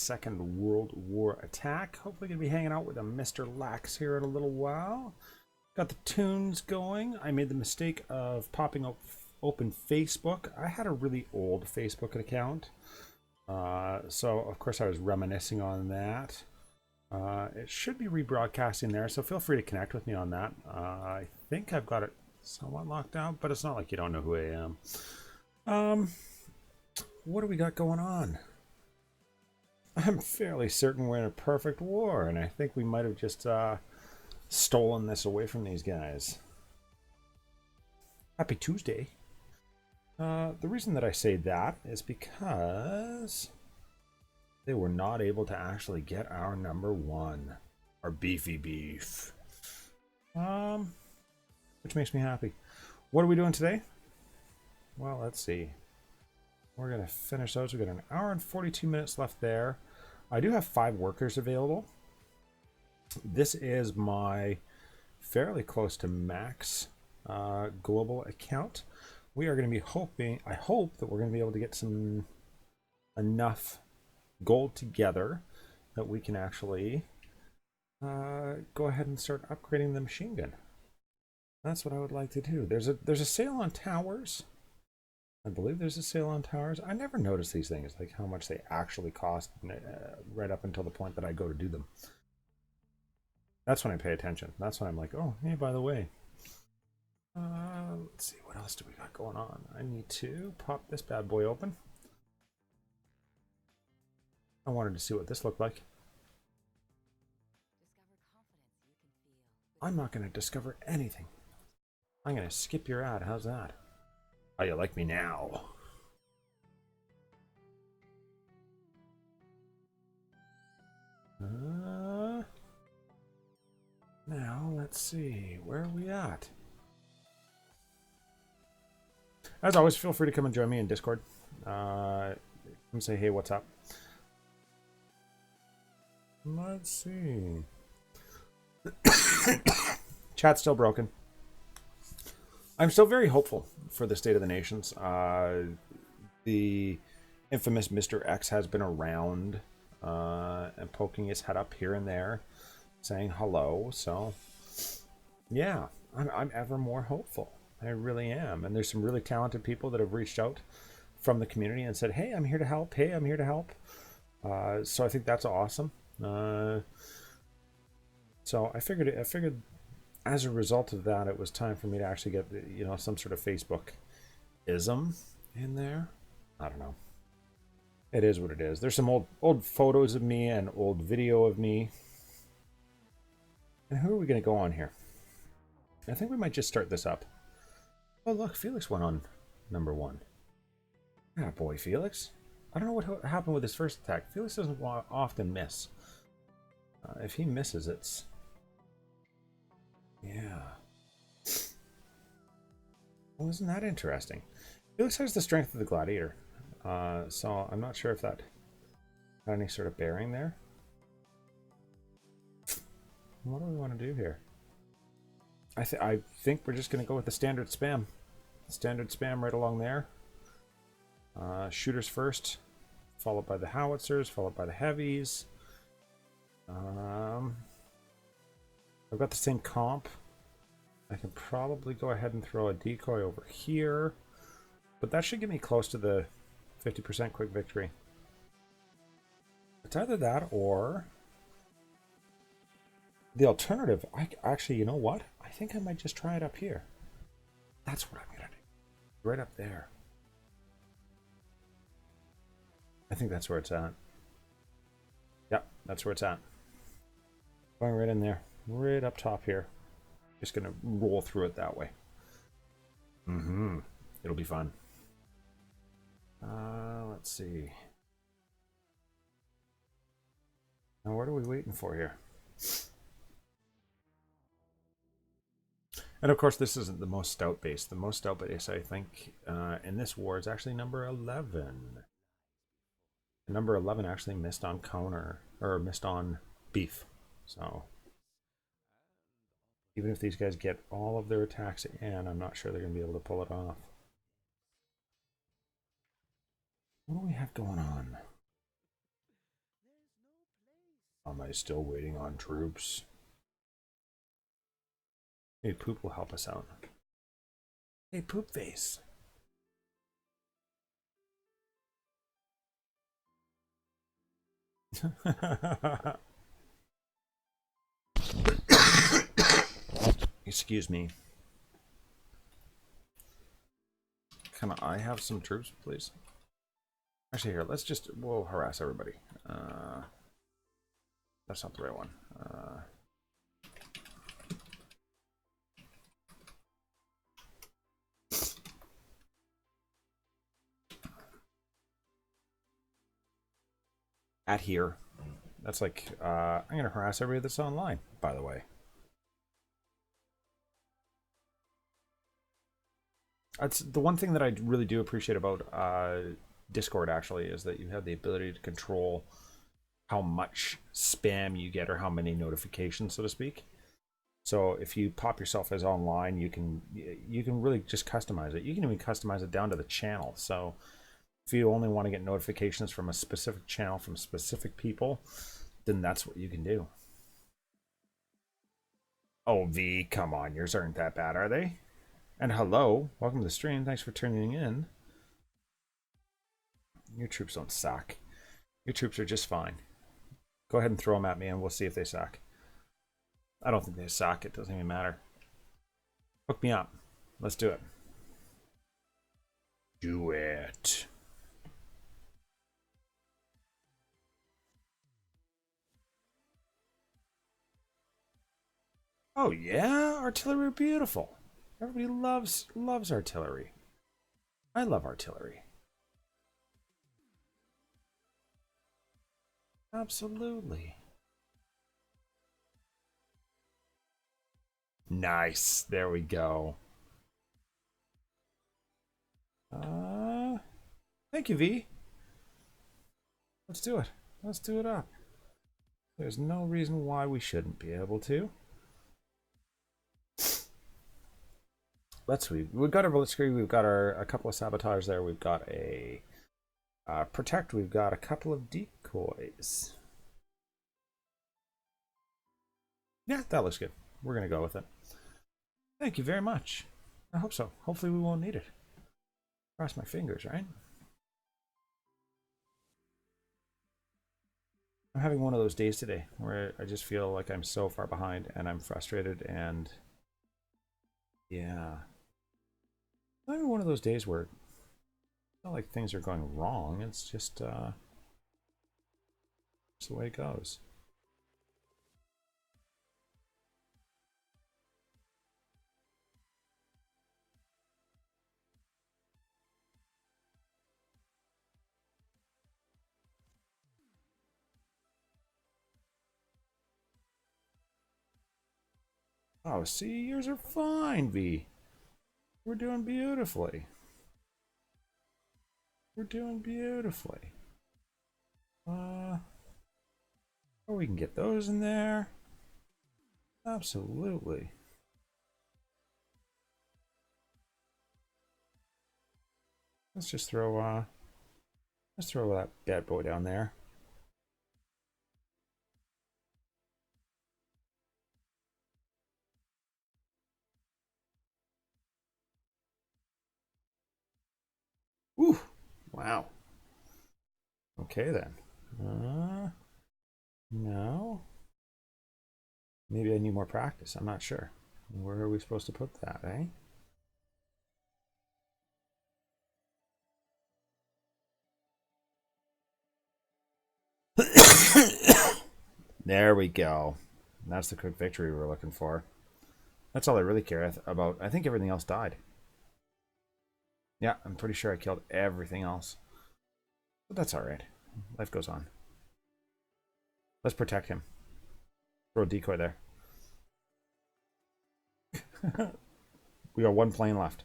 Second World War attack. Hopefully going to be hanging out with a Mr. Lax here in a little while. Got the tunes going. I made the mistake of popping up open Facebook. I had a really old Facebook account. So, of course, I was reminiscing on that. It should be rebroadcasting there, so feel free to connect with me on that. I think I've got it somewhat locked down, but it's not like you don't know who I am. What do we got going on? I'm fairly certain we're in a perfect war, and I think we might have just stolen this away from these guys. Happy Tuesday. The reason that I say that is because they were not able to actually get our number one, our beefy beef. Which makes me happy. What are we doing today? Well, let's see. We're going to finish those. We've got an hour and 42 minutes left there. I do have 5 workers available. This is my fairly close to max global account. We are going to be hoping, I hope that we're going to be able to get some enough gold together that we can actually go ahead and start upgrading the machine gun. That's what I would like to do. There's a sale on towers. I believe there's a sale on towers. I never notice these things, like how much they actually cost right up until the point that I go to do them. That's when I pay attention. That's when I'm like, oh, hey, by the way. Let's see, what else do we got going on? I need to pop this bad boy open. I wanted to see what this looked like. I'm not going to discover anything. I'm going to skip your ad. How's that? How you like me now? Now, let's see. Where are we at? As always, feel free to come and join me in Discord. Come say, hey, what's up? Let's see. Chat's still broken. I'm still very hopeful for the state of the nations. The infamous Mr. X has been around and poking his head up here and there, saying hello. So, yeah, I'm ever more hopeful. I really am. And there's some really talented people that have reached out from the community and said, hey, I'm here to help. Hey, I'm here to help. So I think that's awesome. So I figured as a result of that, it was time for me to actually get, you know, some sort of Facebook-ism in there. I don't know. It is what it is. There's some old photos of me and old video of me. And who are we going to go on here? I think we might just start this up. Oh, look, Felix went on number 1. Ah, boy, Felix. I don't know what happened with his first attack. Felix doesn't often miss. If he misses, it's... Yeah. Well, isn't that interesting? Felix has the strength of the gladiator. So I'm not sure if that had any sort of bearing there. What do we want to do here? I think we're just going to go with the standard spam. Standard spam right along there. Shooters first, followed by the howitzers, followed by the heavies. I've got the same comp. I can probably go ahead and throw a decoy over here. But that should get me close to the 50% quick victory. It's either that or... the alternative, actually, you know what? I think I might just try it up here. That's what I'm going to do. Right up there. I think that's where it's at. Yep, that's where it's at. Going right in there. Right up top here. Just going to roll through it that way. It'll be fun. Let's see. Now, what are we waiting for here? And of course, this isn't the most stout base. The most stout base, I think, in this war is actually number 11. And number 11 actually missed on counter, or missed on beef. So, even if these guys get all of their attacks in, I'm not sure they're going to be able to pull it off. What do we have going on? Am I still waiting on troops? Maybe Poop will help us out. Hey, Poop Face. Excuse me. Can I have some troops, please? Actually, here, we'll harass everybody. That's not the right one. At here. That's like, I'm going to harass everybody that's online, by the way. That's the one thing that I really do appreciate about Discord, actually, is that you have the ability to control how much spam you get or how many notifications, so to speak. So if you pop yourself as online, you can really just customize it. You can even customize it down to the channel. So if you only want to get notifications from a specific channel from specific people, then that's what you can do. Oh, V, come on. Yours aren't that bad, are they? And hello. Welcome to the stream. Thanks for tuning in. Your troops don't suck. Your troops are just fine. Go ahead and throw them at me and we'll see if they suck. I don't think they suck. It doesn't even matter. Hook me up. Let's do it. Do it. Oh yeah, artillery are beautiful. Everybody loves artillery. I love artillery. Absolutely. Nice. There we go. Thank you, V. Let's do it. Let's do it up. There's no reason why we shouldn't be able to. We've got our blitzkrieg. We've got a couple of sabotage there. We've got a protect. We've got a couple of decoys. Yeah, that looks good. We're gonna go with it. Thank you very much. I hope so. Hopefully we won't need it. Cross my fingers, right? I'm having one of those days today where I just feel like I'm so far behind and I'm frustrated and yeah. I'm having one of those days where it's not like things are going wrong. It's just the way it goes. Oh, see, yours are fine, V. We're doing beautifully. We're doing beautifully. Oh, we can get those in there. Absolutely. Let's just throw that bad boy down there. Ooh, wow. Okay then. No. Maybe I need more practice. I'm not sure. Where are we supposed to put that, eh? There we go. That's the quick victory we're looking for. That's all I really care about. I think everything else died. Yeah, I'm pretty sure I killed everything else. But that's alright. Life goes on. Let's protect him. Throw a decoy there. We got one plane left.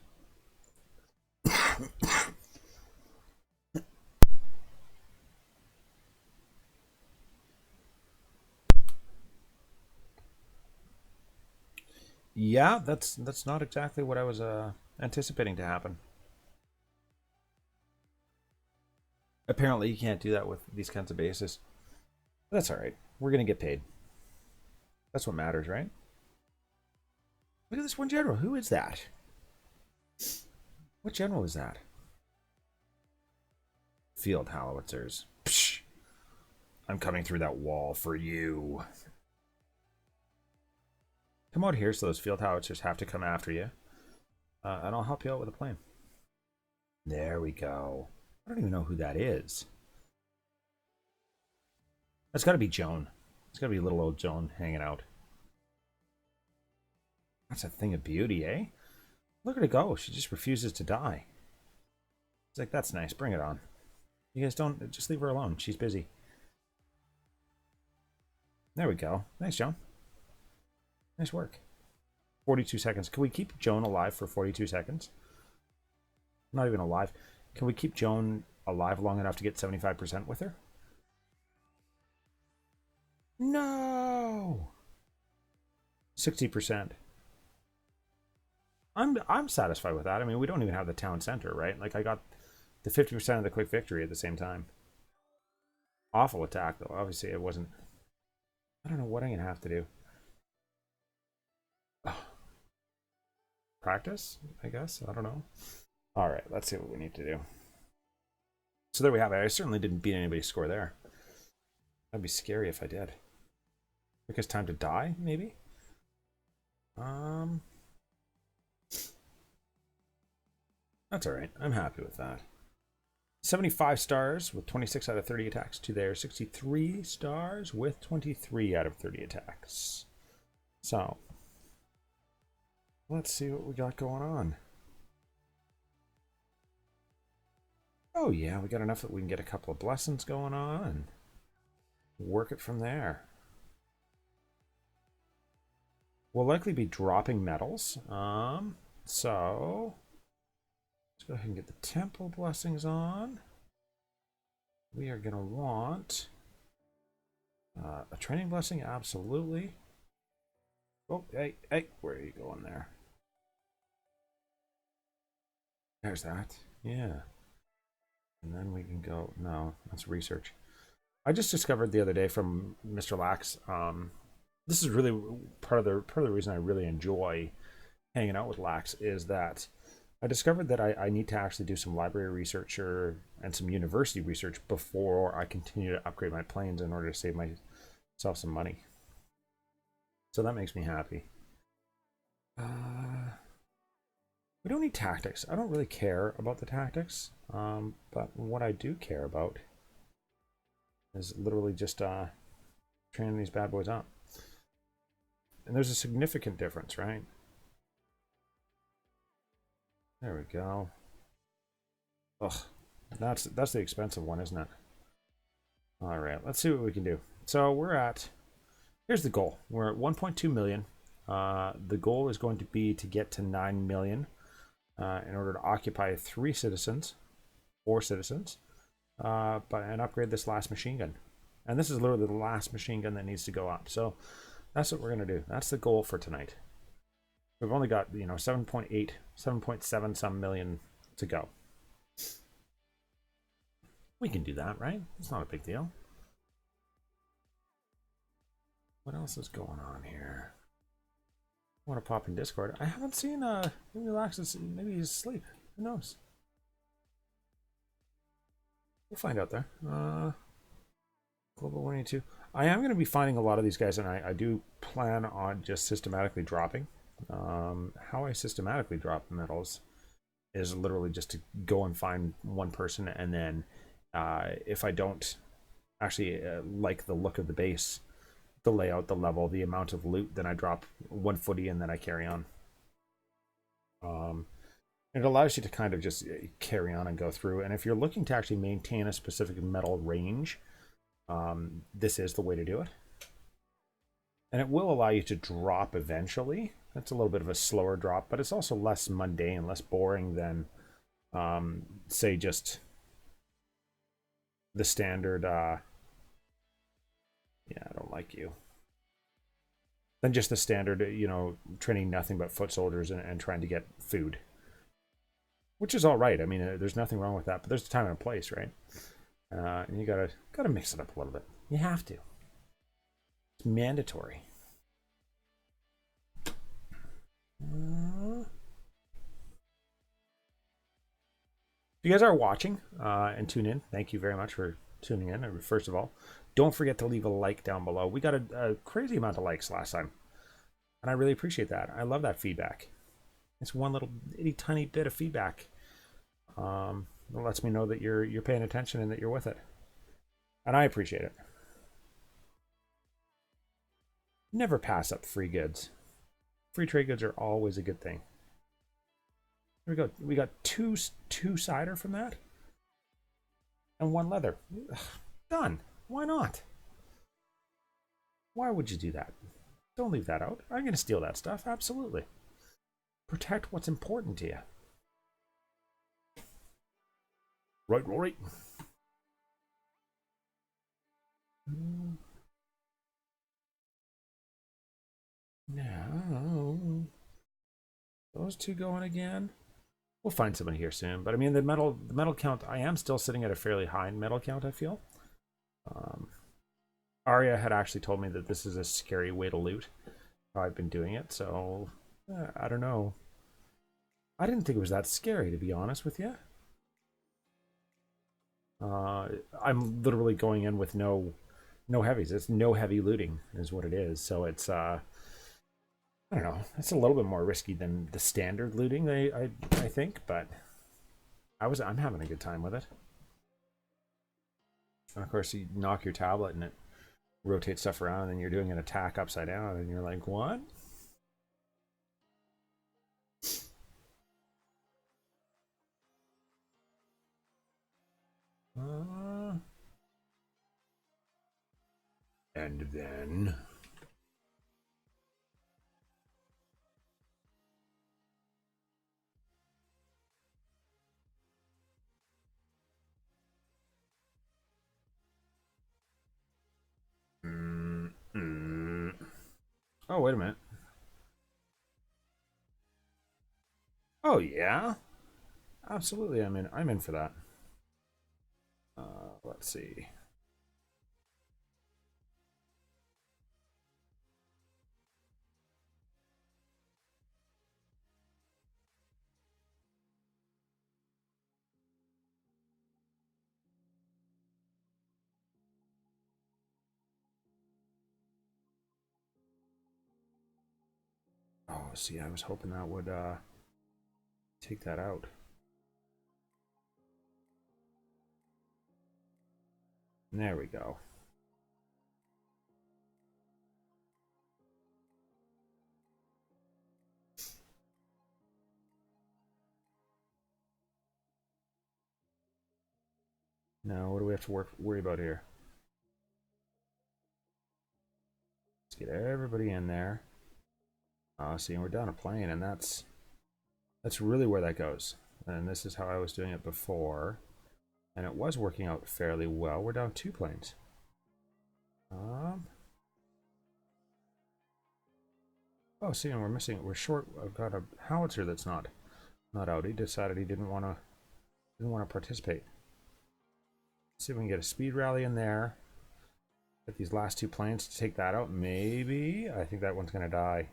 Yeah, that's not exactly what I was anticipating to happen. Apparently you can't do that with these kinds of bases. But that's alright. we're going to get paid. That's what matters, right? Look at this one general. Who is that? What general is that? Field howitzers. Psh, I'm coming through that wall for you. Come out here so those field howitzers have to come after you. And I'll help you out with a plane. There we go. I don't even know who that is. That's got to be Joan. It's got to be little old Joan hanging out. That's a thing of beauty, eh? Look at her go. She just refuses to die. It's like, that's nice. Bring it on. You guys don't... Just leave her alone. She's busy. There we go. Nice, Joan. Nice work. 42 seconds. Can we keep Joan alive for 42 seconds? Not even alive. Can we keep Joan alive long enough to get 75% with her? No! 60%. I'm satisfied with that. I mean, we don't even have the town center, right? Like, I got the 50% of the quick victory at the same time. Awful attack, though. Obviously, it wasn't... I don't know what I'm going to have to do. Practice, I guess? I don't know. All right, let's see what we need to do. So there we have it. I certainly didn't beat anybody's score there. That'd be scary if I did. Because time to die, maybe? That's all right. I'm happy with that. 75 stars with 26 out of 30 attacks to their 63 stars with 23 out of 30 attacks. So, let's see what we got going on. Oh yeah, we got enough that we can get a couple of blessings going on and work it from there. We'll likely be dropping medals. So let's go ahead and get the temple blessings on. We are going to want a training blessing, absolutely. Oh, hey, where are you going there? There's that. Yeah. And then we can go, no, that's research. I just discovered the other day from Mr. Lax, this is really part of the reason I really enjoy hanging out with Lax is that I discovered that I need to actually do some library research and some university research before I continue to upgrade my planes in order to save myself some money. So that makes me happy. We don't need tactics. I don't really care about the tactics, but what I do care about is literally just training these bad boys up. And there's a significant difference, right? There we go. Ugh, that's the expensive one, isn't it? All right, let's see what we can do. So we're at, here's the goal. We're at 1.2 million. The goal is going to be to get to 9 million in order to occupy 4 citizens, and upgrade this last machine gun. And this is literally the last machine gun that needs to go up. So that's what we're going to do. That's the goal for tonight. We've only got, 7.8, 7.7 some million to go. We can do that, right? It's not a big deal. What else is going on here? I want to pop in Discord. I haven't seen maybe Lax, maybe he's asleep. Who knows? We'll find out there. Global 182. I am going to be finding a lot of these guys, and I do plan on just systematically dropping. How I systematically drop medals is literally just to go and find one person, and then if I don't actually like the look of the base, the layout, the level, the amount of loot, then I drop one footy and then I carry on. It allows you to kind of just carry on and go through. And if you're looking to actually maintain a specific medal range, this is the way to do it. And it will allow you to drop eventually. That's a little bit of a slower drop, but it's also less mundane, less boring than, say, just the standard, yeah, I don't like you. Than just the standard, training nothing but foot soldiers and trying to get food. Which is all right. I mean, there's nothing wrong with that, but there's a time and a place, right? And you gotta mix it up a little bit. You have to. It's mandatory. If you guys are watching and tune in, thank you very much for tuning in. First of all, don't forget to leave a like down below. We got a crazy amount of likes last time, and I really appreciate that. I love that feedback. It's one little itty tiny bit of feedback. It lets me know that you're paying attention and that you're with it, and I appreciate it. Never pass up free goods. Free trade goods are always a good thing. Here we go. We got two cider from that, and 1 leather. Ugh, done. Why not? Why would you do that? Don't leave that out. I'm going to steal that stuff. Absolutely. Protect what's important to you. Right, Rory. No. Those two going again. We'll find somebody here soon. But I mean, the metal count, I am still sitting at a fairly high metal count, I feel. Arya had actually told me that this is a scary way to loot. I've been doing it, so I don't know. I didn't think it was that scary, to be honest with you. I'm literally going in with no heavies. It's no heavy looting is what it is. So it's I don't know. It's a little bit more risky than the standard looting, I think, but I'm having a good time with it. And of course, you knock your tablet and it rotates stuff around, and then you're doing an attack upside down, and you're like, what? And then oh, wait a minute. Oh yeah, absolutely. I'm in for that. Let's see. Oh, see, I was hoping that would take that out. There we go. Now, what do we have to worry about here? Let's get everybody in there. See, and we're down a plane, and that's really where that goes. And this is how I was doing it before, and it was working out fairly well. We're down 2 planes. Oh, see, and we're short. I've got a howitzer that's not out. He decided he didn't want to participate. Let's see if we can get a speed rally in there. Get these last 2 planes to take that out. Maybe. I think that one's going to die.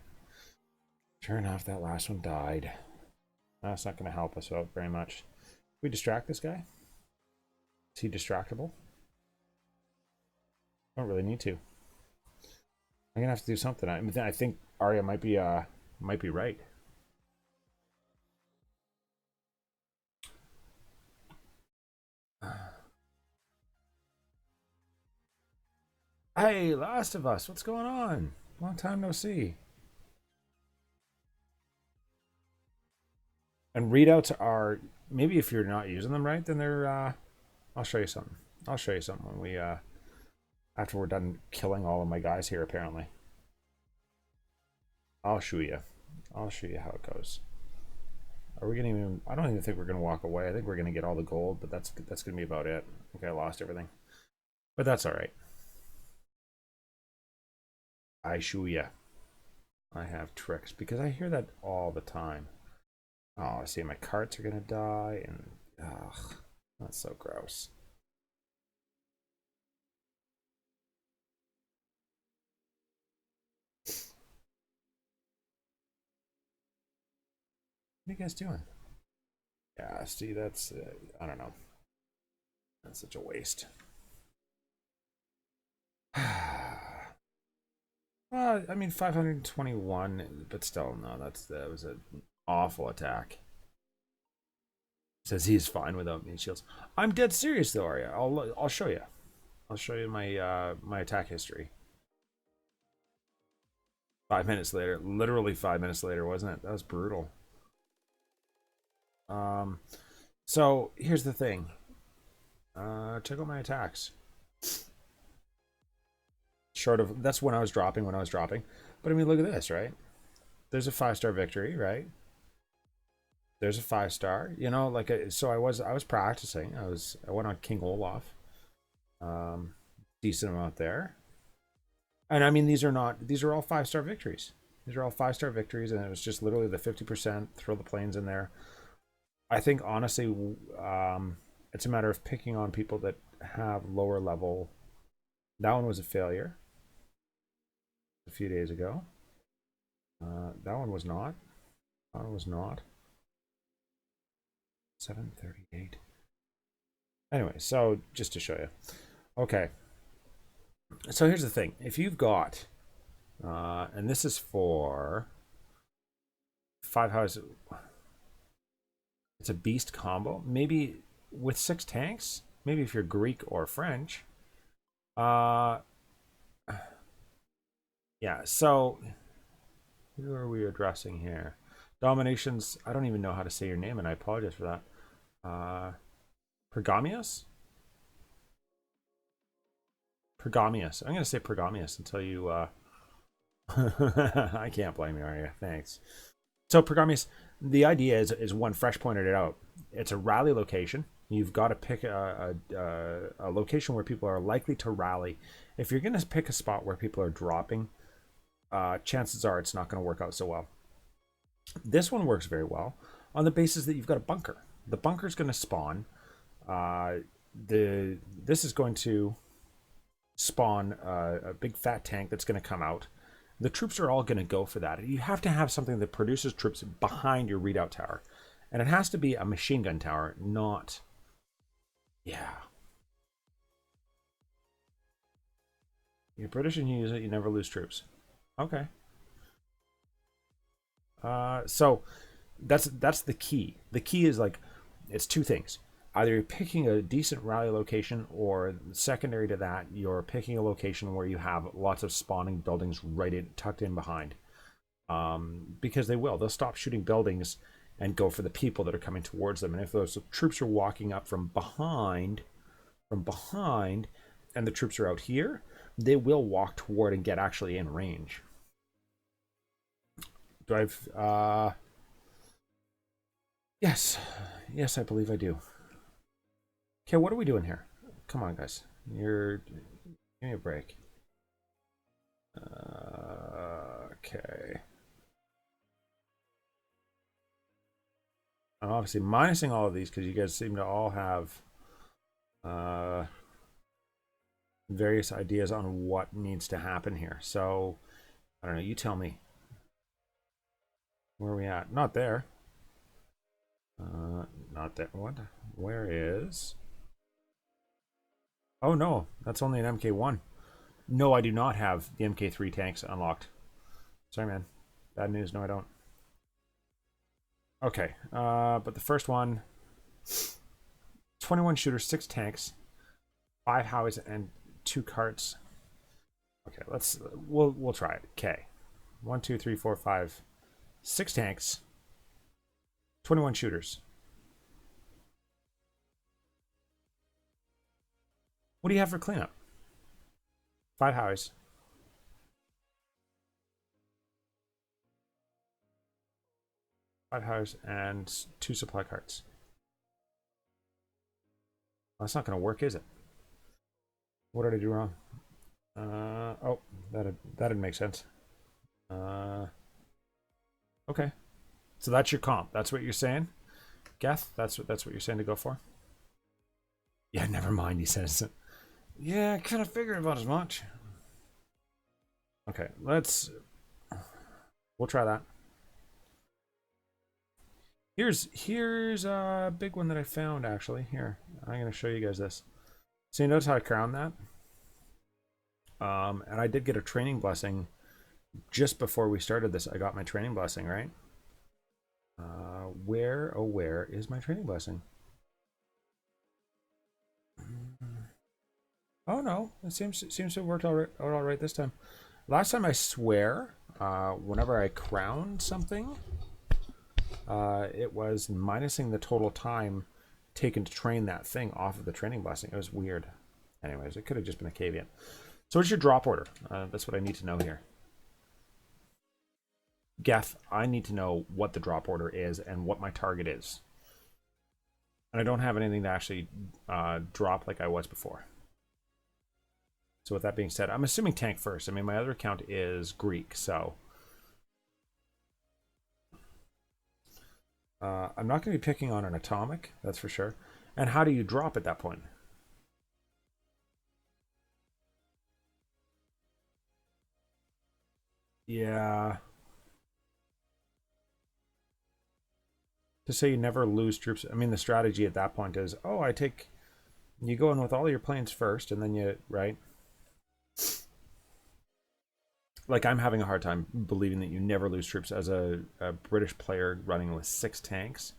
Sure enough, that last one died. That's not going to help us out very much. Can we distract this guy? Is he distractible? Don't really need to. I'm gonna have to do something. I think Arya might be right. Hey, Last of Us, what's going on? Long time no see. And readouts are, maybe if you're not using them right, then they're I'll show you something. I'll show you something when we after we're done killing all of my guys here, apparently. I'll show you. I'll show you how it goes. Are we gonna even, I don't even think we're gonna walk away. I think we're gonna get all the gold, but that's gonna be about it. I think I lost everything. But that's alright. I show you. I have tricks because I hear that all the time. Oh, I see my carts are gonna die, and ugh, that's so gross. What are you guys doing? Yeah, see, that's, I don't know. That's such a waste. Well, I mean, 521, but still, no, that was an awful attack. Says he's fine without me shields. I'm dead serious though, Arya. I'll show you. I'll show you my my attack history. 5 minutes later, literally 5 minutes later, wasn't it? That was brutal. So here's the thing. Check out my attacks. Short of that's when I was dropping. But I mean, look at this, right? There's a 5-star victory, right? There's a 5-star. You know, like so I was practicing. I went on King Olaf. Decent amount there. And I mean, these are all 5-star victories. These are all 5-star victories, and it was just literally the 50%. Throw the planes in there. I think honestly, it's a matter of picking on people that have lower level. That one was a failure a few days ago. That one was not. That one was not. 738. Anyway, so just to show you. Okay. So here's the thing. If you've got, and this is for 5 houses, it's a beast combo. Maybe with 6 tanks. Maybe if you're Greek or French. Yeah, so who are we addressing here? DomiNations. I don't even know how to say your name, and I apologize for that. Pergamius? Pergamius. I'm going to say Pergamius until you... I can't blame you, are you? Thanks. So Pergamius, the idea is one, Fresh pointed it out. It's a rally location. You've got to pick a location where people are likely to rally. If you're going to pick a spot where people are dropping, chances are it's not going to work out so well. This one works very well on the basis that you've got a bunker. The bunker is going to spawn. This is going to spawn a big fat tank that's going to come out. The troops are all going to go for that. You have to have something that produces troops behind your redoubt tower. And it has to be a machine gun tower, not... Yeah. You're British and you use it, you never lose troops. Okay. So that's the key. The key is like, it's 2 things. Either you're picking a decent rally location, or secondary to that, you're picking a location where you have lots of spawning buildings tucked in behind. Because they'll stop shooting buildings and go for the people that are coming towards them. And if those troops are walking up from behind, and the troops are out here, they will walk toward and get actually in range. Do I've yes, I believe I do. Okay, what are we doing here? Come on, guys. Give me a break. Okay. I'm obviously minusing all of these because you guys seem to all have various ideas on what needs to happen here. So, I don't know. You tell me. Where are we at? Not there. Not there. What? Where is... Oh no, that's only an MK1. No, I do not have the MK3 tanks unlocked. Sorry, man. Bad news. No, I don't. Okay, but the first one, 21 shooters, 6 tanks, 5 howies, and 2 carts. Okay, we'll try it. Okay, 1, 2, 3, 4, 5, 6 tanks, 21 shooters. What do you have for cleanup? 5 howies. 5 howies and 2 supply carts. Well, that's not going to work, is it? What did I do wrong? Oh, that didn't make sense. Okay, so that's your comp. That's what you're saying, Geth. That's what you're saying to go for. Yeah, never mind. He says. Yeah, I kind of figured about as much. Okay, we'll try that. Here's a big one that I found actually. Here, I'm gonna show you guys this. So you notice how I crowned that? And I did get a training blessing just before we started this. I got my training blessing, right? Where is my training blessing? Oh no, it seems to have worked all right this time. Last time I swear, whenever I crowned something, it was minusing the total time taken to train that thing off of the training blessing. It was weird. Anyways, it could have just been a caveat. So what's your drop order? That's what I need to know here. Geth, I need to know what the drop order is and what my target is. And I don't have anything to actually drop like I was before. So with that being said, I'm assuming tank first. I mean, my other account is Greek, so... I'm not going to be picking on an atomic, that's for sure. And how do you drop at that point? Yeah. To say you never lose troops, I mean, the strategy at that point is, oh, you go in with all your planes first, and then you, right? Like, I'm having a hard time believing that you never lose troops as a British player running with 6 tanks.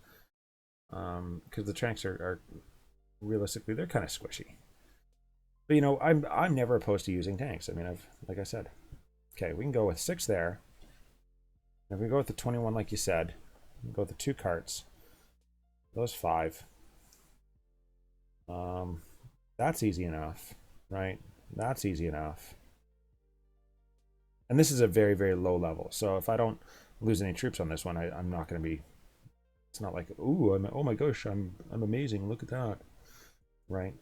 Because the tanks are realistically, they're kind of squishy. But, you know, I'm never opposed to using tanks. I mean, like I said. Okay, we can go with 6 there. If we go with the 21, like you said, we go with the 2 carts. Those 5. That's easy enough, right? That's easy enough. And this is a very, very low level. So if I don't lose any troops on this one, I'm not going to be... It's not like, ooh, oh my gosh, I'm amazing. Look at that. Right?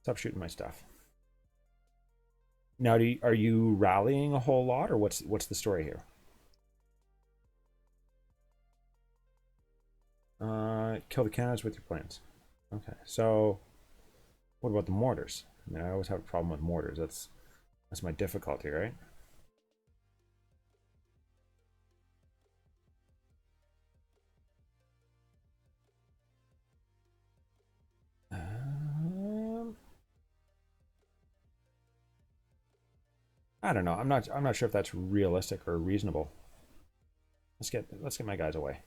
Stop shooting my stuff. Now, are you rallying a whole lot, or what's the story here? Kill the cannons with your planes. Okay, so what about the mortars? I mean, I always have a problem with mortars. That's my difficulty, right? I don't know. I'm not sure if that's realistic or reasonable. Let's get my guys away.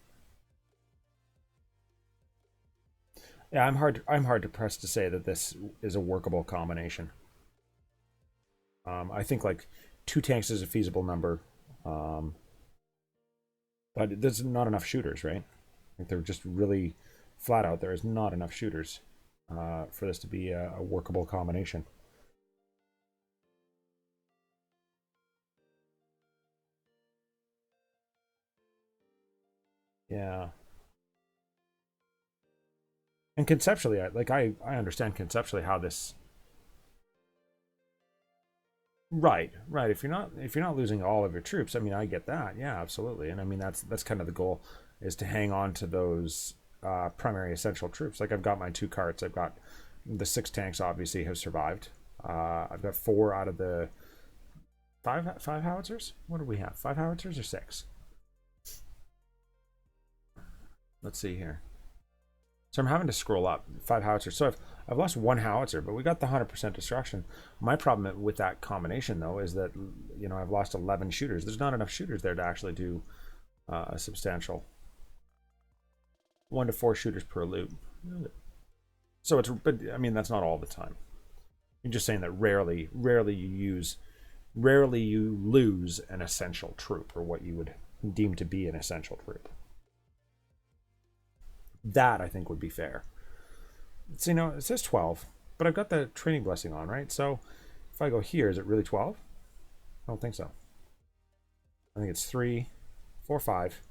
Yeah, I'm hard pressed to say that this is a workable combination. I think like 2 tanks is a feasible number, but there's not enough shooters, right? Like they're just really flat out. There is not enough shooters for this to be a workable combination. Yeah. And conceptually, I understand conceptually how this. Right. If you're not losing all of your troops, I mean, I get that. Yeah, absolutely. And I mean, that's kind of the goal, is to hang on to those primary essential troops. Like I've got my 2 carts. I've got the 6 tanks. Obviously, have survived. I've got 4 out of the 5 howitzers. What do we have? 5 howitzers or 6? Let's see here. So I'm having to scroll up. 5 howitzers. So I've lost 1 howitzer, but we got the 100% destruction. My problem with that combination, though, is that, you know, I've lost 11 shooters. There's not enough shooters there to actually do a substantial 1 to 4 shooters per loop. So but I mean, that's not all the time. You're just saying that rarely you lose an essential troop, or what you would deem to be an essential troop. That I think would be fair. So, you know, it says 12, but I've got the training blessing on, right? So if I go here, is it really 12? I don't think so. I think it's 3, 4, 5,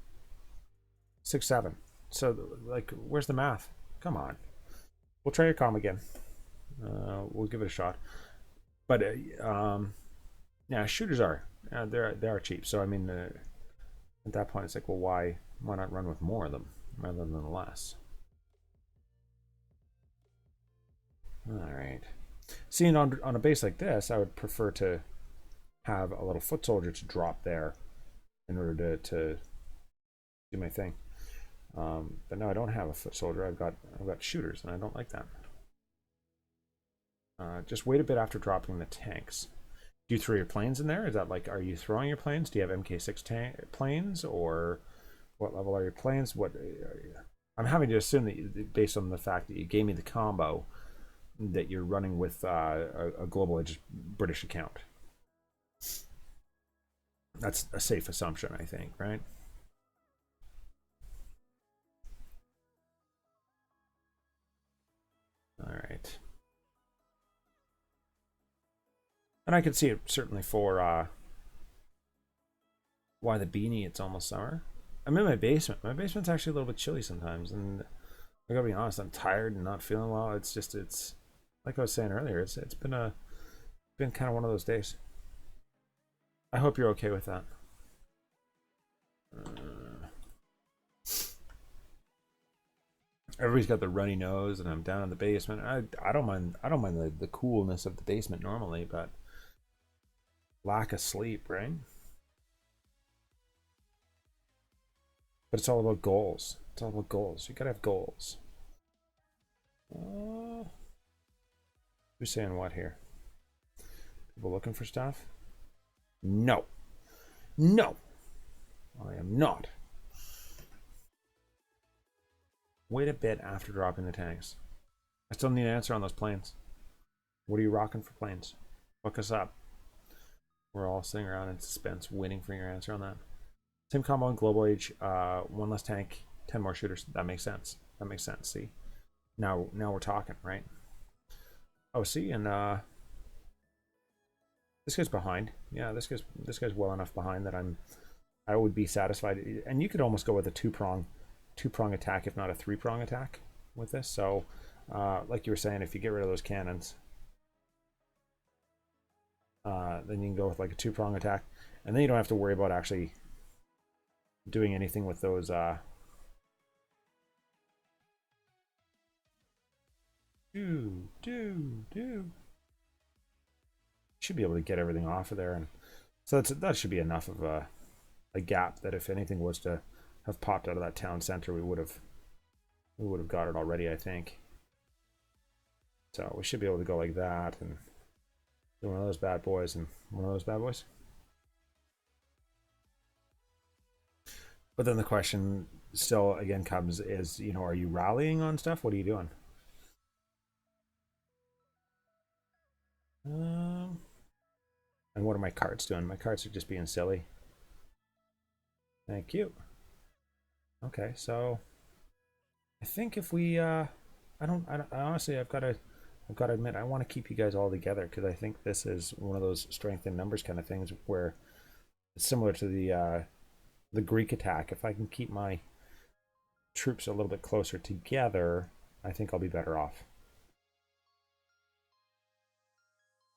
6, 7. So, like, where's the math? Come on. We'll try your comm again. We'll give it a shot. But, yeah, shooters are. They are cheap. So, I mean, at that point, it's like, well, why not run with more of them rather than less? All right. Seeing on a base like this, I would prefer to have a little foot soldier to drop there in order to do my thing. But no, I don't have a foot soldier. I've got shooters, and I don't like that. Just wait a bit after dropping the tanks. Do you throw your planes in there? Is that like, are you throwing your planes? Do you have MK6 planes, or what level are your planes? What I'm having to assume that based on the fact that you gave me the combo, that you're running with a global British account. That's a safe assumption, I think, right? All right. And I could see it certainly for why the beanie, it's almost summer. I'm in my basement. My basement's actually a little bit chilly sometimes, and I gotta be honest, I'm tired and not feeling well. It's like I was saying earlier, it's been kind of one of those days. I hope you're okay with that. Everybody's got the runny nose, and I'm down in the basement. I don't mind the coolness of the basement normally, but lack of sleep, right? But it's all about goals. It's all about goals. You gotta have goals. Who's saying what here? People looking for stuff? No. No. I am not. Wait a bit after dropping the tanks. I still need an answer on those planes. What are you rocking for planes? Hook us up. We're all sitting around in suspense, waiting for your answer on that. Same combo on Global Age. One less tank, 10 more shooters. That makes sense. That makes sense. See, now we're talking, right? Oh, see, and this guy's behind. Yeah, this guy's well enough behind that I would be satisfied. And you could almost go with a two-prong attack, if not a three-prong attack with this. So, like you were saying, if you get rid of those cannons, then you can go with like a two-prong attack, and then you don't have to worry about actually doing anything with those. Should be able to get everything off of there, and so that should be enough of a gap that if anything was to have popped out of that town center, we would have got it already, I think. So we should be able to go like that and do one of those bad boys and one of those bad boys. But then the question still again comes is, are you rallying on stuff? What are you doing? And what are my cards doing? My cards are just being silly. Thank you. Okay, so I think if we I honestly I've got to admit I want to keep you guys all together, because I think this is one of those strength in numbers kind of things where it's similar to the Greek attack. If I can keep my troops a little bit closer together, I think I'll be better off.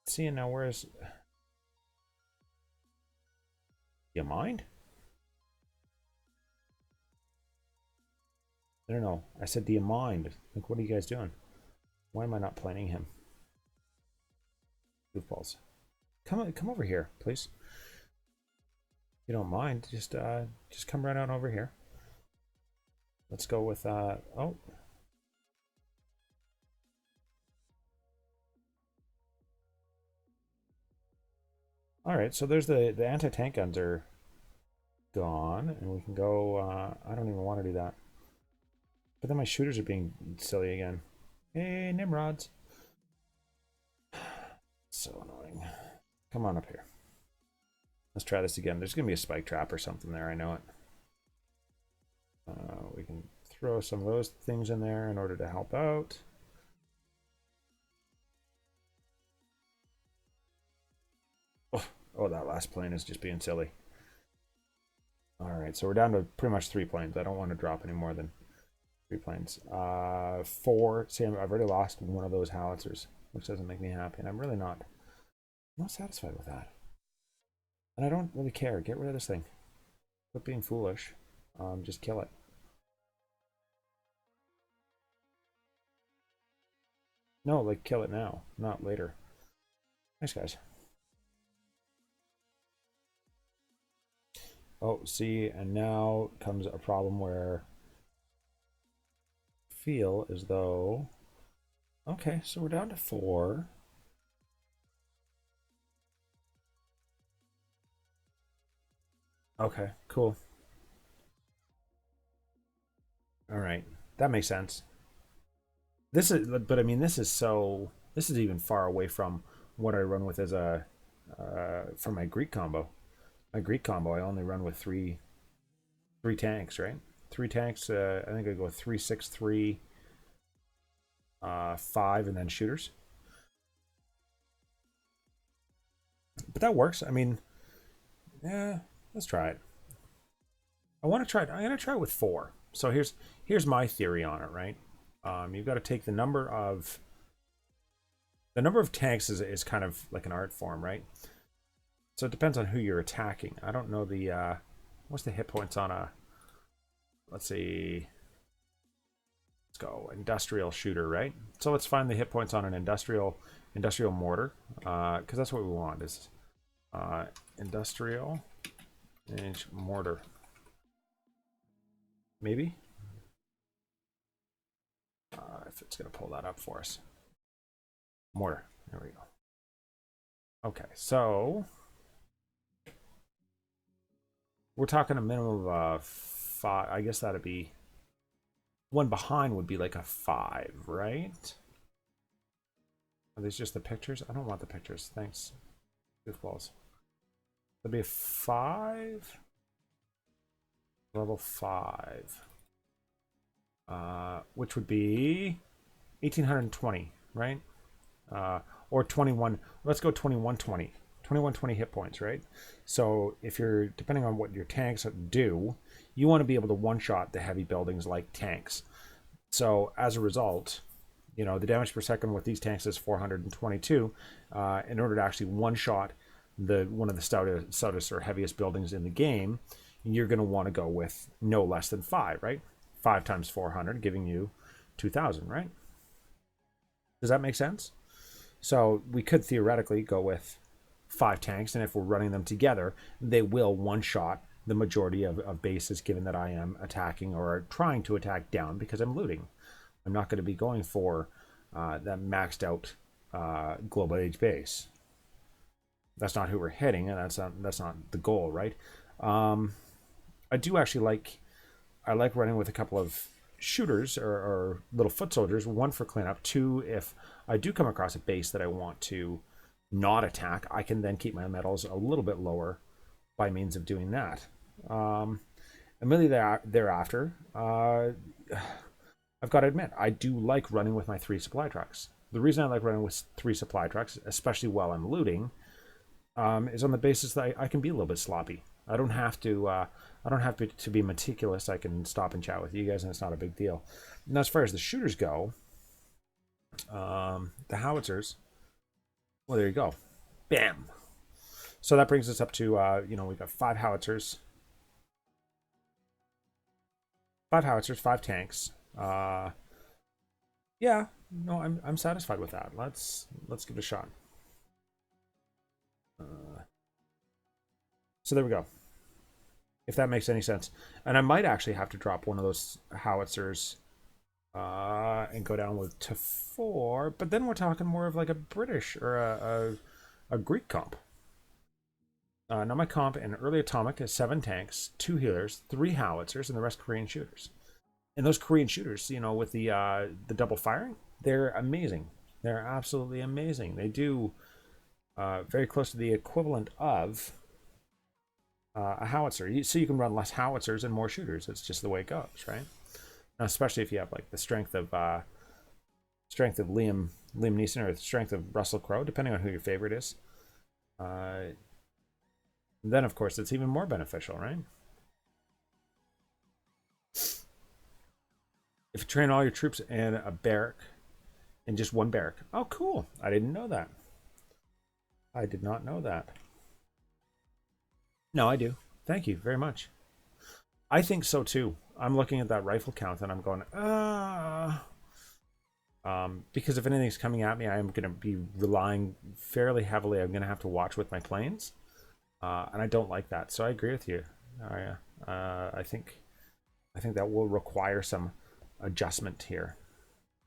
Seeing now, where's... You mind? I don't know. I said, do you mind? Like, what are you guys doing? Why am I not planning him? Goofballs. Come over here, please. If you don't mind, just come right on over here. Let's go with oh. All right, so there's the anti-tank guns are gone, and we can go. I don't even want to do that. But then my shooters are being silly again. Hey, Nimrods. So annoying. Come on up here. Let's try this again. There's going to be a spike trap or something there. I know it. We can throw some of those things in there in order to help out. Oh, that last plane is just being silly. All right, so we're down to pretty much 3 planes. I don't want to drop any more than 3 planes. 4. See, I've already lost one of those howitzers, which doesn't make me happy, and I'm really not satisfied with that. And I don't really care. Get rid of this thing. Quit being foolish. Just kill it. No, like, kill it now, not later. Thanks, guys. Oh, see, and now comes a problem where I feel as though, okay, so we're down to 4. Okay, cool. All right, that makes sense. This is, but I mean, this is even far away from what I run with as a for my Greek combo. My Greek combo, I only run with three tanks, right? Three tanks. I think I go 3, 6, 3, 5, and then shooters. But that works. I mean, yeah, let's try it. I want to try it. I'm gonna try it with 4. So here's my theory on it, right? You've got to take the number of tanks is kind of like an art form, right? So it depends on who you're attacking. I don't know the what's the hit points on a, let's see, let's go industrial shooter, right? So let's find the hit points on an industrial mortar, because that's what we want is industrial range mortar. Maybe if it's gonna pull that up for us. Mortar. There we go. Okay, so we're talking a minimum of 5. I guess that'd be one behind would be like a 5, right? Are these just the pictures? I don't want the pictures. Thanks. Goofballs. That'd be a 5. Level 5. Which would be 1820, right? Or 21. Let's go 2120. 2120 hit points, right? So if you're, depending on what your tanks do, you want to be able to one-shot the heavy buildings like tanks. So as a result, you know, the damage per second with these tanks is 422. In order to actually one-shot one of the stoutest or heaviest buildings in the game, you're going to want to go with no less than 5, right? 5 times 400, giving you 2,000, right? Does that make sense? So we could theoretically go with 5 tanks, and if we're running them together, they will one-shot the majority of bases, given that I am attacking or trying to attack down because I'm looting. I'm not going to be going for that maxed out global age base. That's not who we're hitting, and that's not the goal, right? I do actually I like running with a couple of shooters or little foot soldiers. 1 for cleanup. 2, if I do come across a base that I want to not attack, I can then keep my medals a little bit lower by means of doing that. Immediately thereafter, I've got to admit, I do like running with my 3 supply trucks. The reason I like running with 3 supply trucks, especially while I'm looting, is on the basis that I can be a little bit sloppy. I don't have to be meticulous. I can stop and chat with you guys, and it's not a big deal. Now, as far as the shooters go, the howitzers. Well, there you go. Bam. So that brings us up to we've got 5 howitzers, 5 tanks. Yeah, no, I'm satisfied with that. Let's give it a shot. So there we go. If that makes any sense. And I might actually have to drop one of those howitzers and go down to 4. But then we're talking more of like a British or a Greek comp. Now my comp in early atomic is 7 tanks, 2 healers, 3 howitzers, and the rest Korean shooters. And those Korean shooters, with the double firing, they're amazing. They're absolutely amazing. They do very close to the equivalent of a howitzer. So you can run less howitzers and more shooters. It's just the way it goes, right? Now, especially if you have like the strength of Liam Neeson or the strength of Russell Crowe, depending on who your favorite is. Then, of course, it's even more beneficial, right? If you train all your troops in a barrack, in just 1 barrack. Oh, cool. I didn't know that. I did not know that. No, I do. Thank you very much. I think so too. I'm looking at that rifle count and I'm going, because if anything's coming at me, I am going to be relying fairly heavily. I'm going to have to watch with my planes, and I don't like that. So I agree with you. Oh yeah. I think that will require some adjustment here.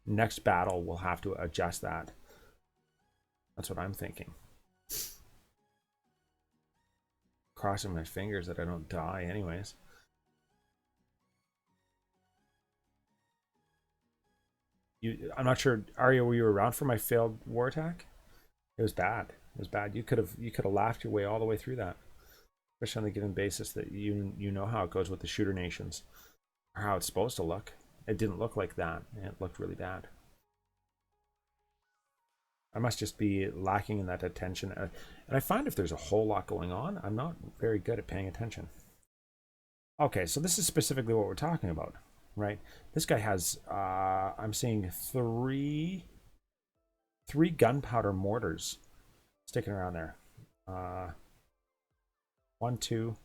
Next battle, we'll have to adjust that. That's what I'm thinking. Crossing my fingers that I don't die anyways. I'm not sure, Arya, were you around for my failed war attack? It was bad. It was bad. You could have laughed your way all the way through that, especially on the given basis that you know how it goes with the shooter nations, or how it's supposed to look. It didn't look like that. It looked really bad. I must just be lacking in that attention, and I find if there's a whole lot going on, I'm not very good at paying attention. Okay, so this is specifically what we're talking about, right? This guy has, I'm seeing three gunpowder mortars sticking around there. Uh, one, two,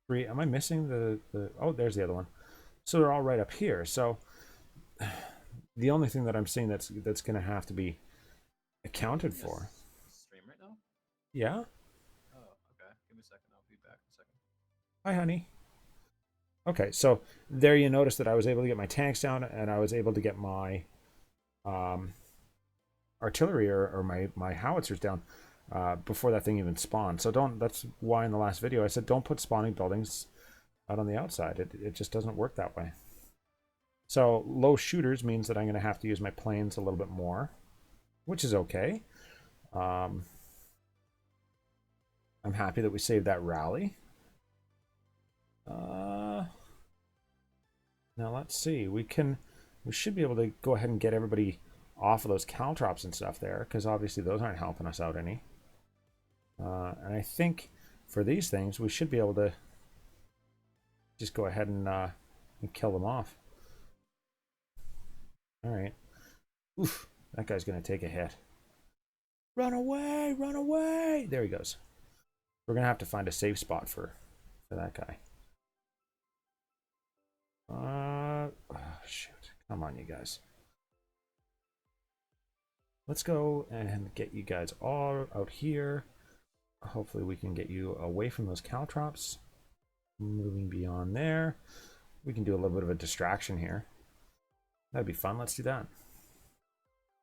three. Am I missing the? Oh, there's the other one. So they're all right up here. So the only thing that I'm seeing that's going to have to be accounted for. Stream right now? Yeah. Oh, okay. Give me a second. I'll be back in a second. Hi, honey. Okay, so there you notice that I was able to get my tanks down, and I was able to get my artillery or my howitzers down before that thing even spawned. So don't. That's why in the last video I said don't put spawning buildings out on the outside. It just doesn't work that way. So low shooters means that I'm going to have to use my planes a little bit more, which is okay. I'm happy that we saved that rally. Now let's see. We should be able to go ahead and get everybody off of those caltrops and stuff there, because obviously those aren't helping us out any. And I think for these things we should be able to just go ahead and kill them off. All right. Oof, that guy's gonna take a hit. Run away! Run away! There he goes. We're gonna have to find a safe spot for that guy. Oh, shoot. Come on, you guys. Let's go and get you guys all out here. Hopefully we can get you away from those caltrops. Moving beyond there. We can do a little bit of a distraction here. That'd be fun. Let's do that.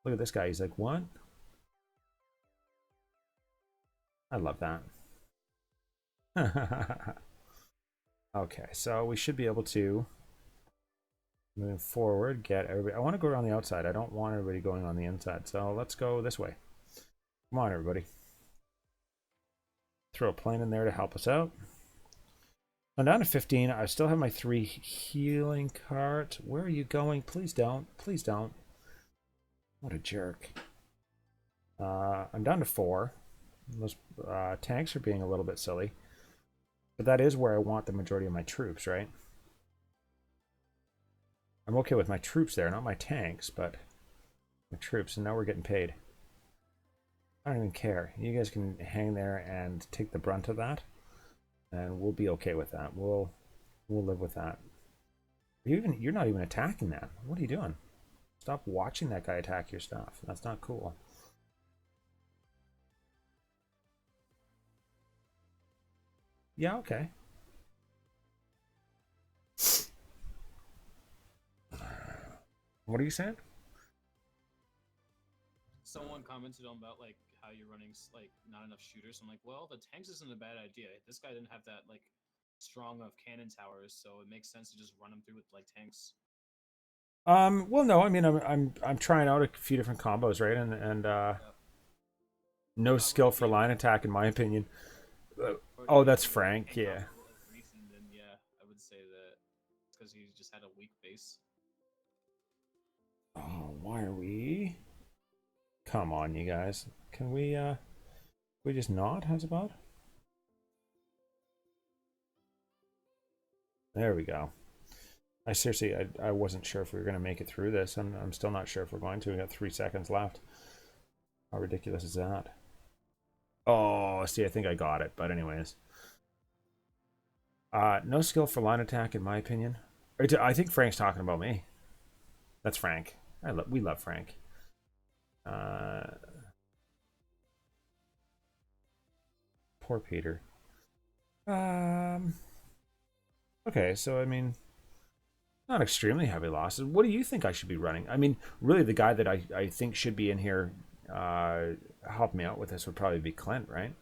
Look at this guy. He's like, what? I love that. Okay, so we should be able to move forward, get everybody. I want to go around the outside. I don't want everybody going on the inside. So let's go this way. Come on, everybody. Throw a plane in there to help us out. I'm down to 15. I still have my 3 healing cart. Where are you going? Please don't. Please don't. What a jerk. I'm down to 4. Those tanks are being a little bit silly. But that is where I want the majority of my troops, right? I'm okay with my troops there, not my tanks, but my troops. And now we're getting paid. I don't even care. You guys can hang there and take the brunt of that. And we'll be okay with that. We'll live with that. You're not even attacking that. What are you doing? Stop watching that guy attack your stuff. That's not cool. Yeah, okay. What are you saying? Someone commented on about like how you're running like not enough shooters. I'm like, well, the tanks isn't a bad idea. This guy didn't have that like strong of cannon towers, so it makes sense to just run him through with like tanks. Well, no, I mean, I'm trying out a few different combos, right? And Yep. no skill for line attack, in my opinion. Oh, that's Frank. Yeah. Recent, then yeah, I would say that it's because he just had a weak base. Oh, why are we? Come on, you guys. Can we just not? How's about? There we go. I seriously, I wasn't sure if we were going to make it through this, and I'm still not sure if we're going to. We got 3 seconds left. How ridiculous is that? Oh, see, I think I got it, but anyways. No skill for line attack, in my opinion. I think Frank's talking about me. That's Frank. We love Frank. Poor Peter. Okay, so I mean, not extremely heavy losses. What do you think I should be running? I mean, really, the guy that I think should be in here help me out with this would probably be Clint, right?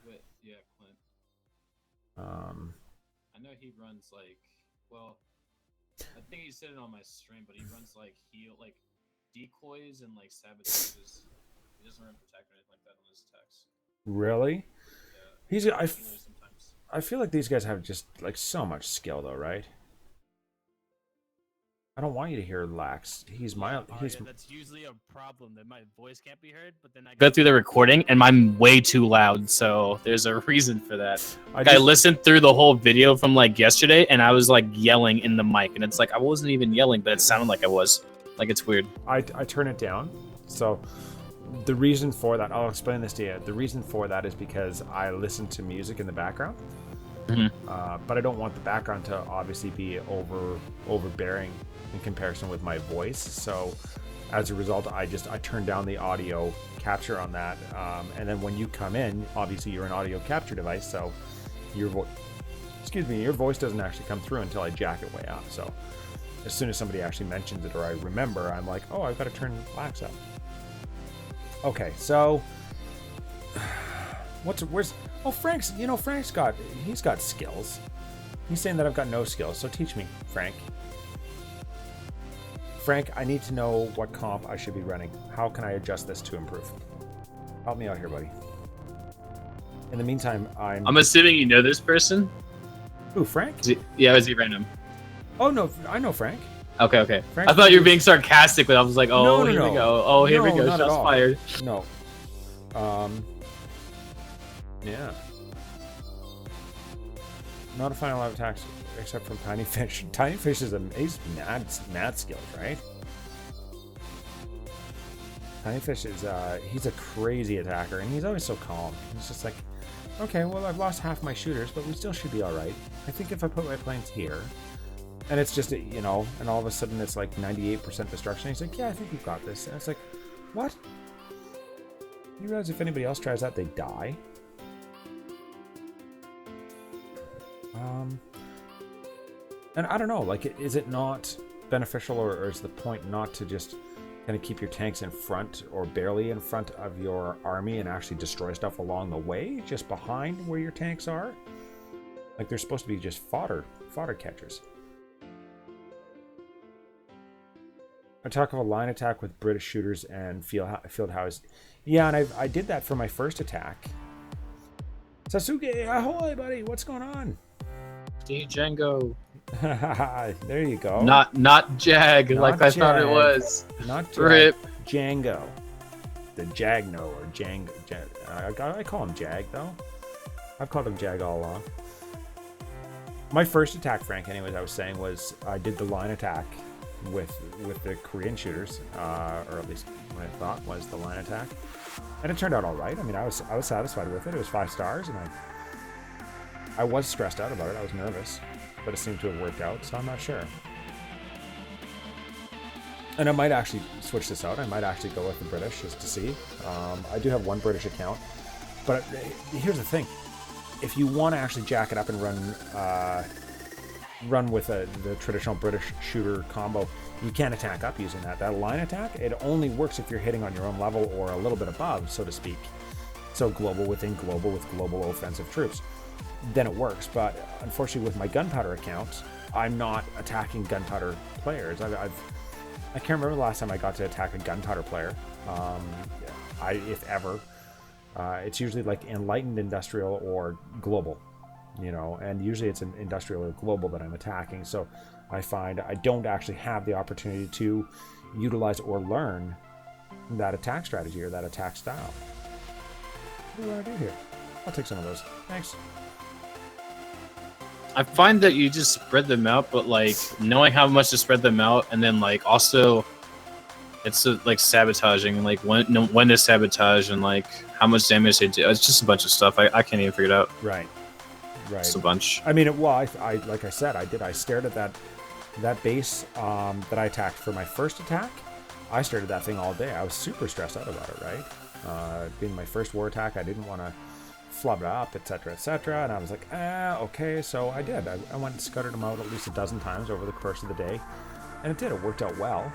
Yeah, Clint. Um, I know he runs like, well, I think he said it on my stream, but he runs like like decoys and like sabotages. He doesn't run protect or anything like that on his attacks. really? Yeah, He's he runs healers sometimes. I feel like these guys have just like so much skill though, right? I don't want you to hear laxx. He's my he's That's usually a problem that my voice can't be heard, but then I go through the recording and I'm way too loud, so there's a reason for that. I listened through the whole video from like yesterday and I was like yelling in the mic, and it's like I wasn't even yelling, but it sounded like I was. Like, it's weird. I turn it down. So the reason for that, I'll explain this to you. The reason for that is because I listen to music in the background. But I don't want the background to obviously be overbearing in comparison with my voice. So as a result, I turn down the audio capture on that. And then when you come in, obviously you're an audio capture device, so your voice doesn't actually come through until I jack it way up. So as soon as somebody actually mentions it or I remember, I'm like, oh, I've got to turn laxx up. Okay, so Frank's he's got skills. He's saying that I've got no skills, so teach me, Frank. Frank, I need to know what comp I should be running. How can I adjust this to improve? Help me out here, buddy. In the meantime, I'm assuming you know this person? Who, Frank? Is he random? Oh, no, I know Frank. Okay. Frank, I thought you were being sarcastic, but I was like, oh, no. Here we go. Oh, here we go. Shots fired. No. Yeah. Not a final live attacks except from Tiny Fish. Tiny Fish is he's mad skills, right? Tiny Fish is he's a crazy attacker, and he's always so calm. He's just like, okay, well, I've lost half my shooters, but we still should be all right. I think if I put my planes here, and it's just, and all of a sudden it's like 98% destruction. He's like, yeah, I think we've got this. And it's like, what? You realize if anybody else tries that, they die? And I don't know, like, is it not beneficial, or is the point not to just kind of keep your tanks in front or barely in front of your army and actually destroy stuff along the way, just behind where your tanks are? Like, they're supposed to be just fodder catchers. I talk of a line attack with British shooters and field houses. Yeah, and I did that for my first attack. Sasuke, ahoy, buddy! What's going on? Django. There you go. Not Jag, like I thought it was. Not Jag. Rip. Django. The Jagno or Jang. I call him Jag though. I've called him Jag all along. My first attack, Frank, anyways, I was saying was I did the line attack with the Korean shooters, or at least what I thought was the line attack, and it turned out all right. I mean, I was satisfied with it. It was 5 stars, and I was stressed out about it. I was nervous, but it seemed to have worked out, so I'm not sure. And I might actually switch this out. I might actually go with the British just to see. I do have one British account, but here's the thing: if you want to actually jack it up and run with the traditional British shooter combo, you can't attack up using that. That line attack, it only works if you're hitting on your own level or a little bit above, so to speak. So global within global with global offensive troops. Then it works, but unfortunately with my gunpowder account, I'm not attacking gunpowder players. I can't remember the last time I got to attack a gunpowder player, if ever. It's usually like enlightened industrial or global, and usually it's an industrial or global that I'm attacking. So I find I don't actually have the opportunity to utilize or learn that attack strategy or that attack style. What do I do here? I'll take some of those. Thanks. I find that you just spread them out, but like knowing how much to spread them out, and then like also it's like sabotaging, like when to sabotage and like how much damage they do. It's just a bunch of stuff. I can't even figure it out. Right. Just a bunch. I mean, I like I said, I stared at that base that I attacked for my first attack. I stared at that thing all day. I was super stressed out about it, right? Being my first war attack, I didn't want to flub it up, etc., etc. And I was like, okay. So I did. I went and scuttered them out at least a dozen times over the course of the day, and it did. It worked out well.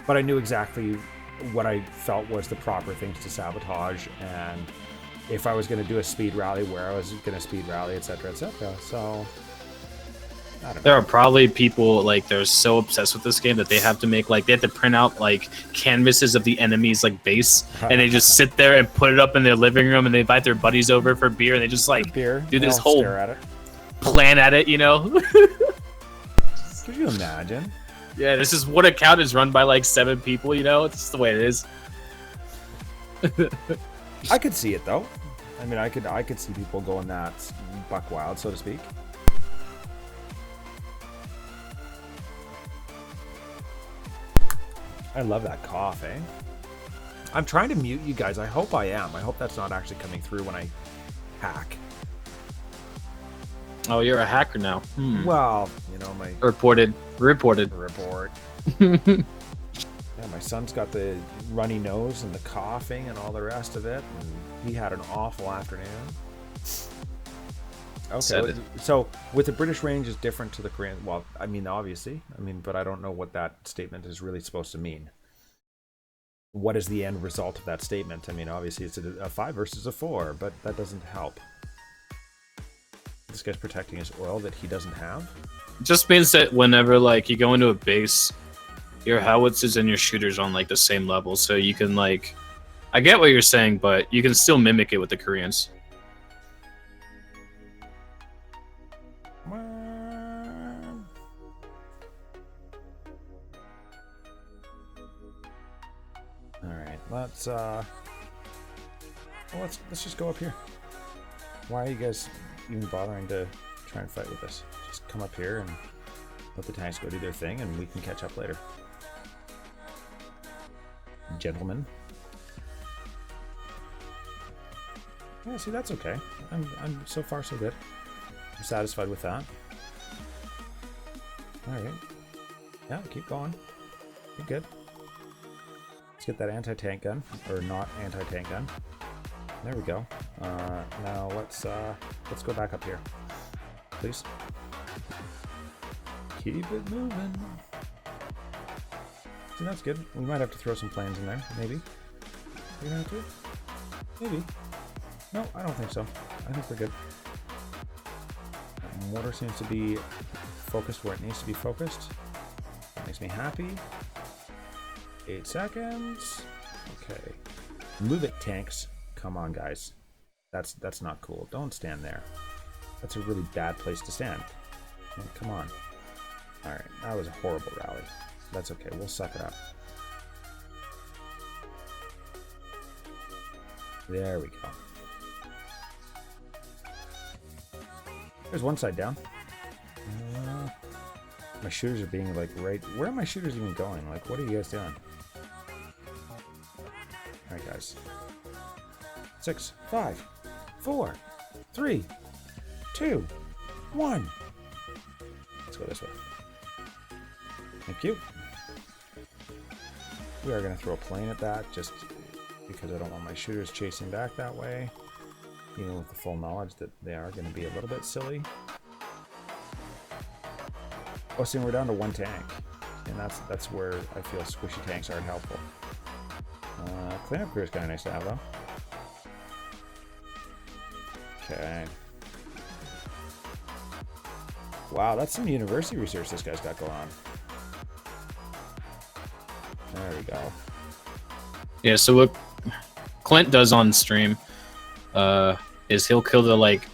But I knew exactly what I felt was the proper things to sabotage, and if I was going to do a speed rally, where I was going to speed rally, etc., etc. So I don't know. There are probably people like they're so obsessed with this game that they have to make like they have to print out like canvases of the enemy's like base, and they just sit there and put it up in their living room, and they invite their buddies over for beer, and they just like do this whole plan at it, you know? Could you imagine? Yeah, this is what account is run by like 7 people, you know? It's just the way it is. I could see it though. I mean, I could see people going that buck wild, so to speak. I love that cough, eh? I'm trying to mute you guys. I hope I am. I hope that's not actually coming through when I hack. Oh, you're a hacker now. Well, you know, my report. Yeah, my son's got the runny nose and the coughing and all the rest of it, and he had an awful afternoon. Okay, so with the British range is different to the Korean. Well, I mean, obviously, but I don't know what that statement is really supposed to mean. What is the end result of that statement? I mean, obviously, it's a 5 versus a 4, but that doesn't help. This guy's protecting his oil that he doesn't have. It just means that whenever like you go into a base, your howitzers and your shooters on like the same level, so you can like, I get what you're saying, but you can still mimic it with the Koreans. Let's just go up here. Why are you guys even bothering to try and fight with us? Just come up here and let the tanks go do their thing, and we can catch up later. Gentlemen. Yeah, see, that's okay. I'm so far so good. I'm satisfied with that. Alright. Yeah, keep going. You're good. Let's get that anti-tank gun, or not anti-tank gun. There we go. Now let's go back up here, please. Keep it moving. See, that's good. We might have to throw some planes in there, maybe. We're gonna have to? Maybe. No, I don't think so. I think we're good. Mortar seems to be focused where it needs to be focused. That makes me happy. 8 seconds. Okay. Move it, tanks. Come on, guys. That's not cool. Don't stand there. That's a really bad place to stand. Come on. Alright, that was a horrible rally. That's okay. We'll suck it up. There we go. There's one side down. My shooters are being like right... Where are my shooters even going? Like, what are you guys doing? Alright, guys. 6, 5, 4, 3, 2, 1. Let's go this way. Thank you. We are going to throw a plane at that just because I don't want my shooters chasing back that way. Even with the full knowledge that they are going to be a little bit silly. Oh, see, we're down to 1 tank. And that's where I feel squishy tanks aren't helpful. Cleanup crew is kind of nice to have, though. Okay. Wow, that's some university research this guy's got going on. There we go. Yeah, so what Clint does on stream is he'll kill the like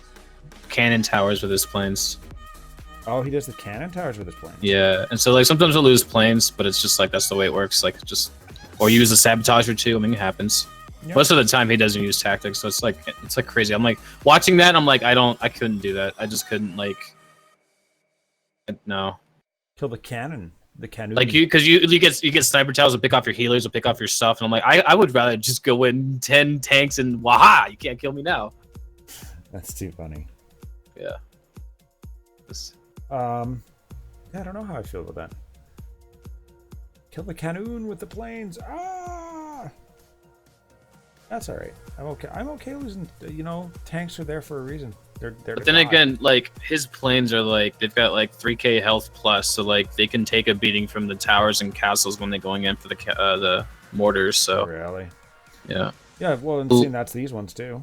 cannon towers with his planes. Oh, he does the cannon towers with his planes. Yeah, and so like sometimes he'll lose planes, but it's just like that's the way it works. Like just or use a sabotage or two. I mean, it happens. Yep. Most of the time he doesn't use tactics, so it's like crazy. I'm like watching that, and I'm like I couldn't do that. I just couldn't like. No. Kill the cannon. The cannon. Like you get sniper towers and pick off your healers or pick off your stuff, and I'm like I would rather just go in 10 tanks and waha, you can't kill me now. That's too funny. Yeah. Yeah, I don't know how I feel about that. Kill the cannon with the planes. Ah! That's all right. I'm okay. I'm okay losing. You know, tanks are there for a reason. They're there. But then again, like his planes are like they've got like 3k health plus, so like they can take a beating from the towers and castles when they're going in for the mortars. So really, yeah, yeah. Well, and seeing that's these ones too.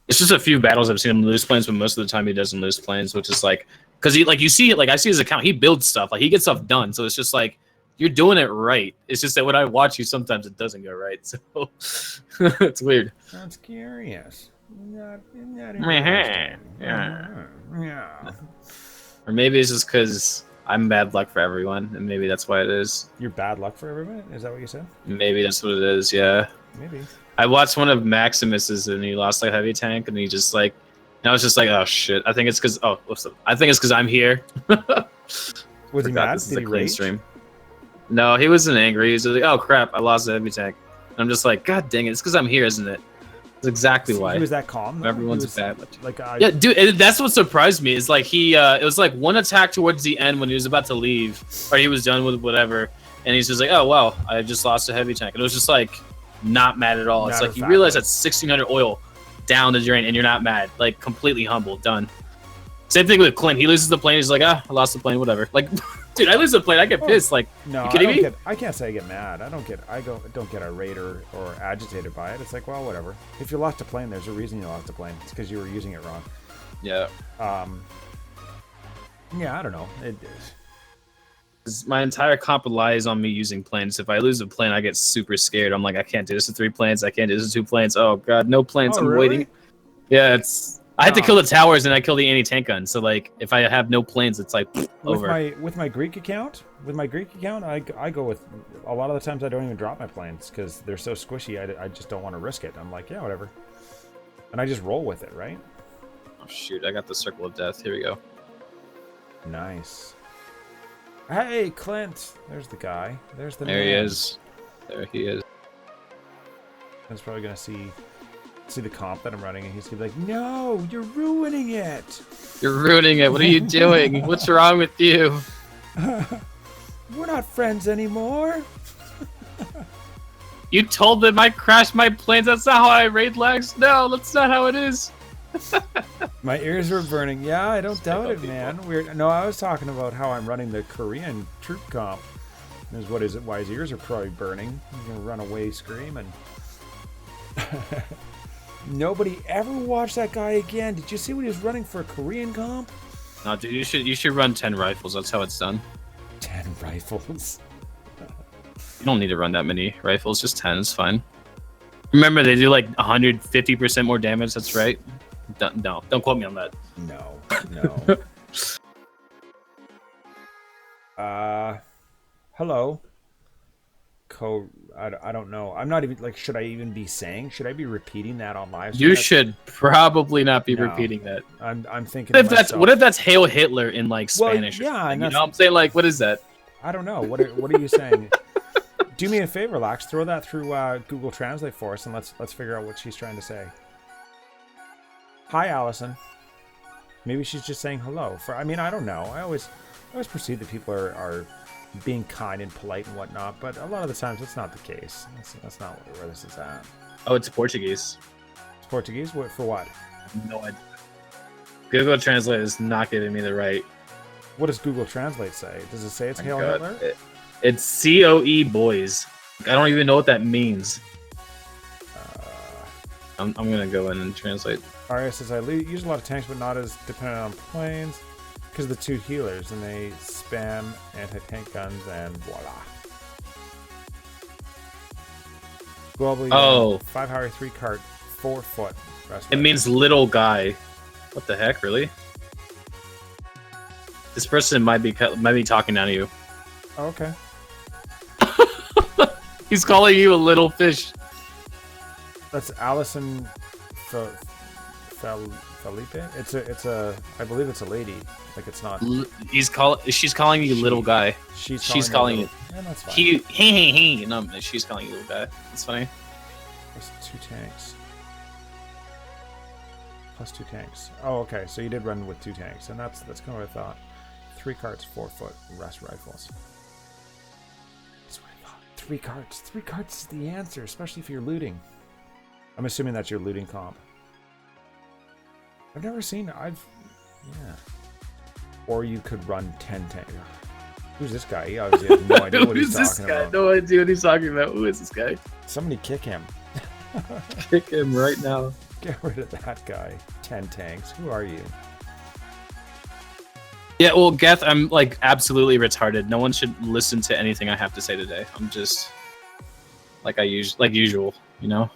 it's just a few battles I've seen him lose planes, but most of the time he doesn't lose planes, which is like because he like you see like I see his account, he builds stuff, like he gets stuff done. So it's just like you're doing it right. It's just that when I watch you, sometimes it doesn't go right. So it's weird. That's curious. Not Yeah. Yeah. Or maybe it's just because I'm bad luck for everyone, and maybe that's why it is. You're bad luck for everyone? Is that what you said? Maybe that's what it is, yeah. Maybe. I watched one of Maximus's, and he lost like heavy tank, and he just like, and I was just like, oh shit. I think it's because, oh, what's up? I think it's because I'm here. Was he mad? This is Did a he clean rage? stream. No, he wasn't angry. He was like, oh crap, I lost a heavy tank. And I'm just like, god dang it, it's because I'm here, isn't it? That's exactly why. He was that calm, though? Everyone's He was, bad. Like, Yeah, dude, that's what surprised me. Is like he, it was like one attack towards the end when he was about to leave, or he was done with whatever, and he's just like, oh well, I just lost a heavy tank, and it was just like not mad at all. It's like you realize that's 1600 oil down the drain, and you're not mad, like completely humble, done. Same thing with Clint. He loses the plane. He's like, ah, I lost the plane, whatever. Like, dude, I lose the plane, I get pissed. Like, no, you kidding me? I can't say I get mad. I don't get irate or agitated by it. It's like, well, whatever. If you lost a plane, there's a reason you lost a plane. It's because you were using it wrong. Yeah. Yeah, I don't know. My entire comp relies on me using planes. If I lose a plane, I get super scared. I'm like, I can't do this with 3 planes. I can't do this with 2 planes. Oh god, no planes. I'm really? waiting. Yeah, it's. I had to kill the towers and I kill the anti-tank gun. So like, if I have no planes, it's like over. With my Greek account, I go with a lot of the times I don't even drop my planes because they're so squishy. I just don't want to risk it. I'm like, yeah, whatever, and I just roll with it, right? Oh shoot! I got the circle of death. Here we go. Nice. Hey, Clint. There's the guy. There's the. There man. he is. There he is. He's probably gonna see the comp that I'm running, and he's gonna be like, "No, you're ruining it. You're ruining it. What are you doing? What's wrong with you? We're not friends anymore." You told them I crashed my planes. That's not how I raid laxx. No, that's not how it is. My ears were burning. Yeah, I don't doubt it, man. Weird. No, I was talking about how I'm running the Korean troop comp. Is what is it? Why his ears are probably burning. He's gonna run away screaming. Nobody ever watched that guy again. Did you see when he was running for a Korean comp? No, dude, you should run 10 rifles. That's how it's done. 10 rifles. You don't need to run that many rifles. Just 10 is fine. Remember, they do like 150% more damage. That's right. No, don't quote me on that. No. Hello. I don't know. I'm not even like. Should I even be saying? Should I be repeating that on live? You should probably not be repeating that. I'm thinking. What if that's Hail Hitler in like Spanish? Well, yeah, you know what I'm saying? Like, what is that? I don't know. What are you saying? Do me a favor, laxx. Throw that through Google Translate for us, and let's figure out what she's trying to say. Hi, Allison. Maybe she's just saying hello. I mean, I don't know. I always perceive that people are being kind and polite and whatnot, but a lot of the times that's not the case. That's not where this is at. Oh, it's Portuguese. It's Portuguese? For what? No idea. Google Translate is not giving me the right. What does Google Translate say? Does it say it's Hail Hitler? It's COE boys. I don't even know what that means. I'm gonna go in and translate. Arya says, I use a lot of tanks, but not as dependent on planes. Because of the 2 healers, and they spam anti-tank guns, and voila. Globally, 5 hour, 3 cart, 4 foot. It means little guy. What the heck, really? This person might be talking down to you. Oh, okay. He's calling you a little fish. That's Allison Felipe. It's a. I believe it's a lady. Like it's not. She's calling you little guy. She's calling you. Yeah, that's fine. He. No, she's calling you little guy. That's funny. There's 2 tanks. Plus 2 tanks. Oh, okay. So you did run with 2 tanks, and that's kind of what I thought. 3 carts, 4 foot rest rifles. That's what I thought. 3 carts. 3 carts is the answer, especially if you're looting. I'm assuming that's your looting comp. I've never seen. Yeah. Or you could run 10 tanks. Who's this guy? He obviously has no idea what he's talking about. No idea what he's talking about. Who is this guy? Somebody kick him. Kick him right now. Get rid of that guy. 10 tanks. Who are you? Yeah, well, Geth, I'm like absolutely retarded. No one should listen to anything I have to say today. I'm just like usual, you know,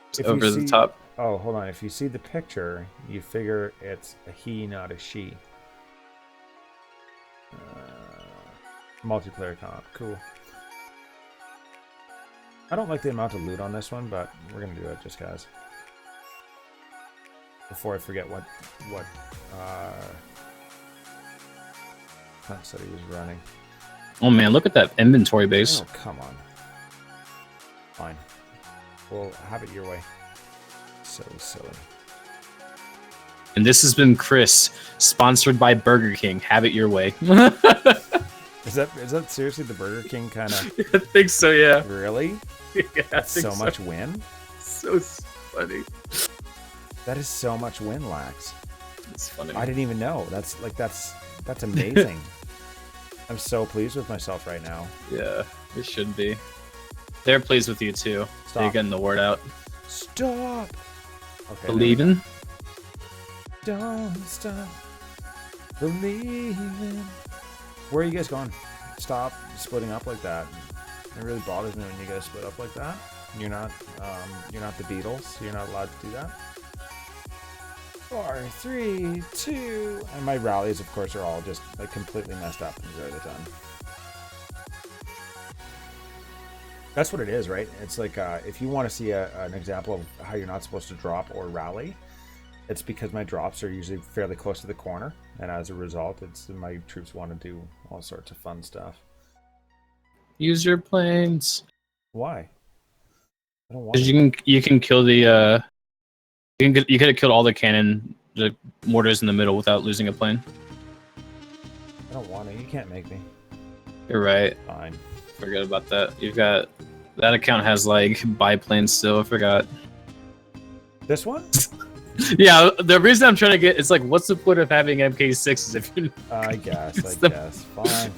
it's over the top. Oh, hold on. If you see the picture, you figure it's a he, not a she. Multiplayer comp. Cool. I don't like the amount of loot on this one, but we're gonna do it just guys. Before I forget what Hunt said he was running. Oh man, look at that inventory base. Oh, come on. Fine. We'll have it your way. So silly. And this has been Chris, sponsored by Burger King. Have it your way. Is that seriously the Burger King kind of? I think so, yeah. Really? Yeah, That's so much win? So funny. That is so much win, Lax. It's funny. I didn't even know. That's amazing. I'm so pleased with myself right now. Yeah, it should be. They're pleased with you too. Stop. You're getting the word out. Stop. Okay. Believing. Don't stop believing. Where are you guys going? Stop splitting up like that. It really bothers me when you guys split up like that. You're not the Beatles. You're not allowed to do that. 4, 3, 2, and my rallies, of course, are all just like completely messed up majority of the time. That's what it is, right? It's like if you want to see an example of how you're not supposed to drop or rally, it's because my drops are usually fairly close to the corner, and as a result, it's my troops want to do all sorts of fun stuff. Use your planes. Why? I don't want. Because you can kill the you could have killed all the mortars in the middle without losing a plane. I don't want to. You can't make me. You're right. Fine. Forget about that. You've got that account has like biplanes still. I forgot. This one? Yeah, the reason I'm trying to get it's like, what's the point of having MK6s if you? I guess. Fine.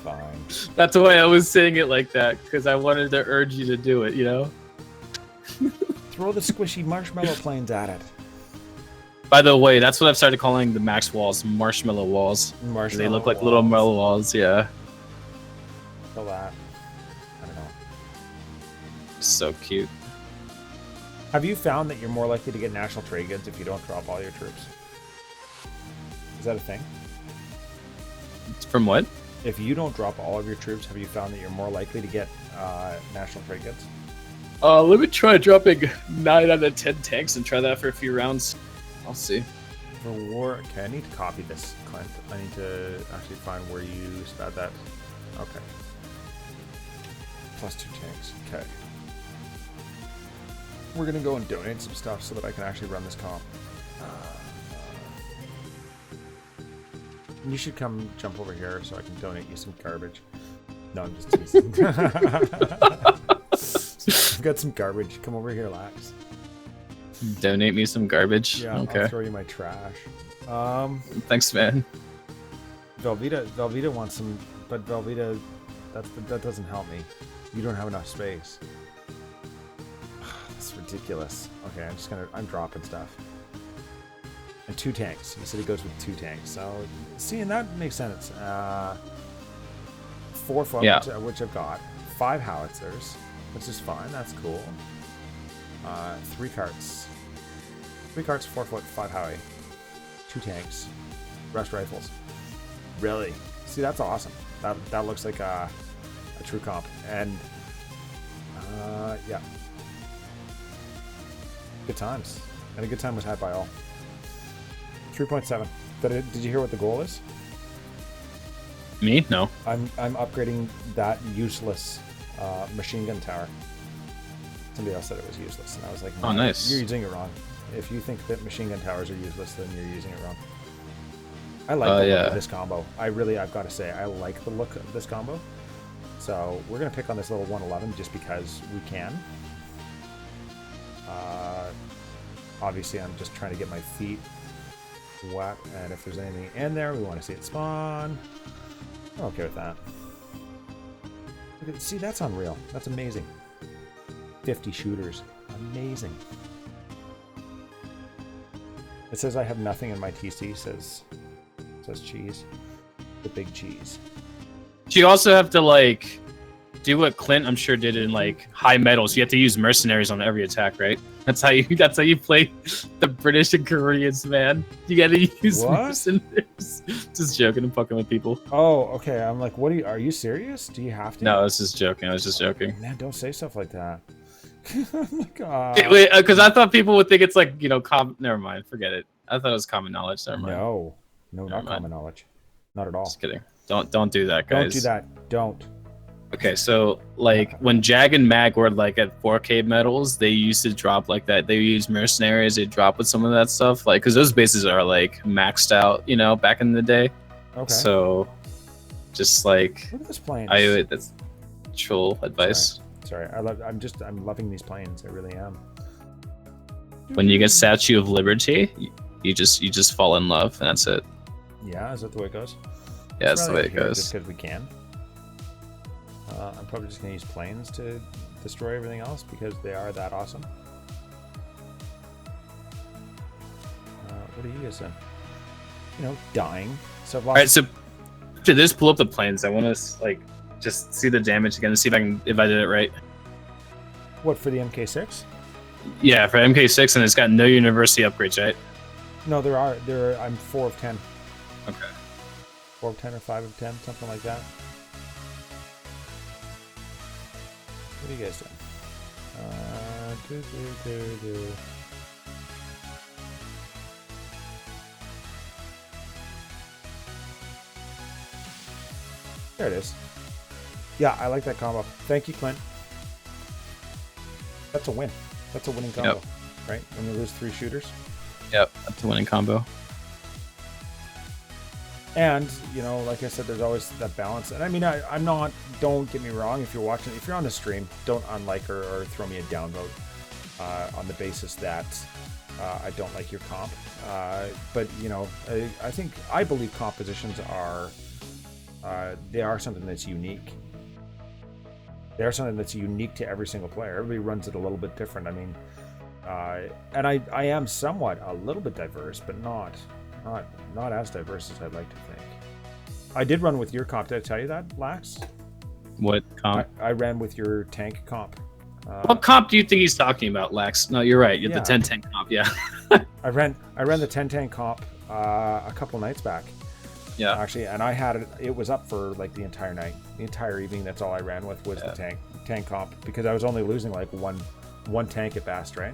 That's why I was saying it like that, because I wanted to urge you to do it. You know. Throw the squishy marshmallow planes at it. By the way, that's what I've started calling the max walls, marshmallow walls. Marshmallow They look like walls. little marshmallow walls. Yeah. Kill that. I don't know. So cute. Have you found that you're more likely to get national trade goods if you don't drop all your troops? Is that a thing? From what? If you don't drop all of your troops, have you found that you're more likely to get national trade goods? Let me try dropping 9 out of 10 tanks and try that for a few rounds. I'll see. For war, okay, I need to copy this, Clint. I need to actually find where you spat that. Okay. +2 tanks. Okay. We're gonna go and donate some stuff so that I can actually run this comp. You should come jump over here so I can donate you some garbage. No, I'm just teasing. I've got some garbage. Come over here, Lax. Donate me some garbage. Yeah, okay. I'll throw you my trash. Thanks, man. Velveeta wants some, but Velveeta, that doesn't help me. You don't have enough space. That's ridiculous. Okay, I'm dropping stuff. And 2 tanks. He said he goes with 2 tanks. So, see, and that makes sense. 4 foot, yeah. which I've got. 5 howitzers, which is fine. That's cool. 3 carts. 3 carts, 4 foot, 5 howie. 2 tanks. Rust rifles. Really? See, that's awesome. That looks like a true comp. And, yeah. Good times. And a good time was had by all. 3.7. Did you hear what the goal is? Me? No. I'm upgrading that useless machine gun tower. Somebody else said it was useless, and I was like, no, oh, nice. You're using it wrong. If you think that machine gun towers are useless, then you're using it wrong. I like the look of this combo. I've got to say, I like the look of this combo. So we're going to pick on this little 111 just because we can. Obviously, I'm just trying to get my feet wet, and if there's anything in there, we want to see it spawn. I'm okay with that. Look at, see, that's unreal. That's amazing. 50 shooters. Amazing. It says I have nothing in my TC, says cheese. The big cheese. You also have to like do what Clint, I'm sure, did in like high metals. You have to use mercenaries on every attack, right? That's how you play the British and Koreans, man. You gotta use mercenaries. Just joking and fucking with people. Oh, okay. I'm like, what are you serious? Do you have to? No, I was just joking. I was just joking. Man, don't say stuff like that. Wait, because I thought people would think it's like, you know, never mind, forget it. I thought it was common knowledge. Never mind. No, not common knowledge. Not at all. Just kidding. Don't do that, guys. Don't do that. Don't. Okay, so like when Jag and Mag were like at 4K metals, they used to drop like that. They use mercenaries. They drop with some of that stuff, like because those bases are like maxed out, you know, back in the day. Okay. So, just like look at this plane. That's troll advice. Sorry, I'm loving these planes. I really am. When you get Statue of Liberty, you just fall in love, and that's it. Yeah, is that the way it goes? Yeah, that's the way it goes. Just because we can. I'm probably just going to use planes to destroy everything else because they are that awesome. What are you guys doing? You know, dying. So all right, so after this, pull up the planes. I want to like just see the damage again and see if I did it right. What, for the MK6? Yeah, for MK6, and it's got no university upgrades, right? No, there are. I'm 4 of 10. Okay. 4 of 10 or 5 of 10, something like that. What are you guys doing? There it is. Yeah, I like that combo. Thank you, Clint. That's a win. That's a winning combo, right? When you lose 3 shooters. Yep, that's a winning combo. And, you know, like I said, there's always that balance. And I mean, I'm not, don't get me wrong, if you're watching, if you're on the stream, don't unlike or throw me a downvote on the basis that I don't like your comp. But, you know, I believe compositions are, they are something that's unique. They are something that's unique to every single player. Everybody runs it a little bit different. I mean, and I am somewhat a little bit diverse, but not as diverse as I'd like to think. I did run with your comp. Did I tell you that, Laxx? What comp? I ran with your tank comp. What comp do you think he's talking about, Laxx? No, you're right. You're the 10-10 comp, yeah. I ran the 10-10 comp a couple nights back. Yeah. Actually, and I had it. It was up for like the entire night, the entire evening. That's all I ran with was the tank comp because I was only losing like one tank at best, right?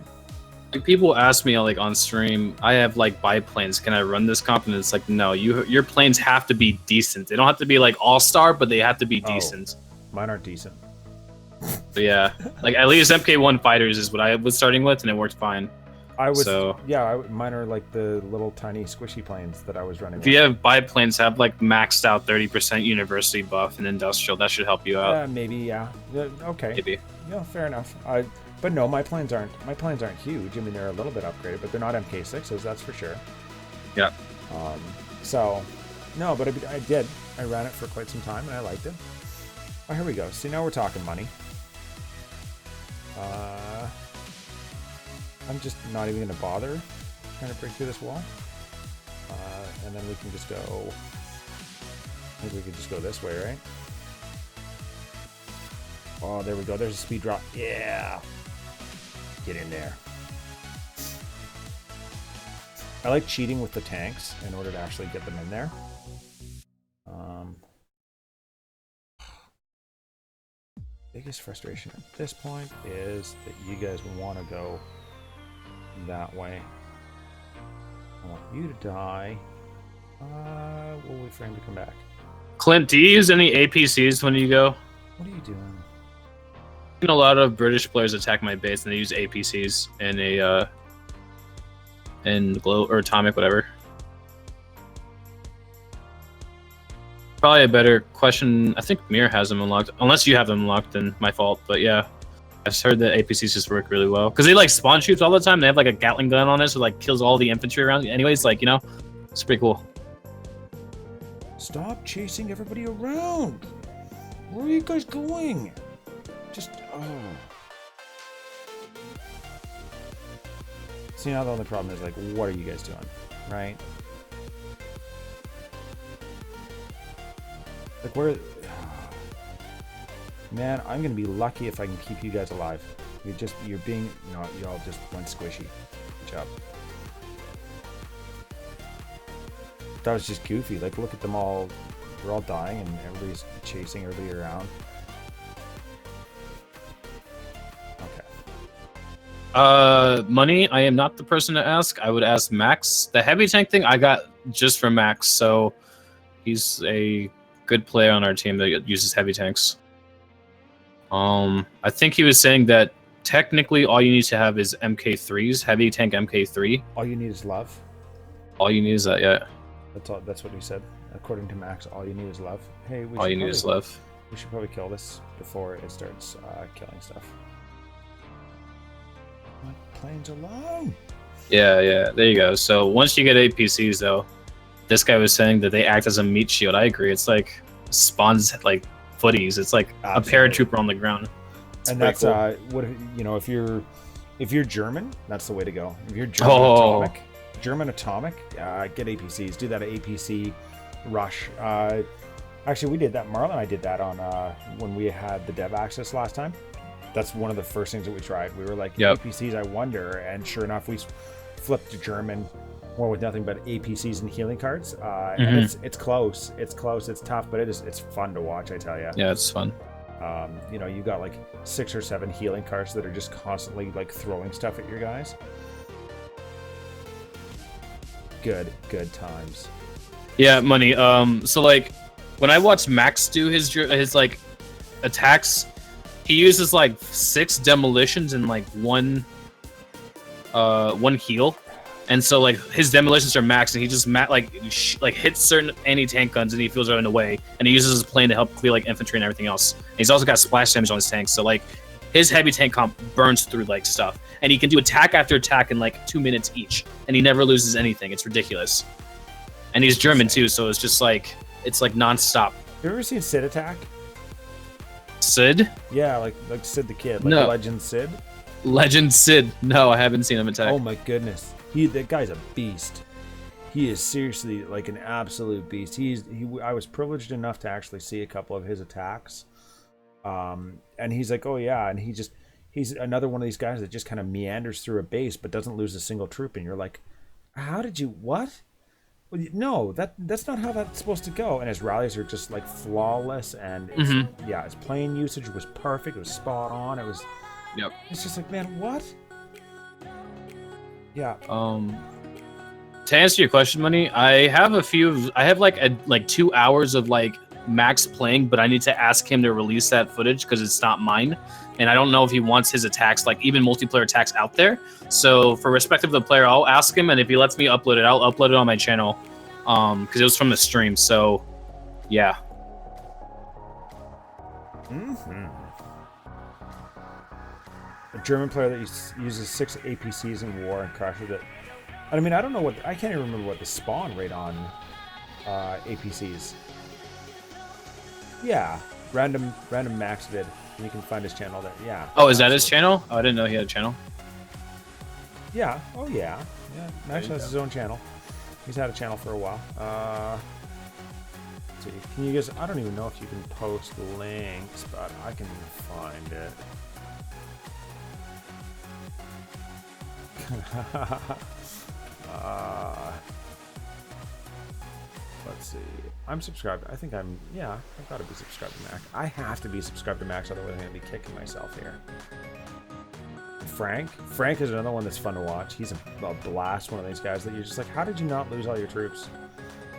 Like people ask me like on stream, I have like biplanes. Can I run this comp? And it's like, no, your planes have to be decent. They don't have to be like all-star, but they have to be decent. Mine aren't decent. But yeah, like at least MK1 fighters is what I was starting with, and it worked fine. Mine are like the little tiny squishy planes that I was running. If you have biplanes, have like maxed out 30% university buff and industrial. That should help you out. Maybe, yeah. Okay. Maybe. Yeah, fair enough. But no, my planes aren't huge. I mean, they're a little bit upgraded, but they're not MK6s, that's for sure. Yeah. So, no, but I did. I ran it for quite some time, and I liked it. Oh, here we go. See, now we're talking money. I'm just not even going to bother trying to break through this wall. And then we can just go... Maybe we could just go this way, right? Oh, there we go. There's a speed drop. Yeah! Get in there. I like cheating with the tanks in order to actually get them in there. Biggest frustration at this point is that you guys want to go that way. I want you to die. We'll wait for him to come back. Clint, do you use any APCs when you go? What are you doing? A lot of British players attack my base and they use APCs in glow or atomic, whatever. Probably a better question. I think Mir has them unlocked. Unless you have them unlocked, then my fault. But yeah, I've heard that APCs just work really well because they like spawn shoots all the time. They have like a Gatling gun on it, so like kills all the infantry around. Anyways, like it's pretty cool. Stop chasing everybody around. Where are you guys going? Just See, now the only problem is like, what are you guys doing, right? Like where? Man, I'm gonna be lucky if I can keep you guys alive. You're being, you all just went squishy. Good job. That was just goofy. Like, look at them all. They're all dying and everybody's chasing everybody around. Okay. Money, I am not the person to ask. I would ask Max. The heavy tank thing I got just from Max, so he's a good player on our team that uses heavy tanks. I think he was saying that technically all you need to have is MK3s, heavy tank MK3. All you need is love. All you need is that, yeah. That's what he said. According to Max, all you need is love. Hey, all you need is love. We should probably kill this before it starts killing stuff. My plane's alone. Yeah, there you go. So once you get APCs, though, this guy was saying that they act as a meat shield. I agree. It's like spawns like footies. It's like absolutely. A paratrooper on the ground. It's and that's cool. What if you're German, that's the way to go. If you're German atomic, get APCs. Do that at APC rush. Actually, we did that. Marlon and I did that on when we had the dev access last time. That's one of the first things that we tried. We were like, APCs, I wonder. And sure enough, we flipped to German, more with nothing but APCs and healing cards. And it's close. It's close. It's tough, but it's fun to watch, I tell you. Yeah, it's fun. You got like 6 or 7 healing cards that are just constantly like throwing stuff at your guys. Good times. Yeah, money. So like when I watch Max do his like attacks, he uses like 6 demolitions and like one heal, and so like his demolitions are max, and he just hits certain anti-tank guns and he feels right in the way, and he uses his plane to help clear like infantry and everything else. And he's also got splash damage on his tanks, so like his heavy tank comp burns through like stuff, and he can do attack after attack in like 2 minutes each, and he never loses anything. It's ridiculous. And he's German too, so it's just like it's like non-stop. You ever seen Sid attack? Sid? Yeah, like Sid the Kid, like no. Legend Sid. Legend Sid. No, I haven't seen him attack. Oh my goodness, that guy's a beast. He is seriously like an absolute beast. I was privileged enough to actually see a couple of his attacks, and he's like, oh yeah, and he's another one of these guys that just kind of meanders through a base but doesn't lose a single troop, and you're like, how did you what? Well, no, that's not how that's supposed to go. And his rallies are just like flawless, and his plane usage was perfect. It was spot on. It's just like, man, what? Yeah. To answer your question, Money, I have like 2 hours of like Max playing, but I need to ask him to release that footage because it's not mine, and I don't know if he wants his attacks, like even multiplayer attacks, out there. So for respect of the player, I'll ask him, and if he lets me upload it, I'll upload it on my channel, because it was from the stream. So yeah. A German player that uses 6 APCs in war and crashes it. I mean, I don't know I can't even remember what the spawn rate on APCs. Yeah, random Max did. And you can find his channel there. Yeah. Oh, is that his channel? Oh, I didn't know he had a channel. Yeah. Oh, yeah. Yeah. Max has his own channel. He's had a channel for a while. Let's see. Can you guys? I don't even know if you can post links, but I can find it. Let's see. I'm subscribed. I think I've got to be subscribed to Max. I have to be subscribed to Max, otherwise I'm going to be kicking myself here. Frank is another one that's fun to watch. He's a blast, one of these guys that you're just like, how did you not lose all your troops?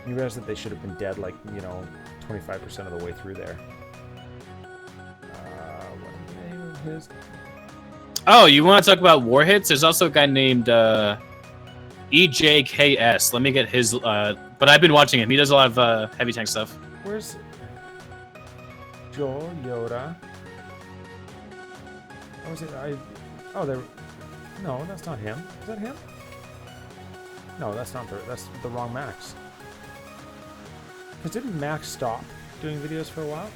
You realize that they should have been dead like, 25% of the way through there. What is the name of his? Oh, you want to talk about war hits? There's also a guy named EJKS. Let me get his. But I've been watching him. He does a lot of heavy tank stuff. Where's Joel Yoda? Or was it? Oh, there. No, that's not him. Is that him? No, that's not that's the wrong Max. Because didn't Max stop doing videos for a while?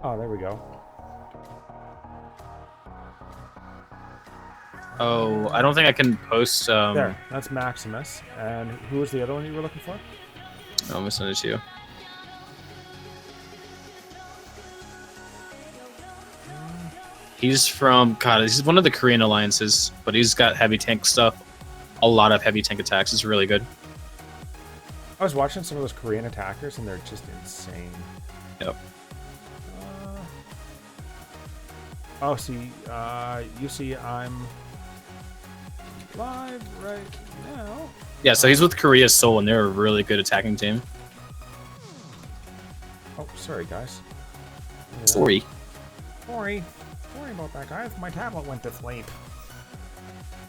Oh, there we go. Oh, I don't think I can post. There, that's Maximus. And who was the other one you were looking for? I'm gonna send it to you. He's from he's one of the Korean alliances, but he's got heavy tank stuff. A lot of heavy tank attacks. It's really good. I was watching some of those Korean attackers, and they're just insane. Yep. Oh, see, you see, I'm live right now. Yeah, so he's with Korea Seoul, and they're a really good attacking team. Oh, sorry, guys. Sorry. Sorry about that, guys. My tablet went to sleep.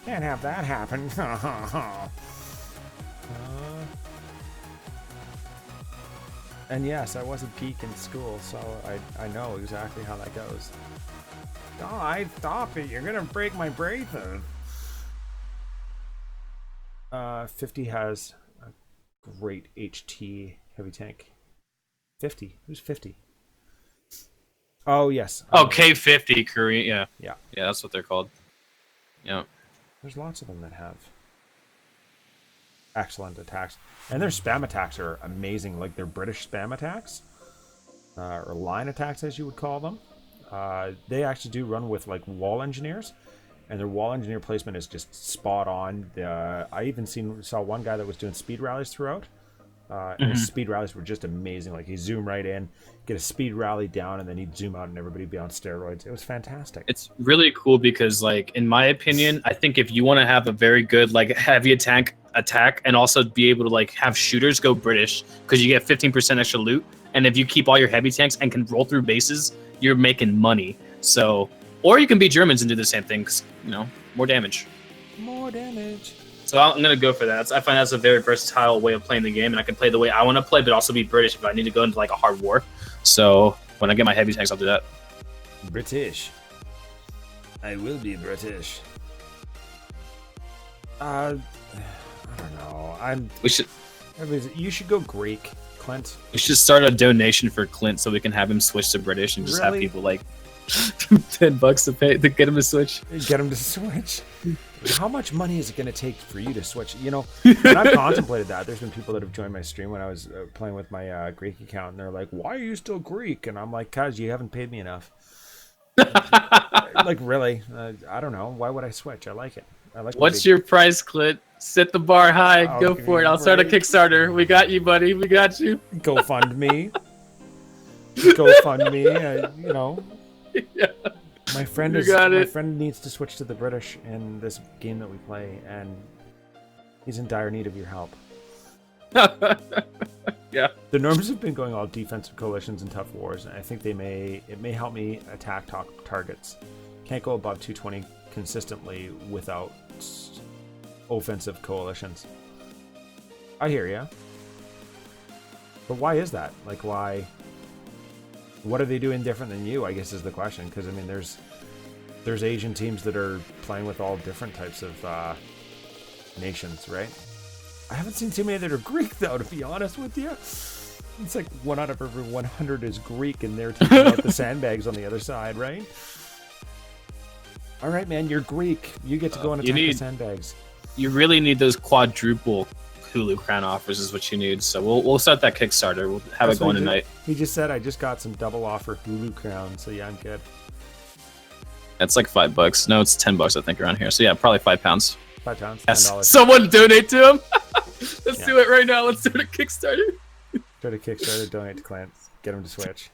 Can't have that happen. And yes, I was a geek in school, so I know exactly how that goes. God, stop it! You're gonna break my braces. 50 has a great HT heavy tank. 50. Who's 50? Oh yes. Oh, K50 Korean. Yeah. Yeah. Yeah, that's what they're called. Yeah. There's lots of them that have excellent attacks, and their spam attacks are amazing. Like their British spam attacks, or line attacks, as you would call them. They actually do run with like wall engineers, and their wall engineer placement is just spot on. I even saw one guy that was doing speed rallies throughout, and his speed rallies were just amazing. Like he'd zoom right in, get a speed rally down, and then he'd zoom out, and everybody be on steroids. It was fantastic. It's really cool because, like, in my opinion, I think if you want to have a very good like heavy attack and also be able to like have shooters, go British, because you get 15% extra loot, and if you keep all your heavy tanks and can roll through bases, you're making money. So, or you can be Germans and do the same thing, 'cause, you know, more damage. More damage. So I'm gonna go for that. I find that's a very versatile way of playing the game, and I can play the way I want to play, but also be British if I need to go into like a hard war. So when I get my heavy tanks, I'll do that. British. I will be British. I don't know. You should go Greek, Clint. We should start a donation for Clint so we can have him switch to British and just have people like $10 to pay to get him to switch. Get him to switch. How much money is it going to take for you to switch? You know, and I've contemplated that. There's been people that have joined my stream when I was playing with my Greek account, and they're like, "Why are you still Greek?" And I'm like, "Cause you haven't paid me enough." Like, really? I don't know. Why would I switch? I like it. I like. What's your price, Clint? Set the bar high. Go for it. I'll start a Kickstarter. We got you, buddy. We got you. GoFundMe. GoFundMe. You know. Yeah. My friend needs to switch to the British in this game that we play, and he's in dire need of your help. Yeah. The norms have been going all defensive coalitions and tough wars, and I think it may help me attack targets. Can't go above 220 consistently without offensive coalitions. I hear ya. But why is that? Like, why? What are they doing different than you, I guess, is the question. Because, I mean, there's Asian teams that are playing with all different types of nations, right? I haven't seen too many that are Greek, though, to be honest with you. It's like 1 out of every 100 is Greek, and they're taking out the sandbags on the other side, right? All right, man, you're Greek. You get to go and attack the sandbags. You really need those quadruple Hulu crown offers is what you need. So we'll start that Kickstarter. We'll have it going tonight. He just said I just got some double offer Hulu crown, so yeah, I'm good. That's like $5. No, it's $10 I think around here. So yeah, probably £5. £5, yes. $10. Someone donate to him. Let's do it right now. Let's start a Kickstarter. Start a Kickstarter, donate to Clint, get him to switch.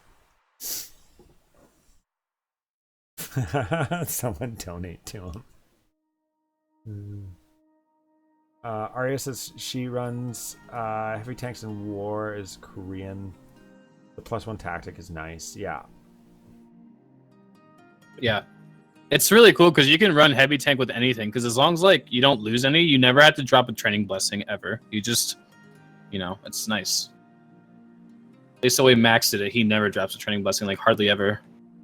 Someone donate to him. Arya says she runs heavy tanks in war is Korean. The +1 tactic is nice. Yeah. Yeah. It's really cool because you can run heavy tank with anything. Because as long as like you don't lose any, you never have to drop a training blessing ever. You just, you know, it's nice. At least the way Max did it, he never drops a training blessing, like hardly ever.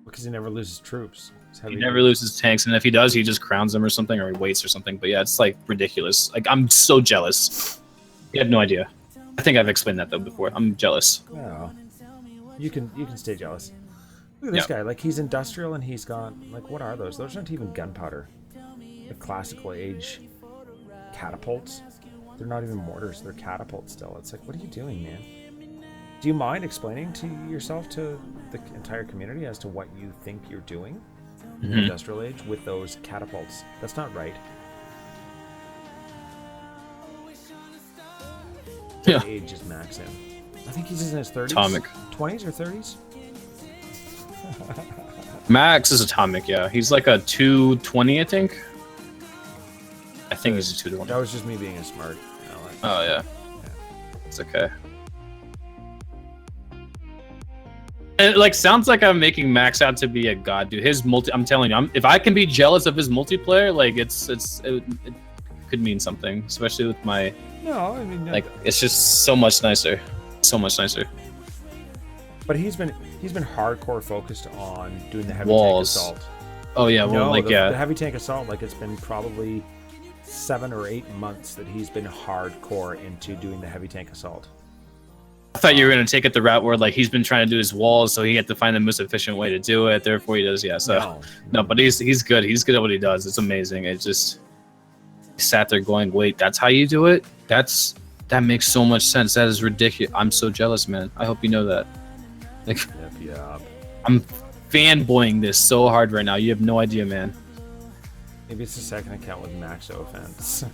Because he never loses troops. He never loses tanks, and if he does, he just crowns them or something, or he waits or something. But yeah, it's like ridiculous. Like I'm so jealous. You have no idea. I think I've explained that though before. I'm jealous. No, you can stay jealous. Look at this guy. Like he's industrial, and he's got like what are those? Those aren't even gunpowder. The classical age catapults. They're not even mortars. They're catapults still. It's like, what are you doing, man? Do you mind explaining to yourself, to the entire community, as to what you think you're doing in the industrial age with those catapults? That's not right. Yeah. What age is Max in? I think he's in his 30s. Atomic. 20s or 30s? Max is atomic, yeah. He's like a 220, I think. I think he's a 220. That was just me being a smart. Oh, yeah. It's okay. It like sounds like I'm making Max out to be a god, dude. His I'm telling you, if I can be jealous of his multiplayer, like it could mean something, especially with my. No, I mean like it's just so much nicer, so much nicer. But he's been hardcore focused on doing the heavy walls. Tank assault. Oh yeah, well the heavy tank assault. Like it's been probably 7 or 8 months that he's been hardcore into doing the heavy tank assault. I thought you were gonna take it the route where like he's been trying to do his walls, so he had to find the most efficient way to do it. Therefore, he does. Yeah. So no, but he's good. He's good at what he does. It's amazing. It just he sat there going, "Wait, that's how you do it? That makes so much sense. That is ridiculous. I'm so jealous, man. I hope you know that. Like, yeah. I'm fanboying this so hard right now. You have no idea, man. Maybe it's the second account with max offense.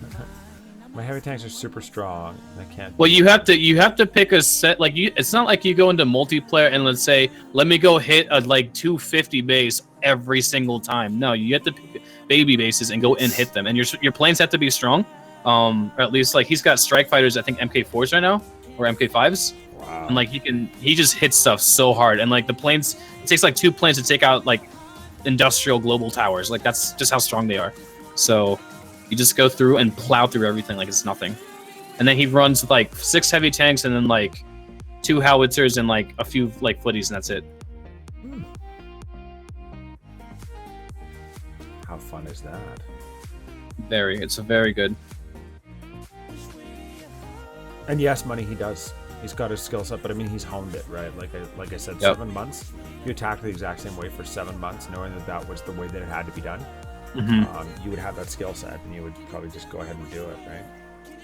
My heavy tanks are super strong. I can't. Well, you have to pick a set. Like it's not like you go into multiplayer and let's say, let me go hit a like 250 base every single time. No, you have to pick baby bases and go and hit them. And your planes have to be strong. Or at least like he's got strike fighters. I think MK4s right now or MK5s. Wow. And like he just hits stuff so hard. And like the planes, it takes like 2 planes to take out like industrial global towers. Like that's just how strong they are. So. You just go through and plow through everything like it's nothing. And then he runs with like 6 heavy tanks and then like 2 howitzers and like a few like footies and that's it. How fun is that? It's very good. And yes, money he does. He's got his skill set, but I mean he's honed it, right? Like I said, 7 months. You attacked the exact same way for 7 months, knowing that was the way that it had to be done. You would have that skill set and you would probably just go ahead and do it, right?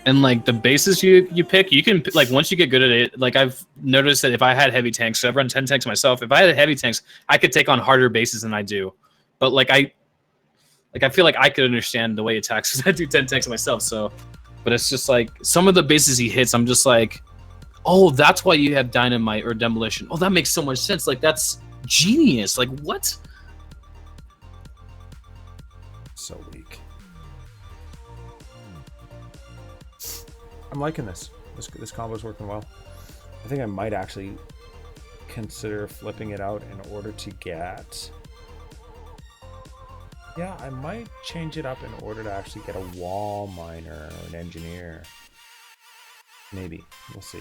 And like the bases you pick, you can like once you get good at it, like I've noticed that if I had heavy tanks, so I've run 10 tanks myself, if I had heavy tanks, I could take on harder bases than I do. But like I feel like I could understand the way he attacks because I do 10 tanks myself, so but it's just like some of the bases he hits, I'm just like, oh, that's why you have dynamite or demolition. Oh, that makes so much sense. Like that's genius. Like what? So weak. I'm liking this. This combo's working well. I think I might actually consider flipping it out in order to get. Yeah, I might change it up in order to actually get a wall miner or an engineer. Maybe. We'll see.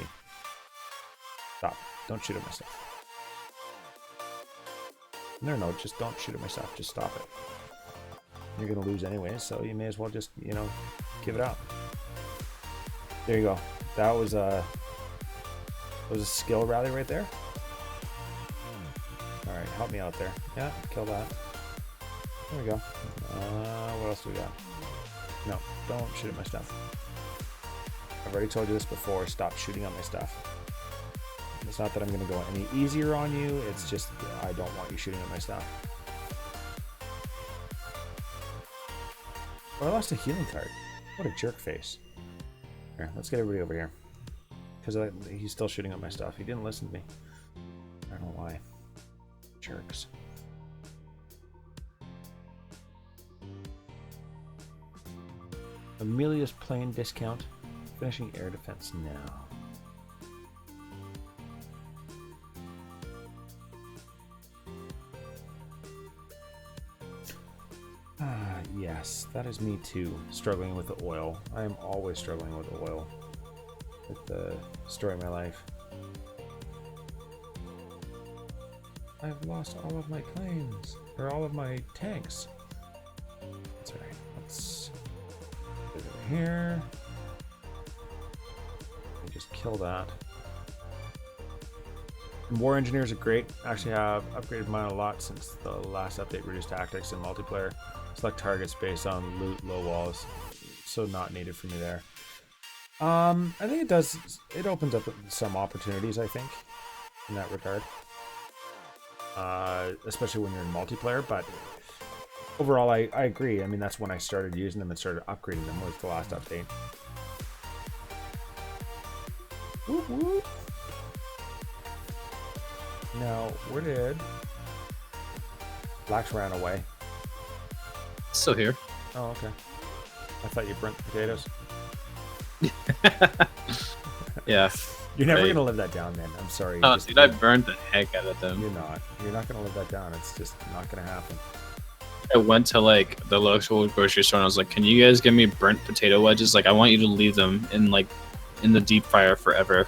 Stop. Don't shoot at my stuff. No, just don't shoot at my stuff. Just stop it. You're gonna lose anyway, so you may as well just, give it up. There you go. That was a skill rally right there. All right, help me out there. Yeah, kill that. There we go. What else do we got? No, don't shoot at my stuff. I've already told you this before. Stop shooting at my stuff. It's not that I'm gonna go any easier on you. It's just I don't want you shooting at my stuff. Oh, I lost a healing card. What a jerk face. Here, let's get everybody over here. Because he's still shooting at my stuff. He didn't listen to me. I don't know why. Jerks. Amelia's plane discount. Finishing air defense now. Yes, that is me too, struggling with the oil. I am always struggling with oil. With the story of my life. I've lost all of my planes. Or all of my tanks. That's alright. Let's get over here. And just kill that. And war engineers are great. Actually have upgraded mine a lot since the last update. Reduced tactics and multiplayer. Select targets based on loot, low walls. So not needed for me there. I think it does. It opens up some opportunities, I think, in that regard. Especially when you're in multiplayer. But overall, I agree. I mean, that's when I started using them and started upgrading them, was the last update. Whoop, whoop. Now, where did laxx ran away? Still here. Oh, okay. I thought you burnt the potatoes. Yeah. You're never gonna live that down, man. I'm sorry. Oh, dude, I burned the heck out of them. You're not. You're not gonna live that down. It's just not gonna happen. I went to like the local grocery store and I was like, "Can you guys give me burnt potato wedges? Like, I want you to leave them in the deep fryer forever."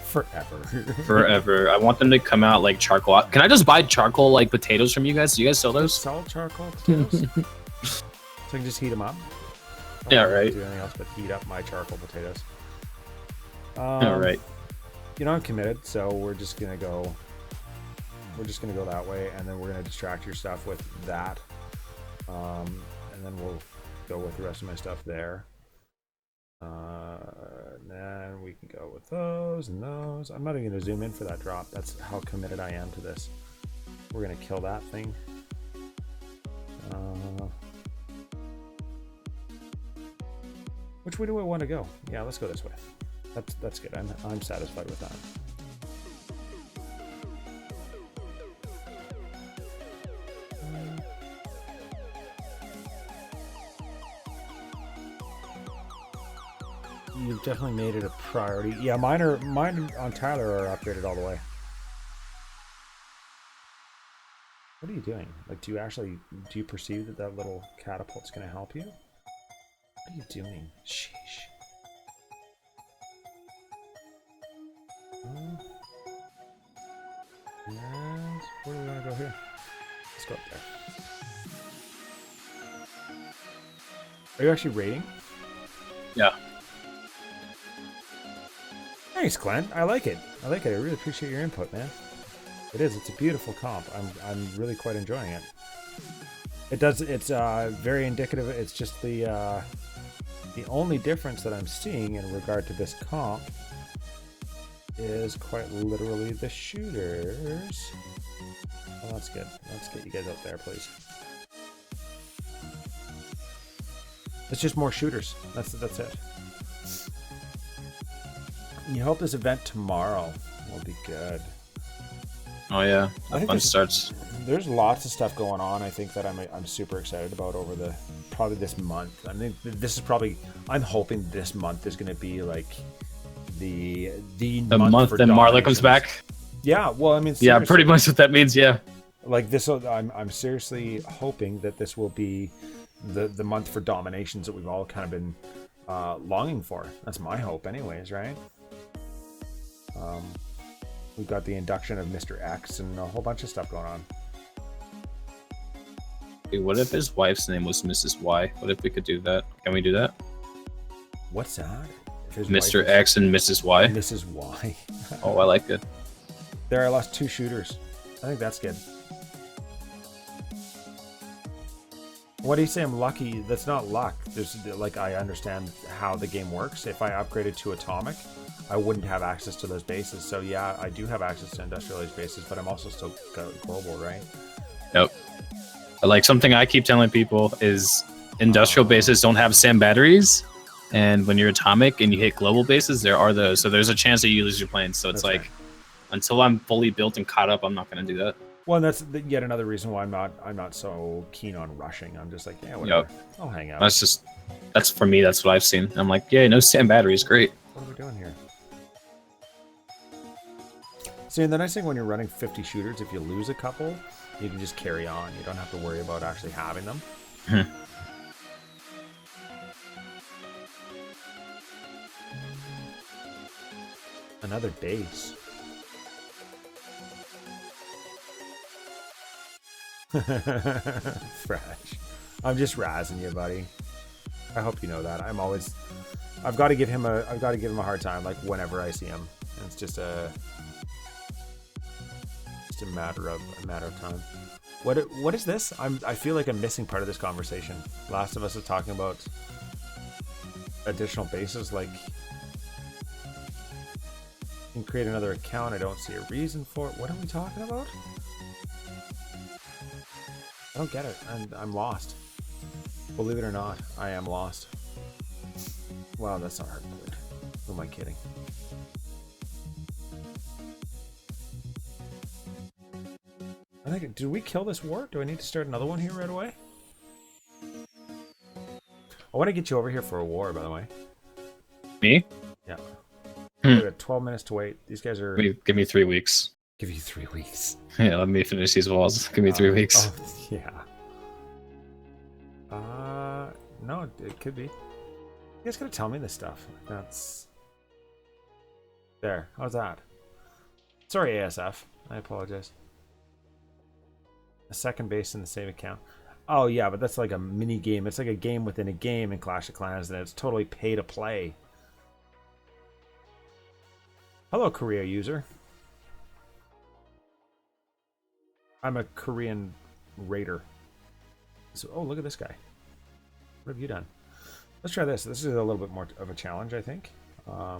Forever. Forever. I want them to come out like charcoal. Can I just buy charcoal like potatoes from you guys? Do you guys sell those? Sell charcoal potatoes. So I can just heat them up. Yeah, I don't right. do anything else but heat up my charcoal potatoes. All right. You know, I'm committed, so we're just gonna go. We're just gonna go that way, and then we're gonna distract your stuff with that, and then we'll go with the rest of my stuff there. And then we can go with those and those. I'm not even gonna zoom in for that drop. That's how committed I am to this. We're gonna kill that thing. Which way do I want to go? Yeah, let's go this way. That's good. I'm satisfied with that. You've definitely made it a priority. Yeah, mine on Tyler are upgraded all the way. What are you doing? Like, do you perceive that little catapult's going to help you? What are you doing? Sheesh. And where do we want to go here? Let's go up there. Are you actually raiding? Yeah. Thanks, Clint. I like it. I like it. I really appreciate your input, man. It is. It's a beautiful comp. I'm really quite enjoying it. It's very indicative. It's just the only difference that I'm seeing in regard to this comp is quite literally the shooters. Well, that's good. Let's get you guys out there, please. It's just more shooters. That's it. You hope this event tomorrow will be good. Oh yeah, I think fun starts. There's lots of stuff going on. I think that I'm super excited about over probably this month. I mean, this is probably. I'm hoping this month is going to be like the month that Marla comes back. Yeah, well, I mean, yeah, pretty much what that means. Yeah, like this. I'm seriously hoping that this will be the month for DomiNations that we've all kind of been longing for. That's my hope, anyways, right? We've got the induction of Mr. X and a whole bunch of stuff going on. Hey, what if his wife's name was Mrs. Y? What if we could do that? Can we do that? What's that? Mr. X and Mrs. Y. Mrs. Y. Oh, I like it. There, I lost 2 shooters. I think that's good. What do you say? I'm lucky? That's not luck. There's like, I understand how the game works. If I upgraded to atomic, I wouldn't have access to those bases. So yeah, I do have access to industrialized bases, but I'm also still global, right? Yep. Like, something I keep telling people is industrial bases don't have SAM batteries, and when you're atomic and you hit global bases, there are those. So there's a chance that you lose your planes. So it's that's like, right. Until I'm fully built and caught up, I'm not going to do that. Well, and that's yet another reason why I'm not so keen on rushing. I'm just like, yeah, whatever. Yep. I'll hang out. That's for me. That's what I've seen. I'm like, yeah, no SAM batteries, great. What are we doing here? See, the nice thing when you're running 50 shooters, if you lose a couple, you can just carry on. You don't have to worry about actually having them. Another base. Fresh. I'm just razzing you, buddy. I hope you know that. I've got to give him a hard time, like whenever I see him. And it's just a matter of time. What is this? I feel like I'm missing part of this conversation. Last of Us is talking about additional bases, like you can create another account. I don't see a reason for it. What are we talking about? I don't get it. I'm lost. Believe it or not, I am lost. Wow, that's not hard to believe. Who am I kidding? I think, did we kill this war? Do I need to start another one here right away? I want to get you over here for a war, by the way. Me? Yeah. We got 12 minutes to wait. These guys are... Give me 3 weeks. Give you 3 weeks. Yeah, let me finish these walls. Give me 3 weeks. Oh, yeah. No, it could be. You guys gotta tell me this stuff. That's... There. How's that? Sorry, ASF. I apologize. A second base in the same account. Oh, yeah, but that's like a mini game. It's like a game within a game in Clash of Clans, and it's totally pay to play. Hello, Korea user. I'm a Korean raider. So, oh, look at this guy. What have you done? Let's try this. This is a little bit more of a challenge, I think. I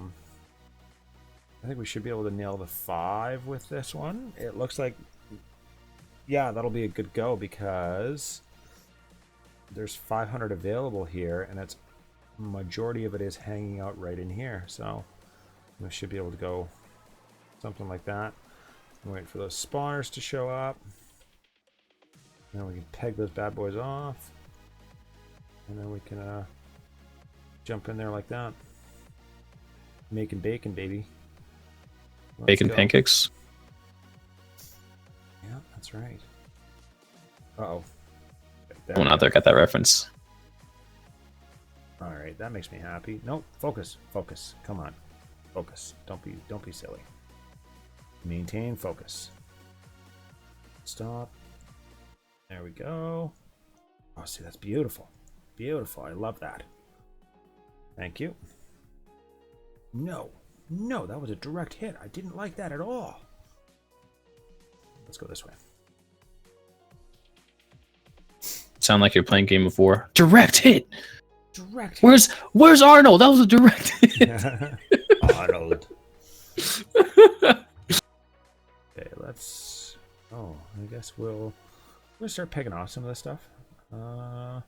think we should be able to nail the 5 with this one. It looks like, yeah, that'll be a good go because there's 500 available here, and it's majority of it is hanging out right in here. So we should be able to go something like that. Wait for those spawners to show up. And then we can peg those bad boys off. And then we can jump in there like that. Making bacon, baby. Let's Bacon go. pancakes. Yeah, that's right. Uh-oh. Someone out there got that reference. All right, that makes me happy. Nope, focus, focus. Come on, focus. Don't be silly. Maintain focus. Stop. There we go. Oh, see, that's beautiful. Beautiful. I love that. Thank you. No, no, that was a direct hit. I didn't like that at all. Let's go this way. Sound like you're playing Game of War. Direct hit. Direct hit. Where's Arnold? That was a direct hit. Arnold. Okay, let's. Oh, I guess we'll start pegging off some of this stuff. I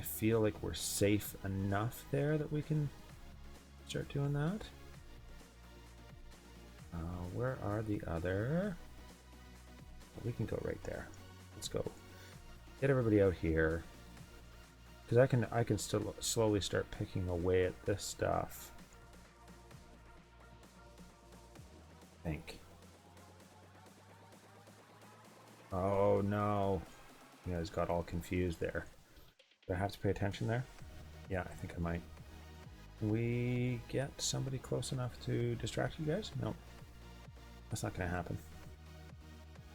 feel like we're safe enough there that we can start doing that. Where are the other? We can go right there. Let's go. Get everybody out here, because I can still slowly start picking away at this stuff. I think. Oh no! You guys got all confused there. Do I have to pay attention there? Yeah, I think I might. Can we get somebody close enough to distract you guys? No, that's not going to happen.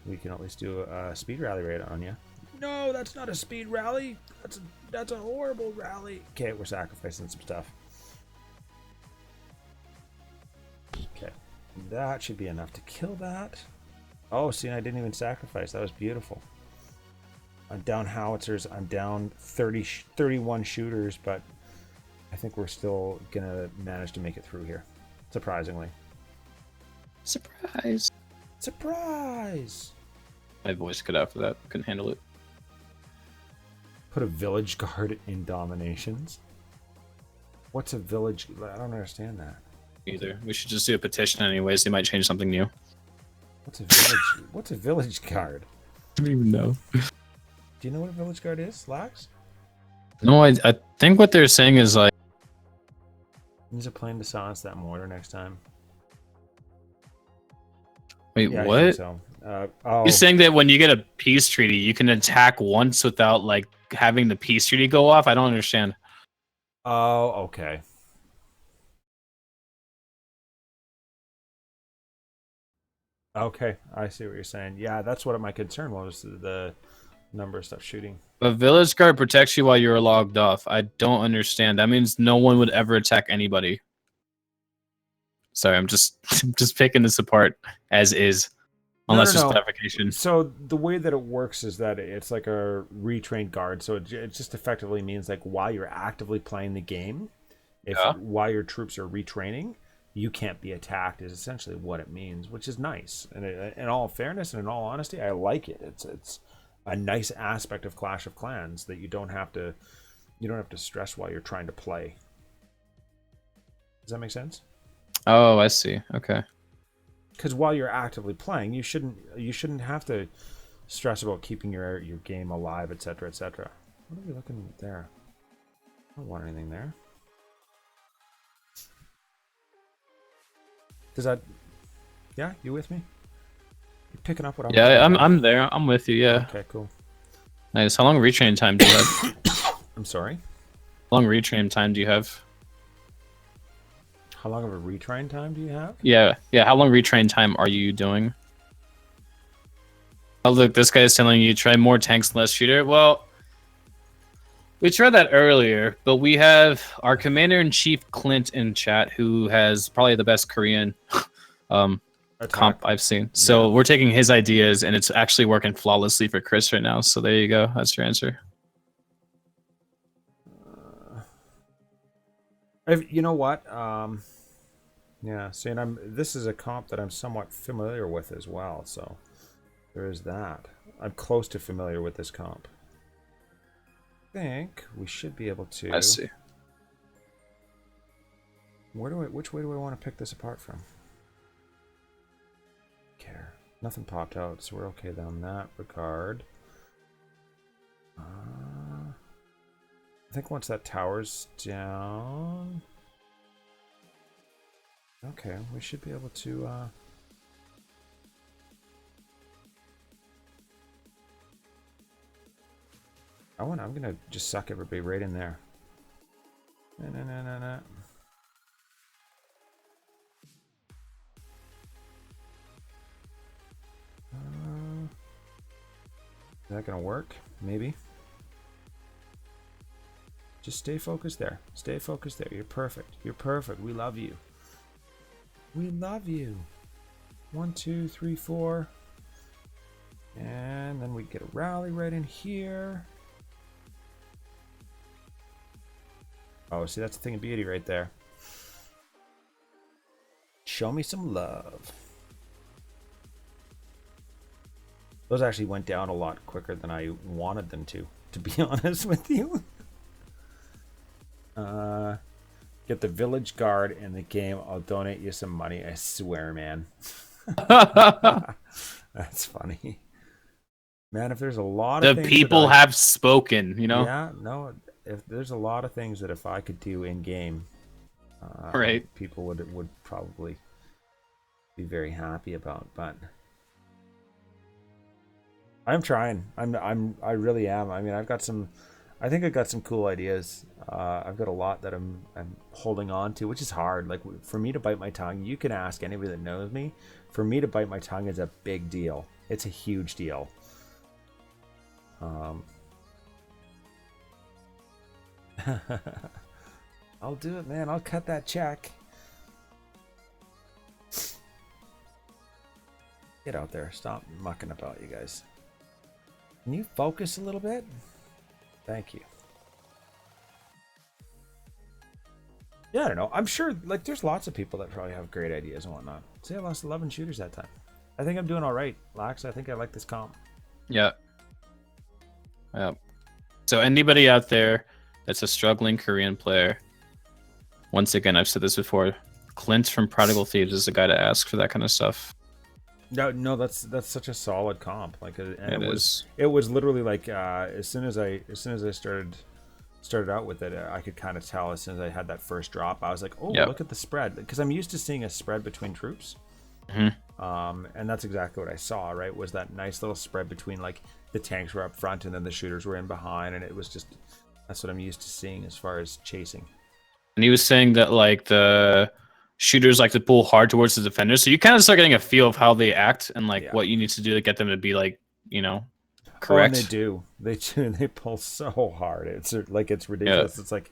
We can at least do a speed rally raid on you. No, that's not a speed rally. That's a horrible rally. Okay, we're sacrificing some stuff. Okay, that should be enough to kill that. Oh, see, I didn't even sacrifice. That was beautiful. I'm down howitzers. I'm down 31 shooters, but I think we're still gonna manage to make it through here. Surprisingly. Surprise. Surprise! My voice cut out for that. Couldn't handle it. Put a village guard in DomiNations. What's a village? I don't understand that. Either. We should just do a petition anyways. They might change something new. What's a village? What's a village guard? I don't even know. Do you know what a village guard is, Lax? No, I think what they're saying is like... Use a plane to silence that mortar next time. Wait, Yeah, what? I think so. Oh, You're saying that when you get a peace treaty, you can attack once without like having the peace treaty go off? I don't understand. oh, okay. Okay, I see what you're saying. Yeah, that's what my concern was, the number of stuff shooting. A village guard protects you while you're logged off. I don't understand. That means no one would ever attack anybody. Sorry, I'm just I'm just picking this apart as is, unless there's clarification. So the way that it works is that it's like a retrained guard. So it just effectively means like while you're actively playing the game, while your troops are retraining, you can't be attacked is essentially what it means, which is nice. And in all fairness and in all honesty, I like it. It's a nice aspect of Clash of Clans that you don't have to stress while you're trying to play. Does that make sense? Oh, I see. Okay. Because while you're actively playing, you shouldn't have to stress about keeping your game alive, etc., etc. What are we looking at there? I don't want anything there. Does that? Yeah, you with me? You picking up what I'm? Yeah, I'm there. I'm with you. Yeah. Okay, cool. Nice. How long retrain time do you have? I'm sorry. How long retrain time do you have? How long of a retrain time do you have? Yeah. How long retrain time are you doing? Oh, look, this guy is telling you try more tanks, less shooter. Well, we tried that earlier, but we have our commander-in-chief Clint in chat, who has probably the best Korean comp I've seen. So we're taking his ideas, and it's actually working flawlessly for Chris right now. So there you go. That's your answer. You know what? Yeah. See, and this is a comp that I'm somewhat familiar with as well. So there is that. I'm close to familiar with this comp. I think we should be able to. I see. Which way do I want to pick this apart from? Care. Nothing popped out, so we're okay down that regard. I think once that tower's down, okay, we should be able to. I'm gonna just suck everybody right in there. No. Is that gonna work? Maybe. Just stay focused there. Stay focused there. You're perfect. You're perfect. We love you. We love you. 1, 2, 3, 4. And then we get a rally right in here. Oh, see, that's a thing of beauty right there. Show me some love. Those actually went down a lot quicker than I wanted them to be honest with you. Get the village guard in the game. I'll donate you some money. I swear, man. That's funny. Man, if there's a lot of the people have spoken, you know? Yeah, no. If there's a lot of things that if I could do in game, right, people would probably be very happy about. But I'm trying. I really am. I mean, I think I've got some cool ideas. I've got a lot that I'm holding on to, which is hard. Like for me to bite my tongue, you can ask anybody that knows me. For me to bite my tongue is a big deal. It's a huge deal. I'll do it, man. I'll cut that check. Get out there. Stop mucking about, you guys. Can you focus a little bit? Thank you. Yeah, I don't know. I'm sure, like, there's lots of people that probably have great ideas and whatnot. See, I lost 11 shooters that time. I think I'm doing all right, Lax. I think I like this comp. Yeah. So anybody out there that's a struggling Korean player, once again, I've said this before, Clint from Prodigal Thieves is the guy to ask for that kind of stuff. No, that's such a solid comp. Like, it was literally like as soon as I started out with it, I could kind of tell as soon as I had that first drop, I was like, oh, look at the spread, because I'm used to seeing a spread between troops. And that's exactly what I saw, right? Was that nice little spread between, like, the tanks were up front and then the shooters were in behind, and it was just, that's what I'm used to seeing as far as chasing. And he was saying that, like, the shooters like to pull hard towards the defenders. So you kind of start getting a feel of how they act and like Yeah. what you need to do to get them to be like, correct. Oh, and they do. They pull so hard. It's ridiculous. It's like,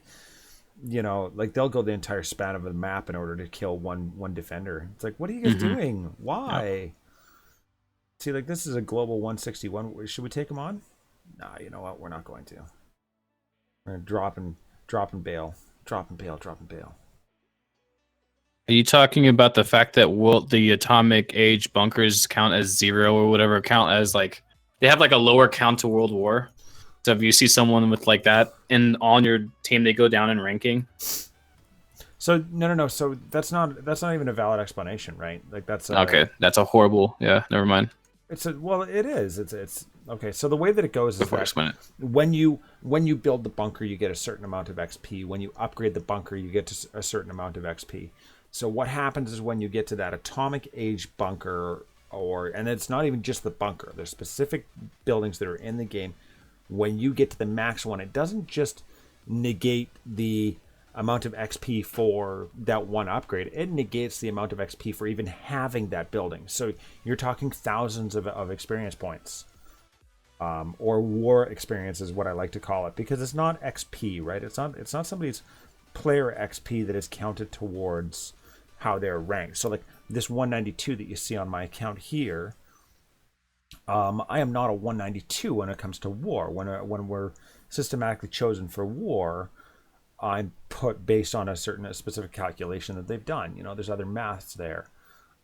like they'll go the entire span of the map in order to kill one defender. It's like, what are you guys doing? Why? Yep. See, like this is a global 161. Should we take them on? Nah, you know what? We're not going to. We're gonna drop and bail. Drop and bail. Are you talking about the fact that the atomic age bunkers count as 0 or whatever, count as like they have like a lower count to World War? So if you see someone with like that and on your team, they go down in ranking. So no. So that's not even a valid explanation, right? Like that's okay. That's a horrible. Yeah, never mind. It is. It's okay. So the way that it goes is that when you build the bunker, you get a certain amount of XP. When you upgrade the bunker, you get a certain amount of XP. So what happens is when you get to that atomic age bunker, and it's not even just the bunker. There's specific buildings that are in the game. When you get to the max one, it doesn't just negate the amount of XP for that one upgrade. It negates the amount of XP for even having that building. So you're talking thousands of experience points, or war experience is what I like to call it, because it's not XP, right? It's not somebody's player XP that is counted towards how they're ranked. So like this 192 that you see on my account here, I am not a 192 when it comes to war. When we're systematically chosen for war, I'm put based on a specific calculation that they've done. There's other maths there.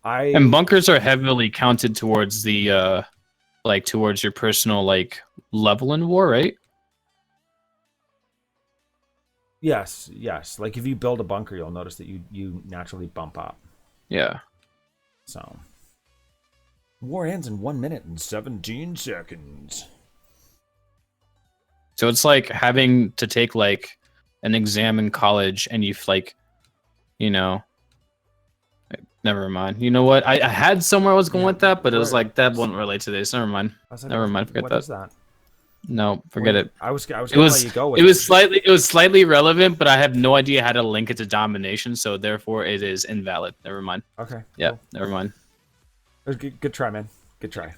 And bunkers are heavily counted towards the towards your personal level in war, right? Yes. Like if you build a bunker, you'll notice that you naturally bump up. Yeah. So war ends in 1 minute and 17 seconds. So it's like having to take an exam in college and never mind. You know what? I had somewhere I was going with that, but it was like that wouldn't relate to this. Never mind. Never mind. Forget that. What is that? No, forget it. I was gonna let you go with it. Was slightly relevant, but I have no idea how to link it to domination, so therefore it is invalid. Never mind. Okay. Yeah, cool. never mind. Good try, man. Good try.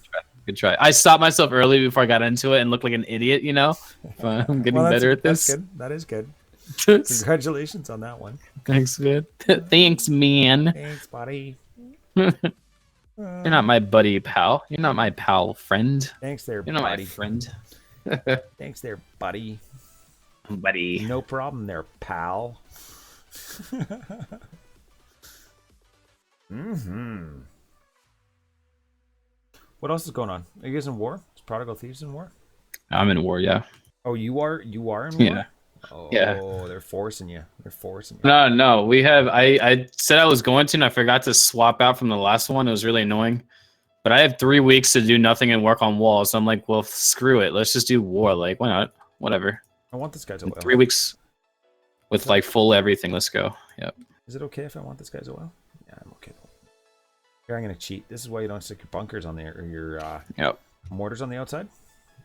Good try. I stopped myself early before I got into it and looked like an idiot, But I'm getting better at this. That's good. That is good. Congratulations on that one. Thanks, man. Thanks, man. Thanks, buddy. You're not my buddy, pal. You're not my pal, friend. Thanks there, You're not buddy. my friend. Thanks there, buddy. Buddy. No problem there, pal. What else is going on? Are you guys in war? Is Prodigal Thieves in war? I'm in war, yeah. Oh, you are in war? Yeah. Oh, yeah. They're forcing you. No. We have. I said I was going to, and I forgot to swap out from the last one. It was really annoying. But I have 3 weeks to do nothing and work on walls. So I'm like, well, screw it. Let's just do war. Why not? Whatever. I want this guy's oil. 3 weeks with full everything. Let's go. Yep. Is it okay if I want this guy's oil? Yeah, I'm okay. Here, I'm gonna cheat. This is why you don't stick your bunkers on there, or your mortars on the outside.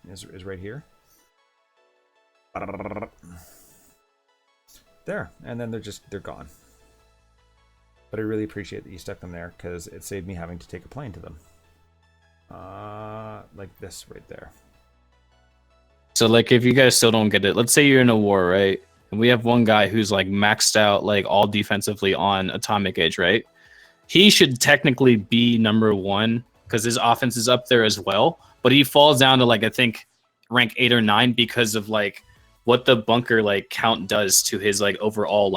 Is right here. There, and then they're gone. But I really appreciate that you stuck them there, because it saved me having to take a plane to them. Like this right there. So if you guys still don't get it, let's say you're in a war, right? And we have one guy who's maxed out all defensively on atomic age, right? He should technically be number 1 because his offense is up there as well. But he falls down to I think rank 8 or 9 because of what the bunker count does to his overall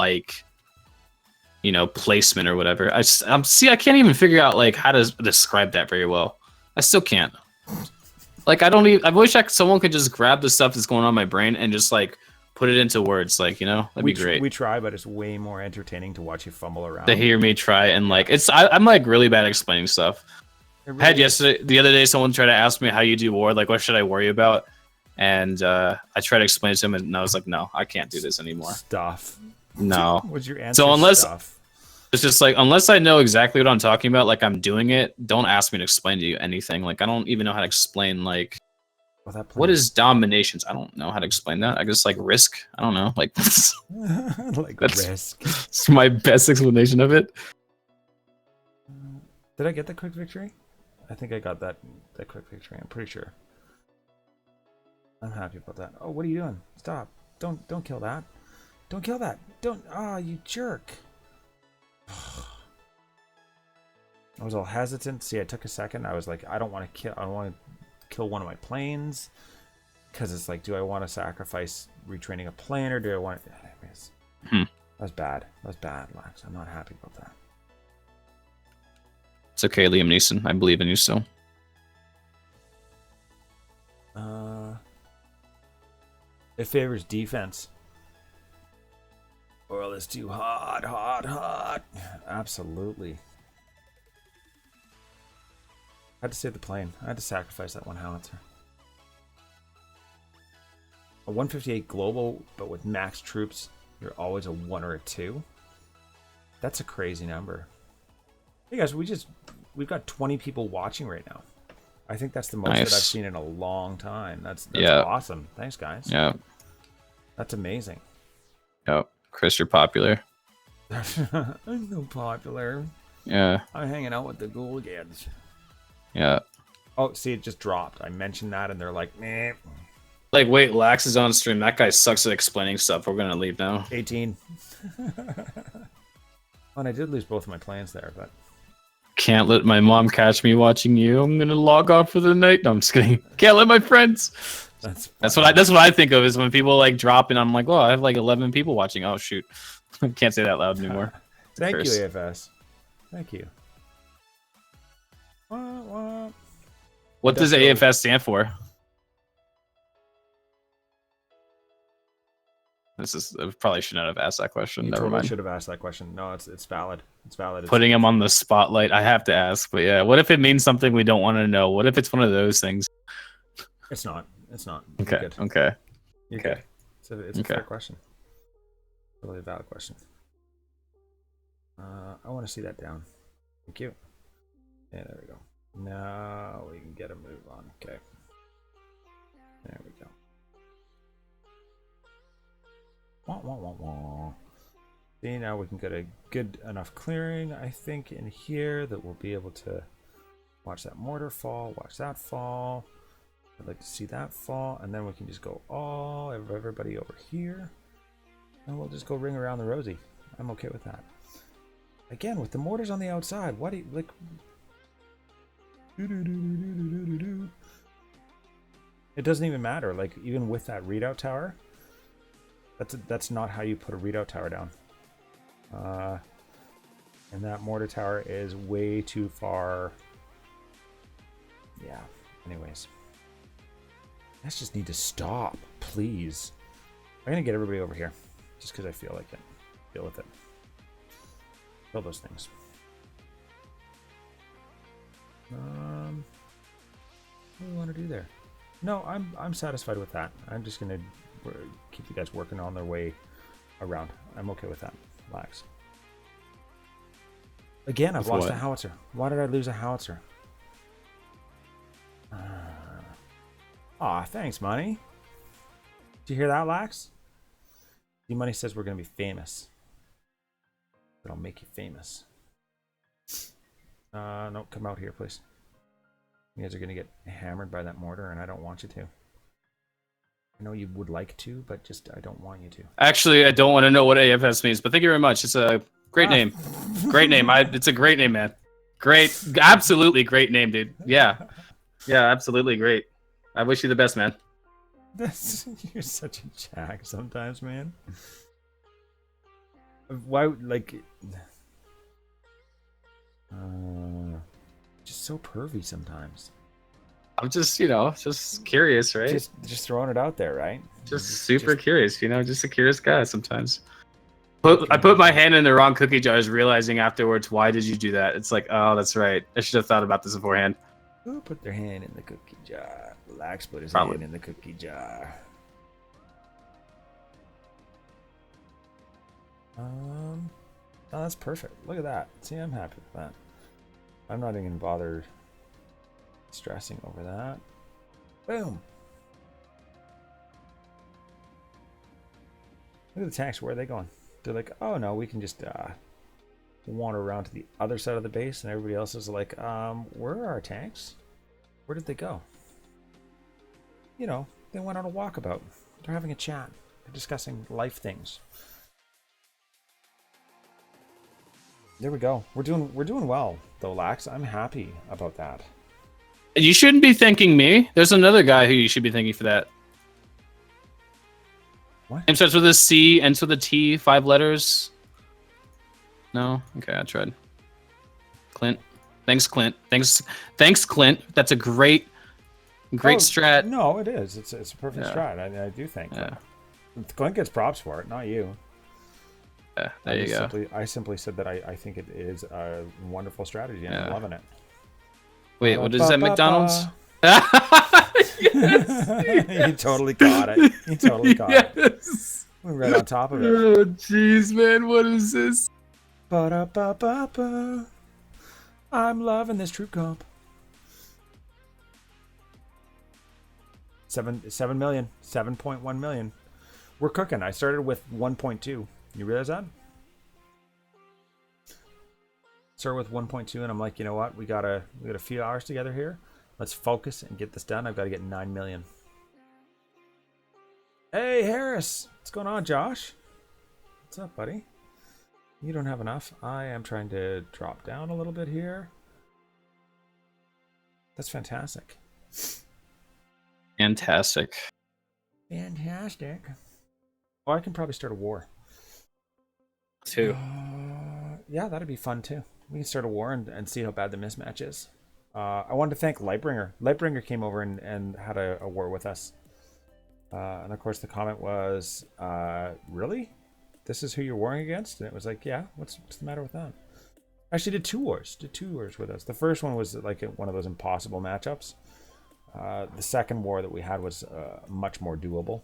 placement or whatever. I can't even figure out how to describe that very well. I still can't. I wish someone could just grab the stuff that's going on in my brain and just put it into words, that'd be great. We try, but it's way more entertaining to watch you fumble around. To hear me try and I'm really bad at explaining stuff. Really I had the other day someone tried to ask me how you do war, what should I worry about? And I tried to explain it to him, and I was like, no, I can't do this anymore. Stuff. No. What's your answer? So stuff? It's just unless I know exactly what I'm talking about, I'm doing it, don't ask me to explain to you anything. I don't even know how to explain what is dominations? I don't know how to explain that. I guess risk. I don't know. That's risk. It's my best explanation of it. Did I get the quick victory? I think I got that quick victory. I'm pretty sure. I'm happy about that. Oh, what are you doing? Stop. Don't kill that. Don't kill that. Don't. Ah, you jerk. I was all hesitant. See, I took a second. I was like, I don't want to kill. I don't want to kill one of my planes because it's like, do I want to sacrifice retraining a plane or do I want to? Anyways, that was bad. That was bad, Lax. I'm not happy about that. It's okay, Liam Neeson. I believe in you still. It favors defense. Oil is too hot, hot, hot. Absolutely. I had to save the plane. I had to sacrifice that one howitzer. A 158 global, but with max troops, you're always a 1 or a 2. That's a crazy number. Hey guys, we've got 20 people watching right now. I think that's the most that I've seen in a long time. That's awesome. Thanks, guys. Yeah. That's amazing. Yep. Chris, you're popular. I'm so popular. Yeah. I'm hanging out with the Ghoulgads. Yeah. Oh, see, it just dropped. I mentioned that, and they're like, meh. Like, wait, Lax is on stream. That guy sucks at explaining stuff. We're gonna leave now. 18. And I did lose both of my planes there, but... Can't let my mom catch me watching you. I'm gonna log off for the night. No, I'm just kidding. Can't let my friends. That's what I think of is when people like drop and I'm like, well, I have like 11 people watching. Oh shoot, can't say that loud anymore. Thank you, AFS. Thank you. What does AFS stand for? I probably should not have asked that question. You Never totally mind. should have asked that question. No, it's valid. It's valid. Putting him on the spotlight. I have to ask, but yeah. What if it means something we don't want to know? What if it's one of those things? It's not. It's not. Okay. Okay. You're good. It's a fair question. Really a valid question. I want to see that down. Thank you. Yeah, there we go. Now we can get a move on. Okay. There we go. Wah, wah, wah, wah. See, now we can get a good enough clearing, I think, in here that we'll be able to watch that mortar fall, watch that fall. I'd like to see that fall, and then we can just go all everybody over here, and we'll just go ring around the rosy. I'm okay with that. Again, with the mortars on the outside, what do you like? It doesn't even matter. Like even with that redoubt tower, that's not how you put a redoubt tower down. And that mortar tower is way too far. Yeah. Anyways. Let's just need to stop, please. I'm gonna get everybody over here, just because I feel like it. Deal with it. Kill those things. What do we want to do there? No, I'm satisfied with that. I'm just gonna keep you guys working on their way around. I'm okay with that. Relax. Again, I've lost a howitzer. Why did I lose a howitzer? Aw, thanks, Money. Did you hear that, Lax? D-Money says we're going to be famous. But I'll make you famous. No, come out here, please. You guys are going to get hammered by that mortar, and I don't want you to. I know you would like to, but just I don't want you to. Actually, I don't want to know what AFS means, but thank you very much. It's a great name. Great name. It's a great name, man. Great. Absolutely great name, dude. Yeah. Yeah, absolutely great. I wish you the best, man. You're such a jack sometimes, man. Why, like... just so pervy sometimes. I'm just, just curious, right? Just throwing it out there, right? Just super curious, just a curious guy sometimes. I put my hand in the wrong cookie jars, realizing afterwards, why did you do that? It's like, oh, that's right. I should have thought about this beforehand. Who put their hand in the cookie jar? Lax put his hand in the cookie jar. Oh, that's perfect. Look at that. See, I'm happy with that. I'm not even bothered stressing over that. Boom. Look at the tanks. Where are they going? They're like, oh no, we can just wander around to the other side of the base, and everybody else is like, where are our tanks? Where did they go? You know, they went on a walkabout. They're having a chat. They're discussing life things. There we go. We're doing well, though, Lax. I'm happy about that. You shouldn't be thanking me. There's another guy who you should be thanking for that. What? Name starts with a C, ends with a T, 5 letters. No? Okay, I tried. Clint. Thanks, Clint. Thanks, Clint. That's a great strat. No, it is. It's a perfect Yeah. strat. I do think. Yeah. Clint gets props for it, not you. Yeah, there you go. I simply said that I think it is a wonderful strategy, and I'm Yeah. loving it. Wait, what is that, McDonald's? He totally got it. He totally got it. Yes. We're right on top of it. Oh, jeez, man. What is this? Ba-da-ba-ba-ba. I'm loving this troop comp. 7 million. 7.1 million. We're cooking. I started with 1.2. You realize that? Started with 1.2, and I'm like, you know what? We got a few hours together here. Let's focus and get this done. I've got to get 9 million. Hey, Harris. What's going on, Josh? What's up, buddy? You don't have enough. I am trying to drop down a little bit here. That's fantastic. Fantastic. Fantastic. Oh, I can probably start a war. Too. Yeah, that'd be fun too. We can start a war and see how bad the mismatch is. I wanted to thank Lightbringer. Lightbringer came over and had a war with us. And of course the comment was, really? This is who you're warring against? And it was like, yeah, what's the matter with that? Actually did 2 wars. Did 2 wars with us. The first one was like one of those impossible matchups. The second war that we had was much more doable.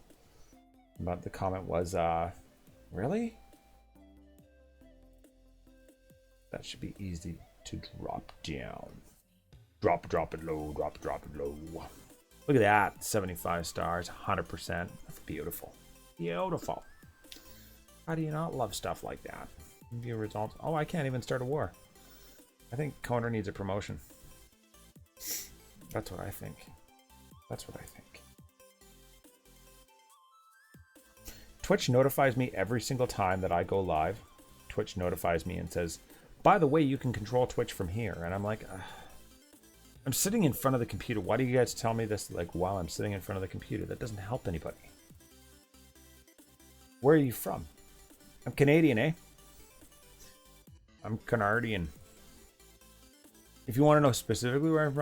But the comment was, really? That should be easy to drop down. Drop it low, drop it low. Look at that, 75 stars, 100%. That's beautiful. Beautiful. How do you not love stuff like that? View results. Oh, I can't even start a war. I think Conor needs a promotion. That's what I think. That's what I think. Twitch notifies me every single time that I go live. Twitch notifies me and says, by the way, you can control Twitch from here. And I'm like, I'm sitting in front of the computer. Why do you guys tell me this like while I'm sitting in front of the computer? That doesn't help anybody. Where are you from? I'm Canadian, eh? I'm Canardian. If you want to know specifically where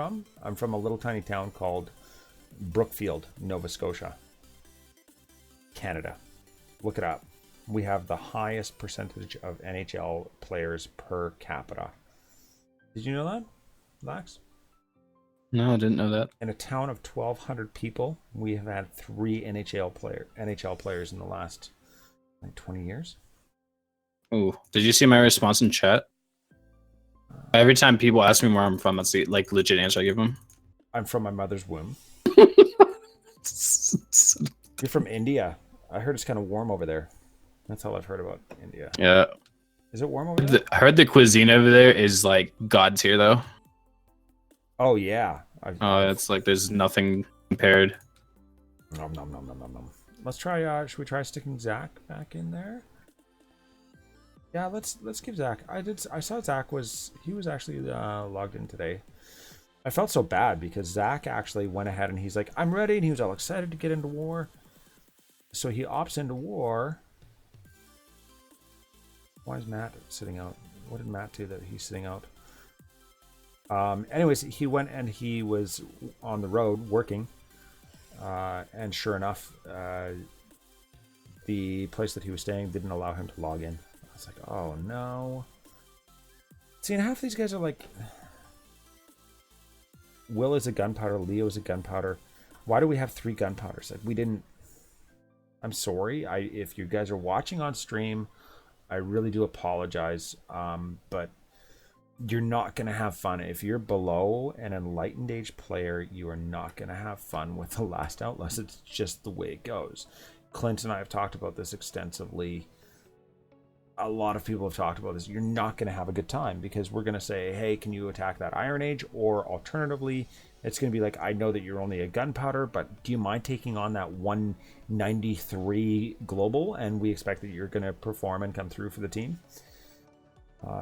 I'm from a little tiny town called Brookfield, Nova Scotia, Canada. Look it up. We have the highest percentage of NHL players per capita. Did you know that, Lax? No, I didn't know that. In a town of 1,200 people, we have had 3 NHL players in the last like 20 years. Oh, did you see my response in chat? Every time people ask me where I'm from, that's the like legit answer I give them. I'm from my mother's womb. You're from India. I heard it's kind of warm over there. That's all I've heard about India. Yeah. Is it warm over there? I heard the cuisine over there is like God tier though. Oh yeah. It's like there's nothing compared. Nom nom nom nom nom nom. Let's try. Should we try sticking Zach back in there? Yeah, let's give Zach. I saw Zach was actually logged in today. I felt so bad because Zach actually went ahead and he's like, I'm ready, and he was all excited to get into war. So he opts into war. Why is Matt sitting out? What did Matt do that he's sitting out? Anyways, he went and he was on the road working. And sure enough, the place that he was staying didn't allow him to log in. I was like, oh no. See, and half these guys are like, Will is a gunpowder, Leo is a gunpowder. Why do we have 3 gunpowders? Like, we didn't. I'm sorry. If you guys are watching on stream, I really do apologize. But you're not going to have fun. If you're below an enlightened age player, you are not going to have fun with the Last-Outlaws. It's just the way it goes. Clint and I have talked about this extensively. a lot of people have talked about this. You're not going to have a good time because we're going to say, hey, can you attack that Iron Age? Or alternatively, it's going to be like, I know that you're only a gunpowder, but do you mind taking on that 193 global? And we expect that you're going to perform and come through for the team.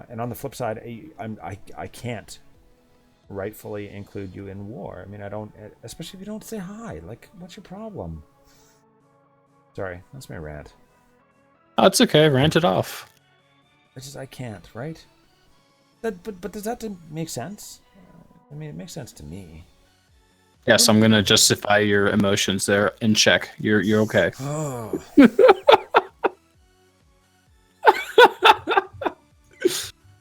And on the flip side, I can't rightfully include you in war. I mean, I don't, especially if you don't say hi. Like, what's your problem? Sorry, that's my rant. Oh, it's okay. Rant it off. I can't, right? But does that make sense? I mean, it makes sense to me. Yes, I'm gonna justify your emotions there in check. You're okay. Oh.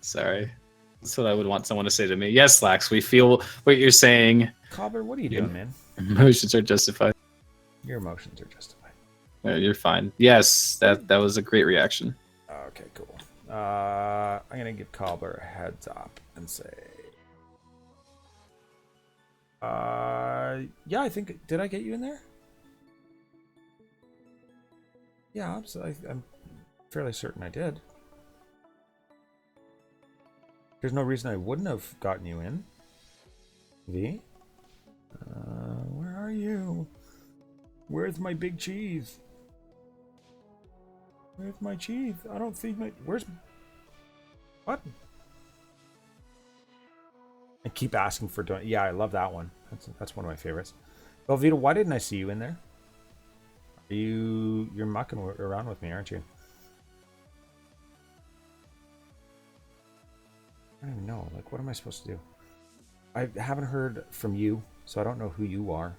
Sorry. That's what I would want someone to say to me. Yes, Lax, we feel what you're saying. Cobbler, what are you doing, man? Emotions are justified. Your emotions are justified. You're fine. Yes, that was a great reaction. Okay, cool. I'm gonna give Cobbler a heads up and say, yeah, I think, did I get you in there? Yeah, I'm fairly certain I did. There's no reason I wouldn't have gotten you in. V? Where are you? Where's my big cheese? Where's my cheese? I don't see my... Where's... What? I keep asking for... Yeah, I love that one. That's one of my favorites. Velveeta, why didn't I see you in there? You're mucking around with me, aren't you? I don't even know. Like, what am I supposed to do? I haven't heard from you, so I don't know who you are.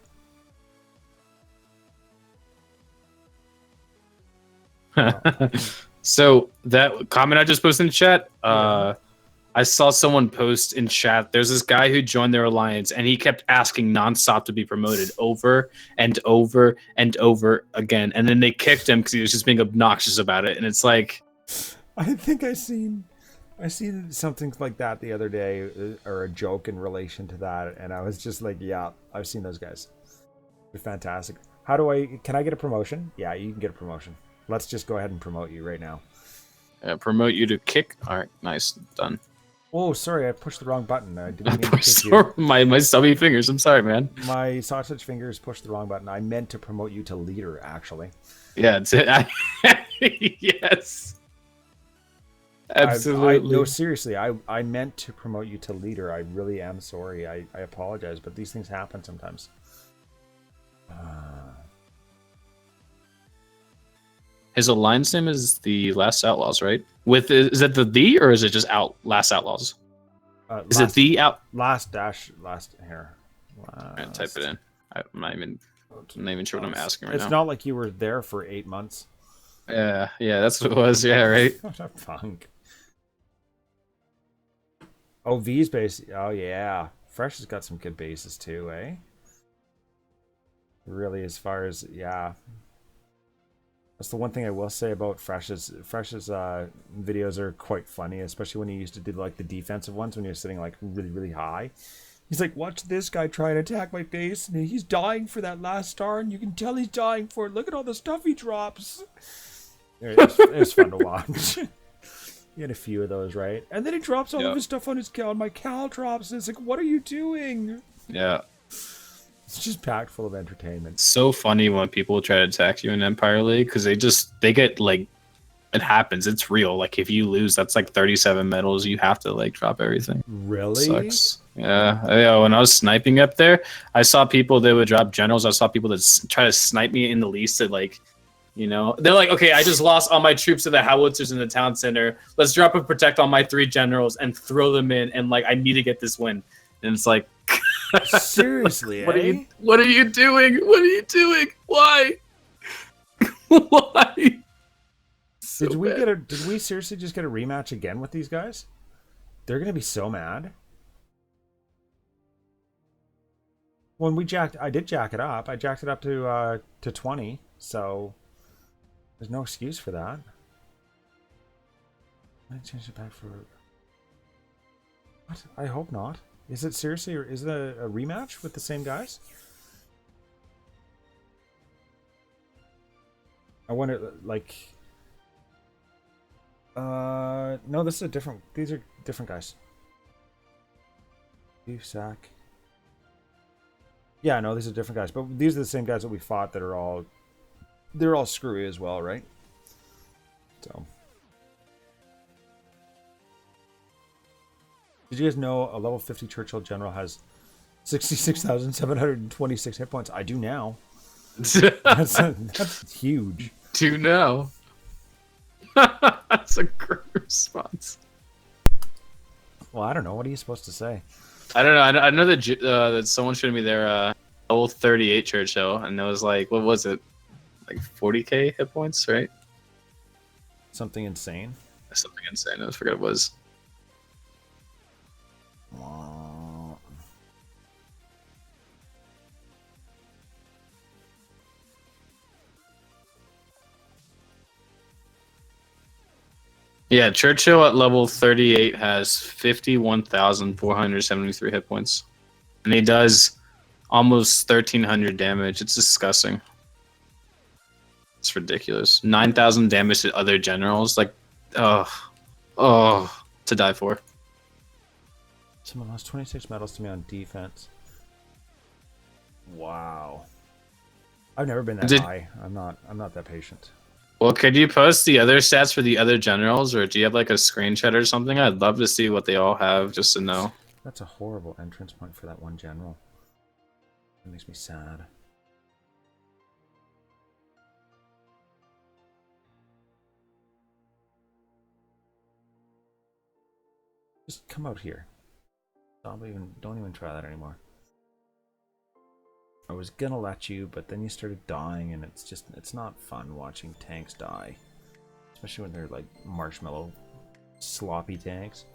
So that comment I just posted in chat, I saw someone post in chat. There's this guy who joined their alliance, and he kept asking nonstop to be promoted over and over and over again. And then they kicked him because he was just being obnoxious about it. And it's like, I think I seen something like that the other day, or a joke in relation to that, and I was just like, yeah, I've seen those guys. They're fantastic. Can I get a promotion? Yeah, you can get a promotion. Let's just go ahead and promote you right now. Promote you to kick. All right, nice, done. Oh, sorry, I pushed the wrong button. I didn't mean to kick you. My stubby fingers. I'm sorry, man. My sausage fingers pushed the wrong button. I meant to promote you to leader, actually. Yeah, it's it. Yes. Absolutely. No, seriously, I meant to promote you to leader. I really am sorry. I apologize, but these things happen sometimes. His alliance name is the Last-Outlaws, right? Is that the or is it just Last-Outlaws? Is it the out? Last here. Right, type it in. I'm not even sure what I'm asking right now. It's not like you were there for 8 months. Yeah, that's what it was. Yeah, right. What a punk. Oh, V's base. Oh, yeah. Fresh has got some good bases too, eh? Really, as far as, yeah. That's the one thing I will say about Fresh's videos are quite funny, especially when he used to do like the defensive ones when he was sitting like really, really high. He's like, watch this guy try and attack my base, and he's dying for that last star, and you can tell he's dying for it. Look at all the stuff he drops. It was fun to watch. He had a few of those, right? And then he drops all of his stuff on his cal, and my cal drops, and it's like, what are you doing? Yeah. It's just packed full of entertainment. So funny when people try to attack you in Empire League, because they get like, it happens. It's real. Like if you lose, that's like 37 medals. You have to like drop everything. Really? Sucks. Yeah. When I was sniping up there, I saw people that would drop generals. I saw people that try to snipe me in the least to like, you know, they're like, okay, I just lost all my troops to the howitzers in the town center. Let's drop and protect all my 3 generals and throw them in. And like, I need to get this win. And it's like, seriously, what are you doing? What are you doing? Why? Why? So did we seriously just get a rematch again with these guys? They're gonna be so mad. When I did jack it up. I jacked it up to 20, so there's no excuse for that. I changed it back for what? I hope not. Is it seriously, or is it a rematch with the same guys? I wonder, like, No, this is a different. These are different guys. Beef sack. Yeah, no, these are different guys, but these are the same guys that we fought that are all. They're all screwy as well, right? So. Did you guys know a level 50 Churchill General has 66,726 hit points? I do now. That's huge. Do know. That's a great response. Well, I don't know. What are you supposed to say? I don't know. I know that someone showed me their level 38 Churchill, and it was like, what was it? Like 40k hit points, right? Something insane. Something insane. I forgot what it was. Yeah, Churchill at level 38 has 51,473 hit points. And he does almost 1,300 damage. It's disgusting. It's ridiculous. 9,000 damage to other generals. Like, to die for. Someone lost 26 medals to me on defense. Wow. I've never been that high. I'm not that patient. Well, could you post the other stats for the other generals, or do you have like a screenshot or something? I'd love to see what they all have, just to know. That's a horrible entrance point for that one general. It makes me sad. Just come out here. Don't even try that anymore. I was gonna let you, but then you started dying, and it's not fun watching tanks die. Especially when they're like marshmallow, sloppy tanks.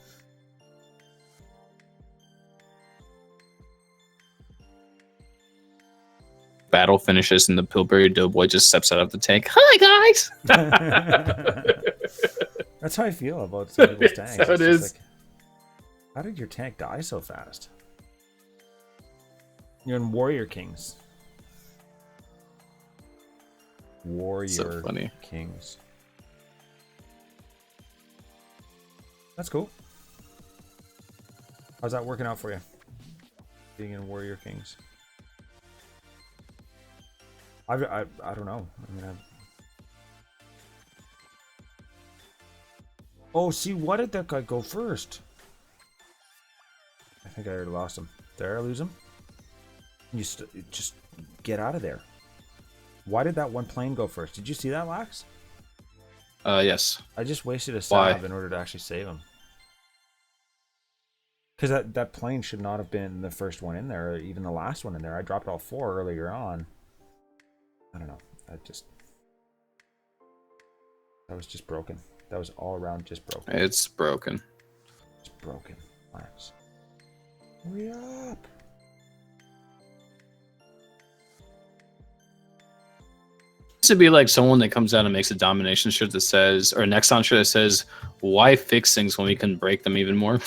Battle finishes and the Pillsbury Doughboy just steps out of the tank. Hi guys! That's how I feel about some people's tanks. That's how it is. Like, how did your tank die so fast? You're in Warrior Kings. Warrior So funny. Kings. That's cool. How's that working out for you? Being in Warrior Kings. I don't know. I mean, oh, see, why did that guy go first? I think I already lost him. Did I lose him? You just get out of there. Why did that one plane go first? Did you see that, Lax? Yes. I just wasted a salve in order to actually save him. Because that plane should not have been the first one in there, or even the last one in there. I dropped all 4 earlier on. I don't know. That was just broken. That was all around just broken. It's broken. It's broken. Lax. Hurry up. To be like someone that comes out and makes a domination shirt that says, or a Nexon shirt that says, "Why fix things when we can break them even more?"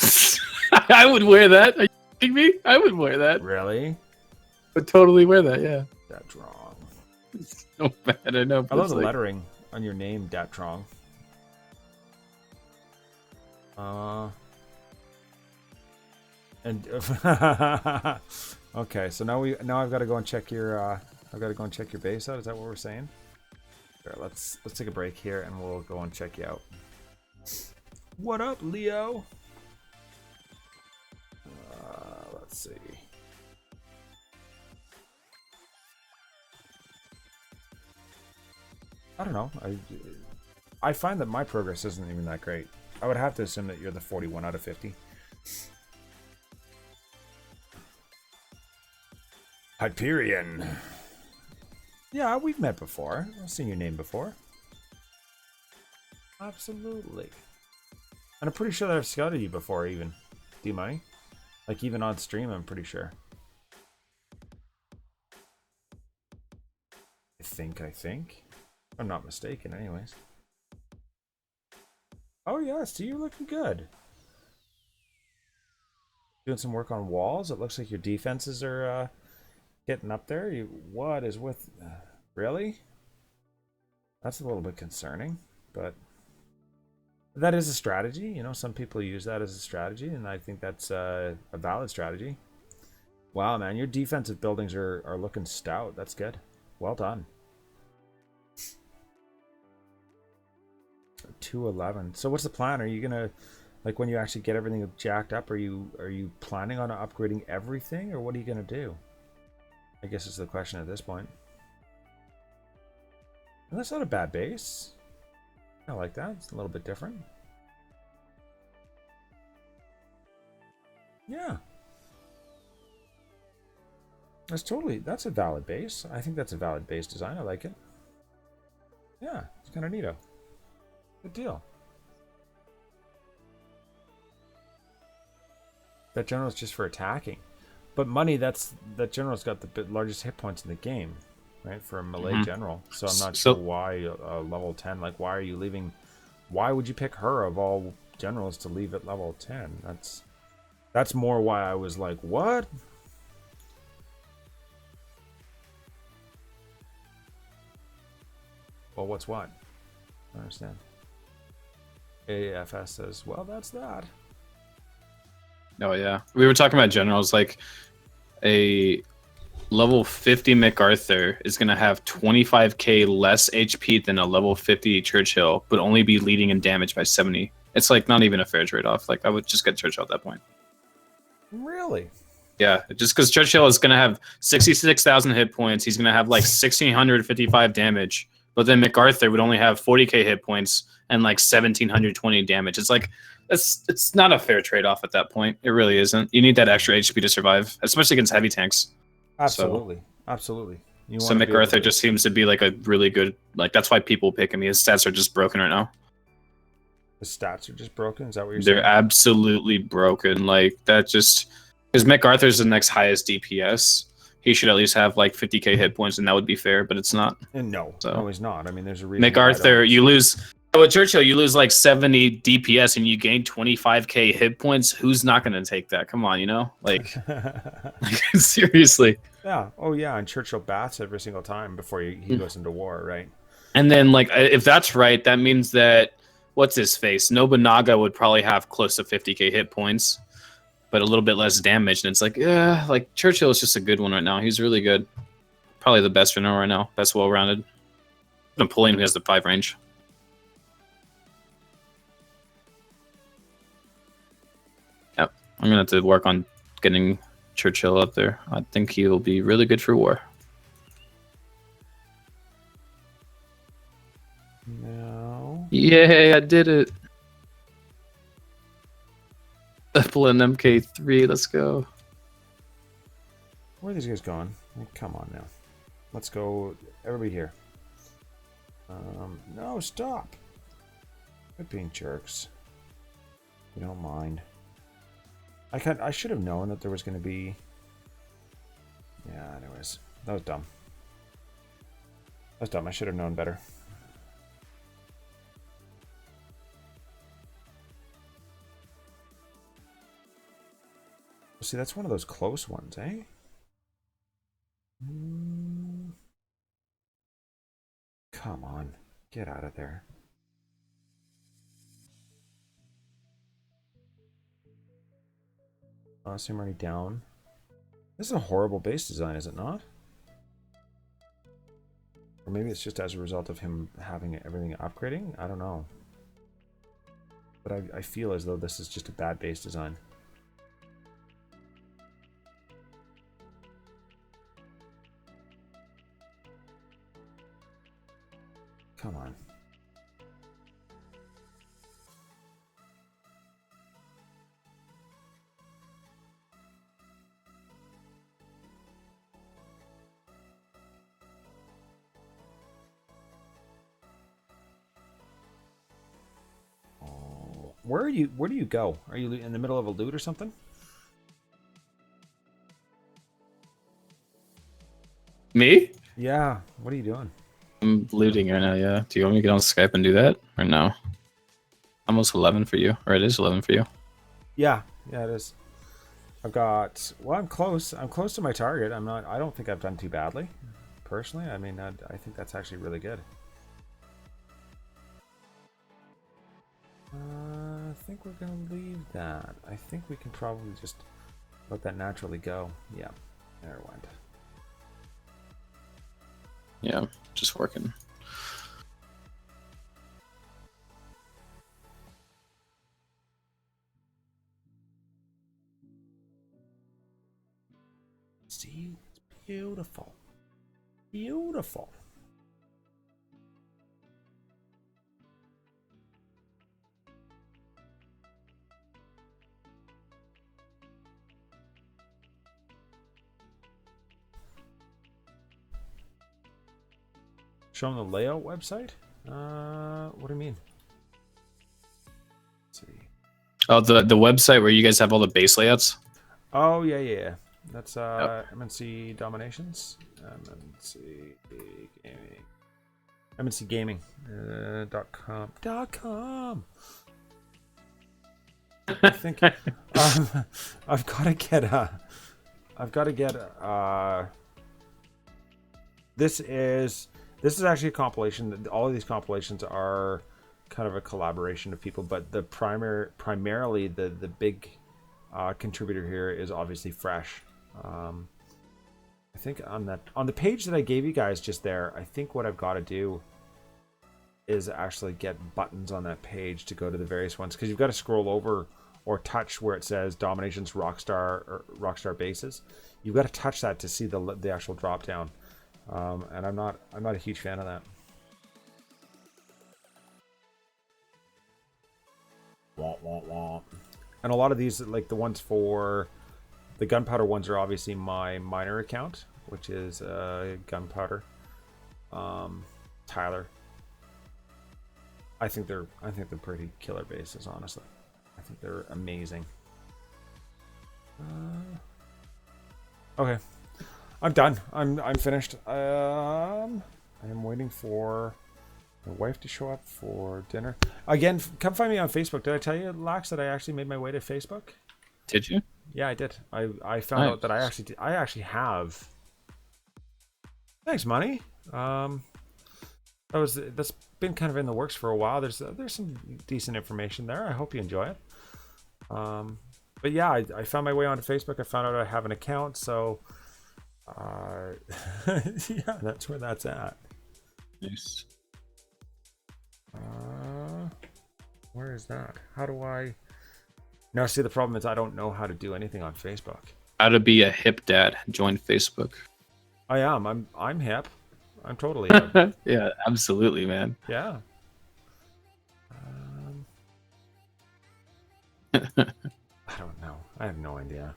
I would wear that. Are you kidding me? I would wear that. Really? Would totally wear that. Yeah. That's wrong. It's so bad. I know. I love the lettering on your name, Dattrong. And okay, so now I've got to go and check your I've got to go and check your base out. Is that what we're saying? Sure, let's take a break here and we'll go and check you out. What up, Leo? Let's see. I don't know. I find that my progress isn't even that great. I would have to assume that you're the 41 out of 50. Hyperion. Yeah, we've met before. I've seen your name before. Absolutely. And I'm pretty sure that I've scouted you before, even. Do you mind? Like, even on stream, I'm pretty sure. I think. If I'm not mistaken, anyways. Oh, yeah, see, you're looking good. Doing some work on walls. It looks like your defenses are getting up there. What is with... really? That's a little bit concerning, but That is a strategy. You know, some people use that as a strategy, and I think that's a valid strategy. Wow, man, your defensive buildings are looking stout. That's good. Well done. 211. So what's the plan? Are you gonna, like, when you actually get everything jacked up, are you planning on upgrading everything, or what are you gonna do? I guess is the question at this point. And that's not a bad base. I like that. It's a little bit different. Yeah. That's a valid base. I think that's a valid base design. I like it. Yeah, it's kind of neato. Good deal. That general's just for attacking. But money, that general's got the largest hit points in the game, right? For a melee general. So I'm not sure why level 10. Like, why are you leaving? Why would you pick her of all generals to leave at level 10? That's more why I was like, what? Well, what's what? I don't understand. AFS says, well, that's that. Oh yeah, we were talking about generals. Like a level 50 MacArthur is gonna have 25k less HP than a level 50 Churchill, but only be leading in damage by 70. It's like not even a fair trade-off. Like I would just get Churchill at that point. Really? Yeah, just because Churchill is gonna have 66,000 hit points, he's gonna have like 1,655 damage. But then MacArthur would only have 40k hit points and like 1,720 damage. It's like it's not a fair trade-off at that point. It really isn't. You need that extra HP to survive, especially against heavy tanks. Absolutely, absolutely. So MacArthur just seems to be like a really good, like that's why people pick him. His stats are just broken right now. The stats are just broken? Is that what you're saying? They're absolutely broken. Like that just because MacArthur's the next highest DPS. He should at least have like 50k hit points, and that would be fair, but it's not. And no, he's not. I mean, there's a reason. MacArthur, you lose. With Churchill, you lose like 70 DPS, and you gain 25k hit points. Who's not going to take that? Come on, you know, like seriously. Yeah. Oh yeah. And Churchill bats every single time before he goes into war, right? And then, like, if that's right, that means that what's his face? Nobunaga would probably have close to 50k hit points, but a little bit less damage. And it's like, yeah, like Churchill is just a good one right now. He's really good. Probably the best general right now. That's well rounded. Napoleon has the 5 range. Yep. I'm gonna have to work on getting Churchill up there. I think he'll be really good for war. No. Yay, I did it. Pull an MK3, let's go. Where are these guys going? Come on now. Let's go. Everybody here. No, stop. Quit being jerks. You don't mind. I should have known that there was going to be... Yeah, anyways. That was dumb. That was dumb. I should have known better. See, that's one of those close ones, eh? Come on. Get out of there. Oh, I see I'm already down. This is a horrible base design, is it not? Or maybe it's just as a result of him having everything upgrading? I don't know. But I feel as though this is just a bad base design. Come on. Oh, where do you go? Are you in the middle of a loot or something? Me? Yeah. What are you doing? I'm looting right now, yeah. Do you want me to get on Skype and do that? Or no? Almost 11 for you. Or it is 11 for you. Yeah. Yeah, it is. I've got... Well, I'm close. I'm close to my target. I don't think I've done too badly. Personally, I mean, I think that's actually really good. I think we're going to leave that. I think we can probably just let that naturally go. Yeah, there it went. Yeah, just working. See, it's beautiful. Beautiful. Show them the layout website? What do you mean? Let's see. Oh, the website where you guys have all the base layouts? Oh, yeah. That's MNC DomiNations. MNC Gaming. MNC Gaming. .com. .com. I think I've got to get this is actually a compilation. All of these compilations are kind of a collaboration of people, but the primarily the big contributor here is obviously Fresh. I think on the page that I gave you guys just there, I think what I've got to do is actually get buttons on that page to go to the various ones, because you've got to scroll over or touch where it says DomiNations Rockstar or Rockstar Bases. You've got to touch that to see the actual drop down, and I'm not a huge fan of that. Womp, womp, womp. And a lot of these, like the ones for the Gunpowder ones, are obviously my miner account, which is Gunpowder. Tyler. I think they're pretty killer bases, honestly. I think they're amazing. Okay, I'm done. I'm finished. I am waiting for my wife to show up for dinner. Again, come find me on Facebook. Did I tell you, Lax, that I actually made my way to Facebook? Did you? Yeah, I did. I found out that I actually have. Thanks, money. That's been kind of in the works for a while. There's some decent information there. I hope you enjoy it. But yeah, I found my way onto Facebook. I found out I have an account, so yeah, that's where that's at. Nice. Where is that? How do I? No, see, the problem is I don't know how to do anything on Facebook. How to be a hip dad. Join Facebook. I am. I'm hip. I'm totally hip. Yeah, absolutely, man. Yeah. I don't know. I have no idea.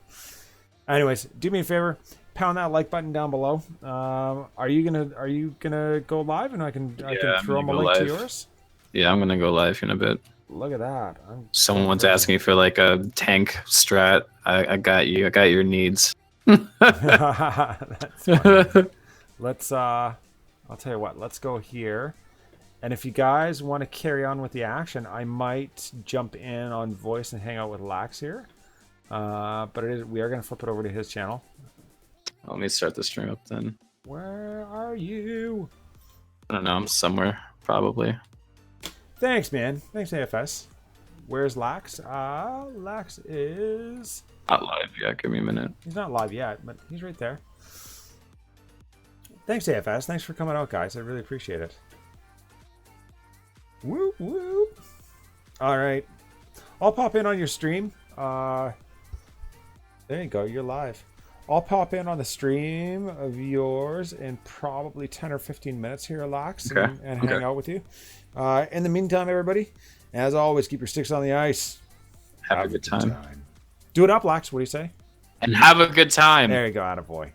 Anyways, do me a favor, pound that like button down below. Are you gonna go live, and I can throw them a link to yours? Yeah, I'm gonna go live in a bit. Look at that. Someone's asking for like a tank strat. I got you. I got your needs. That's funny. Let's I'll tell you what, let's go here. And if you guys want to carry on with the action, I might jump in on voice and hang out with Lax here. But we are going to flip it over to his channel. Let me start the stream up then. Where are you? I don't know. I'm somewhere, probably. Thanks, man. Thanks, AFS. Where's Lax? Lax is... Not live yet. Give me a minute. He's not live yet, but he's right there. Thanks, AFS. Thanks for coming out, guys. I really appreciate it. Whoop, whoop. All right. I'll pop in on your stream. There you go. You're live. I'll pop in on the stream of yours in probably 10 or 15 minutes here, Lax, okay. and hang out with you. In the meantime, everybody, as always, keep your sticks on the ice. Have a good time. Do it up, Lax. What do you say? And have a good time. There you go, attaboy.